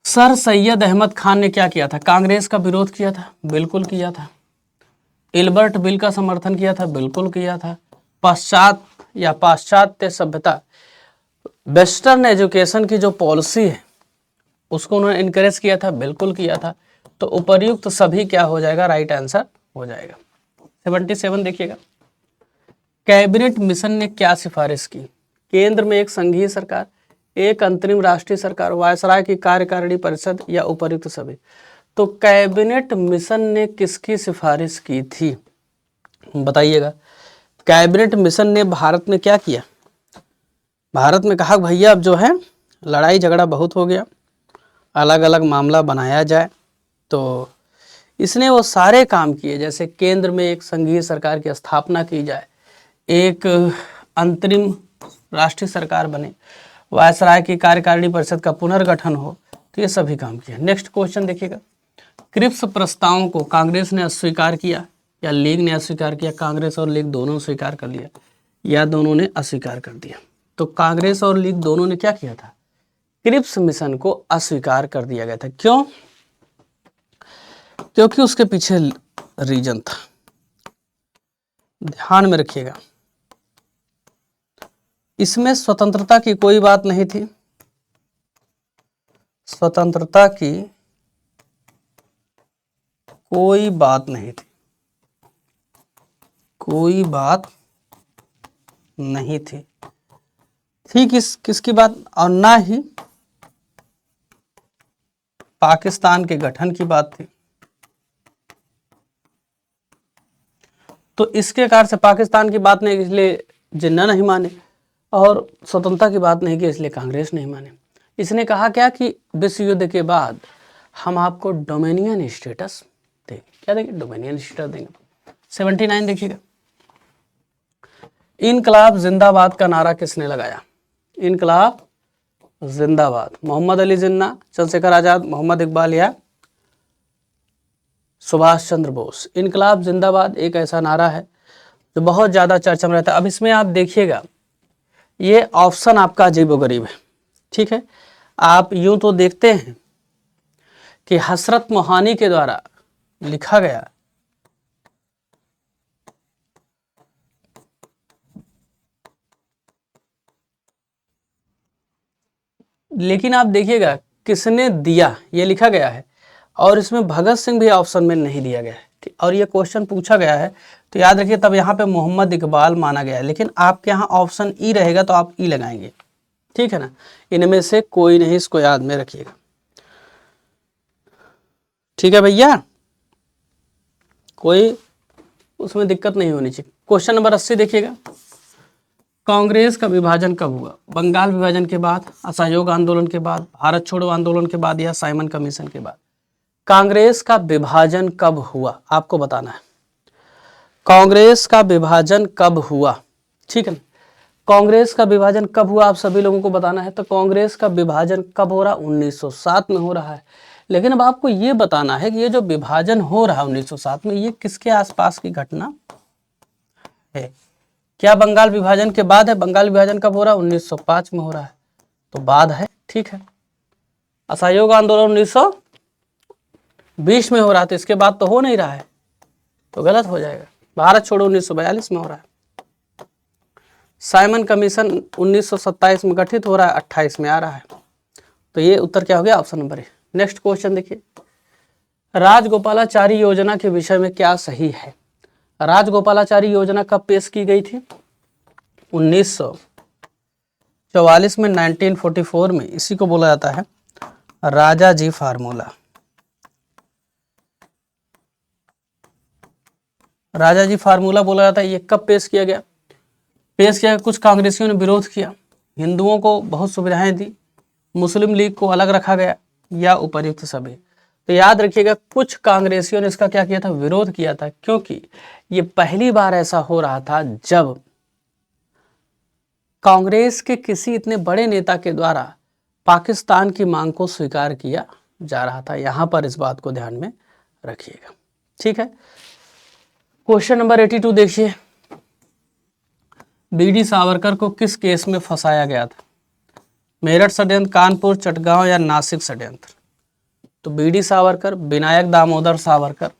सर सैयद अहमद खान ने क्या किया था? कांग्रेस का विरोध किया था, बिल्कुल किया था। इल्बर्ट बिल का समर्थन किया था, बिल्कुल किया था। पाश्चात्य सभ्यता, वेस्टर्न एजुकेशन की जो पॉलिसी है उसको उन्होंने इनकरेज किया था, बिल्कुल किया था। तो उपर्युक्त सभी क्या हो जाएगा? राइट आंसर हो जाएगा। 77 देखिएगा, कैबिनेट मिशन ने क्या सिफारिश की? केंद्र में एक संघीय सरकार, एक अंतरिम राष्ट्रीय सरकार, वायसराय की कार्यकारिणी परिषद या उपर्युक्त सभी। तो कैबिनेट मिशन ने किसकी सिफारिश की थी बताइएगा? कैबिनेट मिशन ने भारत में क्या किया? भारत में कहा भैया अब जो है लड़ाई झगड़ा बहुत हो गया, अलग अलग मामला बनाया जाए। तो इसने वो सारे काम किए, जैसे केंद्र में एक संघीय सरकार की स्थापना की जाए, एक अंतरिम राष्ट्रीय सरकार बने, वायसराय की कार्यकारिणी परिषद का पुनर्गठन हो, तो ये सभी काम किए। नेक्स्ट क्वेश्चन देखिएगा, क्रिप्स प्रस्तावों को कांग्रेस ने अस्वीकार किया या लीग ने अस्वीकार किया? कांग्रेस और लीग दोनों स्वीकार कर लिया या दोनों ने अस्वीकार कर दिया? तो कांग्रेस और लीग दोनों ने क्या किया था? क्रिप्स मिशन को अस्वीकार कर दिया गया था। क्यों? क्योंकि उसके पीछे रीजन था, ध्यान में रखिएगा। इसमें स्वतंत्रता की कोई बात नहीं थी, स्वतंत्रता की कोई बात नहीं थी, कोई बात नहीं थी। थी किसकी बात? और ना ही पाकिस्तान के गठन की बात थी। तो इसके कारण से पाकिस्तान की बात नहीं, इसलिए जिन्ना नहीं माने, और स्वतंत्रता की बात नहीं की, इसलिए कांग्रेस नहीं माने। इसने कहा क्या कि विश्व युद्ध के बाद हम आपको डोमिनियन स्टेटस देंगे। क्या देंगे? डोमिनियन स्टेटस देंगे। 79 देखिएगा, इनकलाब जिंदाबाद का नारा किसने लगाया? इनकलाब जिंदाबाद, मोहम्मद अली जिन्ना, चंद्रशेखर आजाद, मोहम्मद इकबाल या सुभाष चंद्र बोस। इनकलाब जिंदाबाद एक ऐसा नारा है जो बहुत ज़्यादा चर्चा में रहता है। अब इसमें आप देखिएगा, ये ऑप्शन आपका अजीबोगरीब है। ठीक है, आप यूं तो देखते हैं कि हसरत मोहानी के द्वारा लिखा गया, लेकिन आप देखिएगा किसने दिया ये लिखा गया है, और इसमें भगत सिंह भी ऑप्शन में नहीं दिया गया है। और ये क्वेश्चन पूछा गया है तो याद रखिए, तब यहाँ पे मोहम्मद इकबाल माना गया है, लेकिन आपके यहाँ ऑप्शन ई रहेगा तो आप ई लगाएंगे। ठीक है ना, इनमें से कोई नहीं, इसको याद में रखिएगा। ठीक है भैया, कोई उसमें दिक्कत नहीं होनी चाहिए। क्वेश्चन नंबर 80 देखिएगा, कांग्रेस का विभाजन कब हुआ? बंगाल विभाजन के बाद, असहयोग आंदोलन के बाद, भारत छोड़ो आंदोलन के बाद, या साइमन कमीशन के बाद? कांग्रेस का विभाजन कब हुआ आपको बताना है। कांग्रेस का विभाजन कब हुआ? ठीक है ना, कांग्रेस का विभाजन कब हुआ आप सभी लोगों को बताना है। तो कांग्रेस का विभाजन कब हो रहा? 1907 में हो रहा है। लेकिन अब आपको ये बताना है कि ये जो विभाजन हो रहा है 1907 में, ये किसके आसपास की घटना है? क्या बंगाल विभाजन के बाद है? बंगाल विभाजन कब हो रहा है? 1905 में हो रहा है, तो बाद है। ठीक है, असहयोग आंदोलन 1920 में हो रहा था, इसके बाद तो हो नहीं रहा है, तो गलत हो जाएगा। भारत छोड़ो 1942 में हो रहा है। साइमन कमीशन 1927 में गठित हो रहा है, 28 में आ रहा है, तो ये उत्तर क्या हो गया? Option number A. Next question देखिए, राजगोपालाचारी योजना के विषय में क्या सही है? राजगोपालाचारी योजना कब पेश की गई थी? 1900 44 में 1944 में इसी को बोला जाता है राजा जी फार्मूला। राजा जी फार्मूला बोला जाता है। ये कब पेश किया गया? पेश किया, कुछ कांग्रेसियों ने विरोध किया, हिंदुओं को बहुत सुविधाएं दी, मुस्लिम लीग को अलग रखा गया, या उपर्युक्त सभी। तो याद रखिएगा, कुछ कांग्रेसियों ने इसका क्या किया था? विरोध किया था, क्योंकि ये पहली बार ऐसा हो रहा था जब कांग्रेस के किसी इतने बड़े नेता के द्वारा पाकिस्तान की मांग को स्वीकार किया जा रहा था। यहां पर इस बात को ध्यान में रखिएगा, ठीक है। क्वेश्चन नंबर 82 देखिए, बीडी सावरकर को किस केस में फंसाया गया था? मेरठ षड्यंत्र, कानपुर, चटगांव या नासिक षड्यंत्र? तो बीडी सावरकर, विनायक दामोदर सावरकर,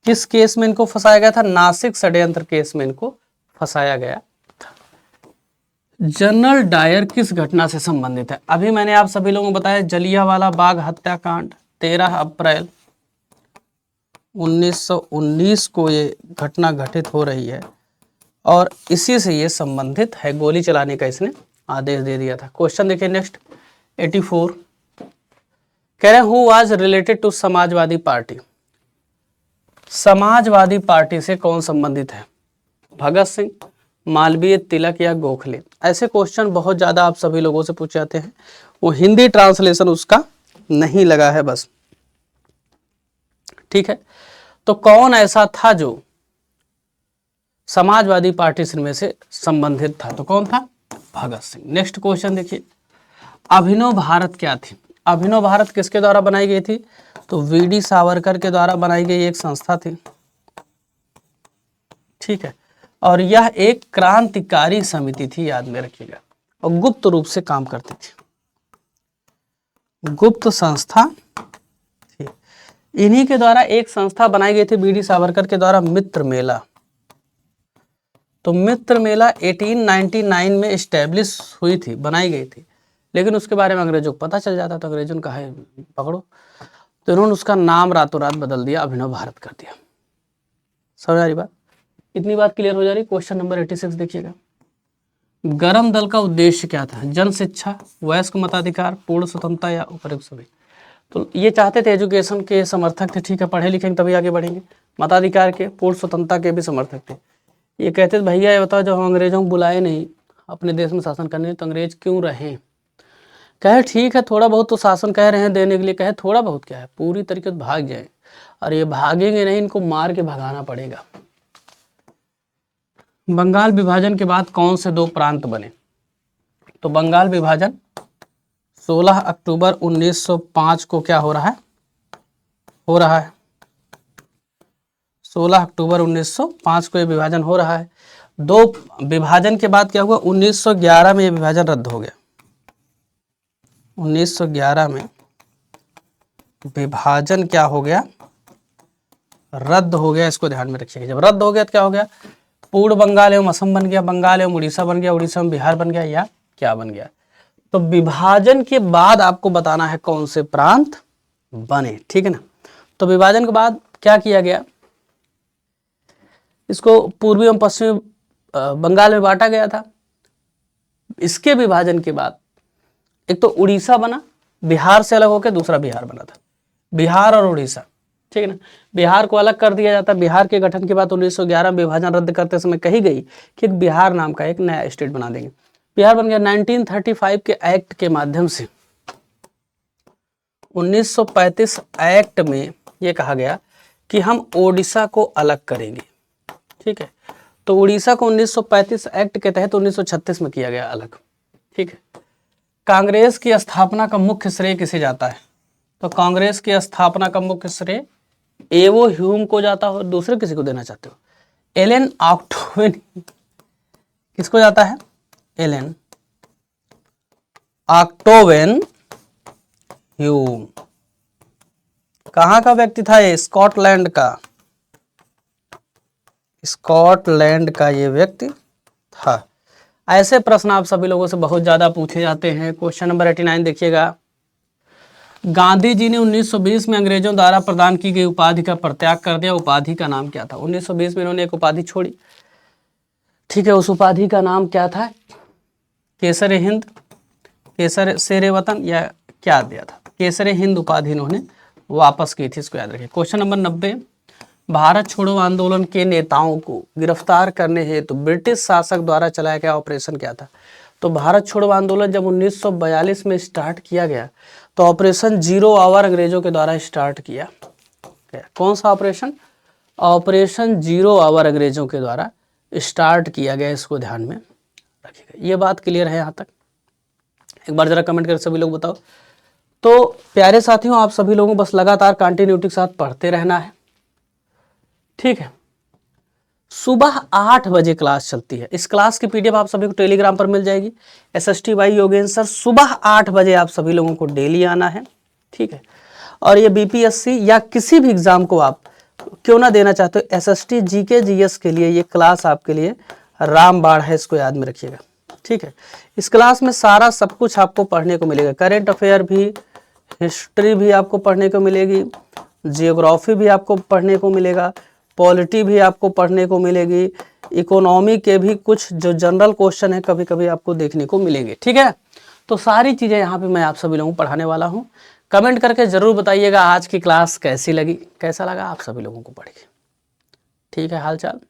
किस केस में इनको फंसाया गया था? नासिक षड्यंत्र केस में इनको फंसाया गया था। जनरल डायर किस घटना से संबंधित है? अभी मैंने आप सभी लोगों को बताया, जलियांवाला बाग हत्याकांड 13 अप्रैल 1919 को ये घटना घटित हो रही है और इसी से ये संबंधित है। गोली चलाने का इसने आदेश दे दिया था। क्वेश्चन देखिए नेक्स्ट 84, कह रहे who was related to Samajwadi party? Samajwadi party से कौन संबंधित है? भगत सिंह, मालवीय, तिलक या गोखले? ऐसे क्वेश्चन बहुत ज्यादा आप सभी लोगों से पूछे जाते हैं, वो हिंदी ट्रांसलेशन उसका नहीं लगा है बस, ठीक है। तो कौन ऐसा था जो समाजवादी पार्टी में से संबंधित था? तो कौन था? भगत सिंह। नेक्स्ट क्वेश्चन देखिए, अभिनव भारत क्या थी? अभिनव भारत किसके द्वारा बनाई गई थी? तो वीडी सावरकर के द्वारा बनाई गई एक संस्था थी, ठीक है। और यह एक क्रांतिकारी समिति थी, याद में रखिएगा, और गुप्त रूप से काम करती थी, गुप्त संस्था थी। इन्हीं के द्वारा एक संस्था बनाई गई थी वीडी सावरकर के द्वारा, मित्र मेला। तो मित्र मेला 1899 में एस्टेब्लिश हुई थी, बनाई गई थी, लेकिन उसके बारे में अंग्रेजों को पता चल जाता तो अंग्रेजों ने कहा पकड़ो, तो इन्होंने उसका नाम रातों रात बदल दिया, अभिनव भारत कर दिया। समझ आ रही बात? इतनी बात क्लियर हो जा रही। क्वेश्चन नंबर 86 देखिएगा, गरम दल का उद्देश्य क्या था? जन शिक्षा, वयस्क मताधिकार, पूर्ण स्वतंत्रता या उपयुक्त सभी? तो ये चाहते थे, एजुकेशन के समर्थक थे, ठीक है, पढ़े लिखेंगे तभी आगे बढ़ेंगे, मताधिकार के, पूर्ण स्वतंत्रता के भी समर्थक थे। ये कहते थे भैया ये बताओ, जब हम अंग्रेजों को बुलाए नहीं अपने देश में शासन करने, तो अंग्रेज क्यों रहे? कहे ठीक है, थोड़ा बहुत तो शासन कह रहे हैं देने के लिए, कहे थोड़ा बहुत क्या है, पूरी तरीके से भाग जाए, और ये भागेंगे नहीं, इनको मार के भगाना पड़ेगा। बंगाल विभाजन के बाद कौन से दो प्रांत बने? तो बंगाल विभाजन 16 अक्टूबर 1905 को क्या हो रहा है? 16 अक्टूबर 1905 को ये विभाजन हो रहा है। दो विभाजन के बाद क्या हुआ? 1911 में ये विभाजन रद्द हो गया। 1911 में विभाजन क्या हो गया? रद्द हो गया। इसको ध्यान में रखिएगा, जब रद्द हो गया तो क्या हो गया? पूर्व बंगाल एवं असम बन गया, बंगाल एवं उड़ीसा बन गया, उड़ीसा में बिहार बन गया, या क्या बन गया? तो विभाजन के बाद आपको बताना है कौन से प्रांत बने, ठीक है ना। तो विभाजन के बाद क्या किया गया? इसको पूर्वी एवं पश्चिमी बंगाल में बांटा गया था। इसके विभाजन के बाद एक तो उड़ीसा बना, बिहार से अलग होकर दूसरा बिहार बना था, बिहार और उड़ीसा, ठीक है ना। बिहार को अलग कर दिया जाता। बिहार के गठन के बाद 1911 विभाजन रद्द करते समय कही गई कि एक बिहार नाम का एक नया स्टेट बना देंगे। बिहार बन गया। 1935 के एक्ट के माध्यम से 1935 एक्ट में यह कहा गया कि हम ओडिशा को अलग करेंगे, ठीक है। तो उड़ीसा को 1935 एक्ट के तहत 1936 में किया गया अलग, ठीक है। कांग्रेस की स्थापना का मुख्य श्रेय किसे जाता है? तो कांग्रेस की स्थापना का मुख्य श्रेय एवो ह्यूम को जाता हो, दूसरे किसी को देना चाहते हो? एलन ऑक्टोवेन किसको जाता है? Allan Octavian Hume. कहां का व्यक्ति था ये? स्कॉटलैंड का ये व्यक्ति था। ऐसे प्रश्न आप सभी लोगों से बहुत ज्यादा पूछे जाते हैं। क्वेश्चन नंबर 89 देखिएगा, गांधी जी ने 1920 में अंग्रेजों द्वारा प्रदान की गई उपाधि का परित्याग कर दिया। उपाधि का नाम क्या था? 1920 में इन्होंने एक उपाधि छोड़ी, ठीक है, उस उपाधि का नाम क्या था? केसर हिंद, केसर शेरे वतन, या क्या दिया था? केसर हिंद उपाधि इन्होंने वापस की थी, इसको याद रखिए। क्वेश्चन नंबर 90, भारत छोड़ो आंदोलन के नेताओं को गिरफ्तार करने हेतु ब्रिटिश शासक द्वारा चलाया गया ऑपरेशन क्या था? तो भारत छोड़ो आंदोलन जब 1942 में स्टार्ट किया गया तो ऑपरेशन 0 आवर अंग्रेजों के द्वारा स्टार्ट किया गया। कौन सा ऑपरेशन? ऑपरेशन 0 आवर अंग्रेजों के द्वारा स्टार्ट किया गया, इसको ध्यान में रखिएगा। ये बात क्लियर है यहाँ तक? एक बार जरा कमेंट करके सभी लोग बताओ। तो प्यारे साथियों, आप सभी लोगों को बस लगातार कंटिन्यूटी के साथ पढ़ते रहना है, ठीक है। सुबह 8 बजे क्लास चलती है। इस क्लास की पीडीएफ आप सभी को टेलीग्राम पर मिल जाएगी। SST बाई योगेंद्र सर, सुबह 8 बजे आप सभी लोगों को डेली आना है, ठीक है। और ये BPSC या किसी भी एग्जाम को आप क्यों ना देना चाहते हो, SST GK GS के लिए ये क्लास आपके लिए रामबाण है, इसको याद में रखिएगा, ठीक है। इस क्लास में सारा सब कुछ आपको पढ़ने को मिलेगा। करेंट अफेयर भी, हिस्ट्री भी आपको पढ़ने को मिलेगी, जियोग्राफी भी आपको पढ़ने को मिलेगा, पॉलिटी भी आपको पढ़ने को मिलेगी, इकोनॉमी के भी कुछ जो जनरल क्वेश्चन है कभी कभी आपको देखने को मिलेंगे, ठीक है। तो सारी चीज़ें यहाँ पे मैं आप सभी लोगों को पढ़ाने वाला हूँ। कमेंट करके ज़रूर बताइएगा आज की क्लास कैसी लगी, कैसा लगा आप सभी लोगों को पढ़ के, ठीक है। हालचाल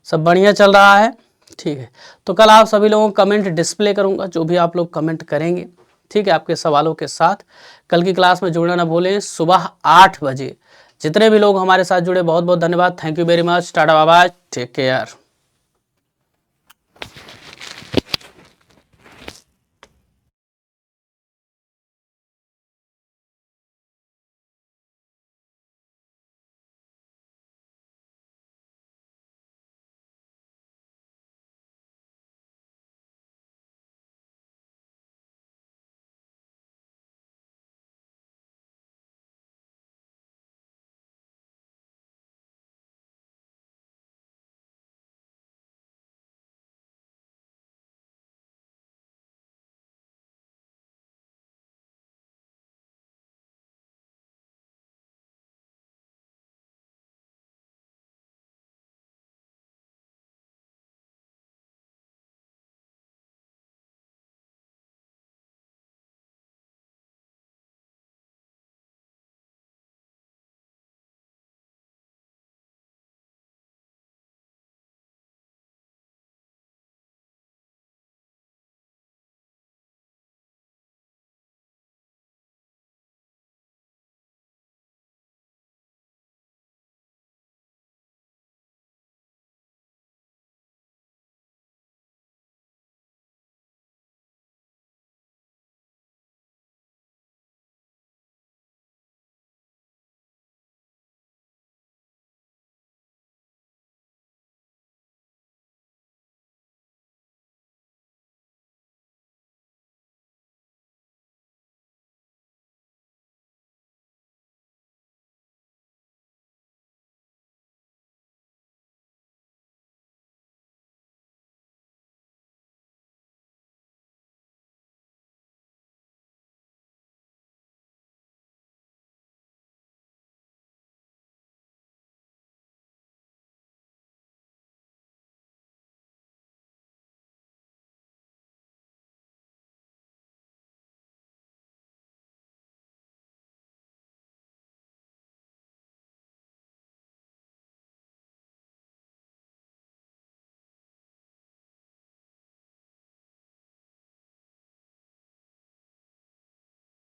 सब बढ़िया चल रहा है, ठीक है। तो कल आप सभी लोगों को कमेंट डिस्प्ले करूँगा, जो भी आप लोग कमेंट करेंगे, ठीक है, आपके सवालों के साथ। कल की क्लास में जुड़ना ना भूलें, सुबह 8 बजे। जितने भी लोग हमारे साथ जुड़े बहुत बहुत धन्यवाद, thank you very much, tata bye bye, take care.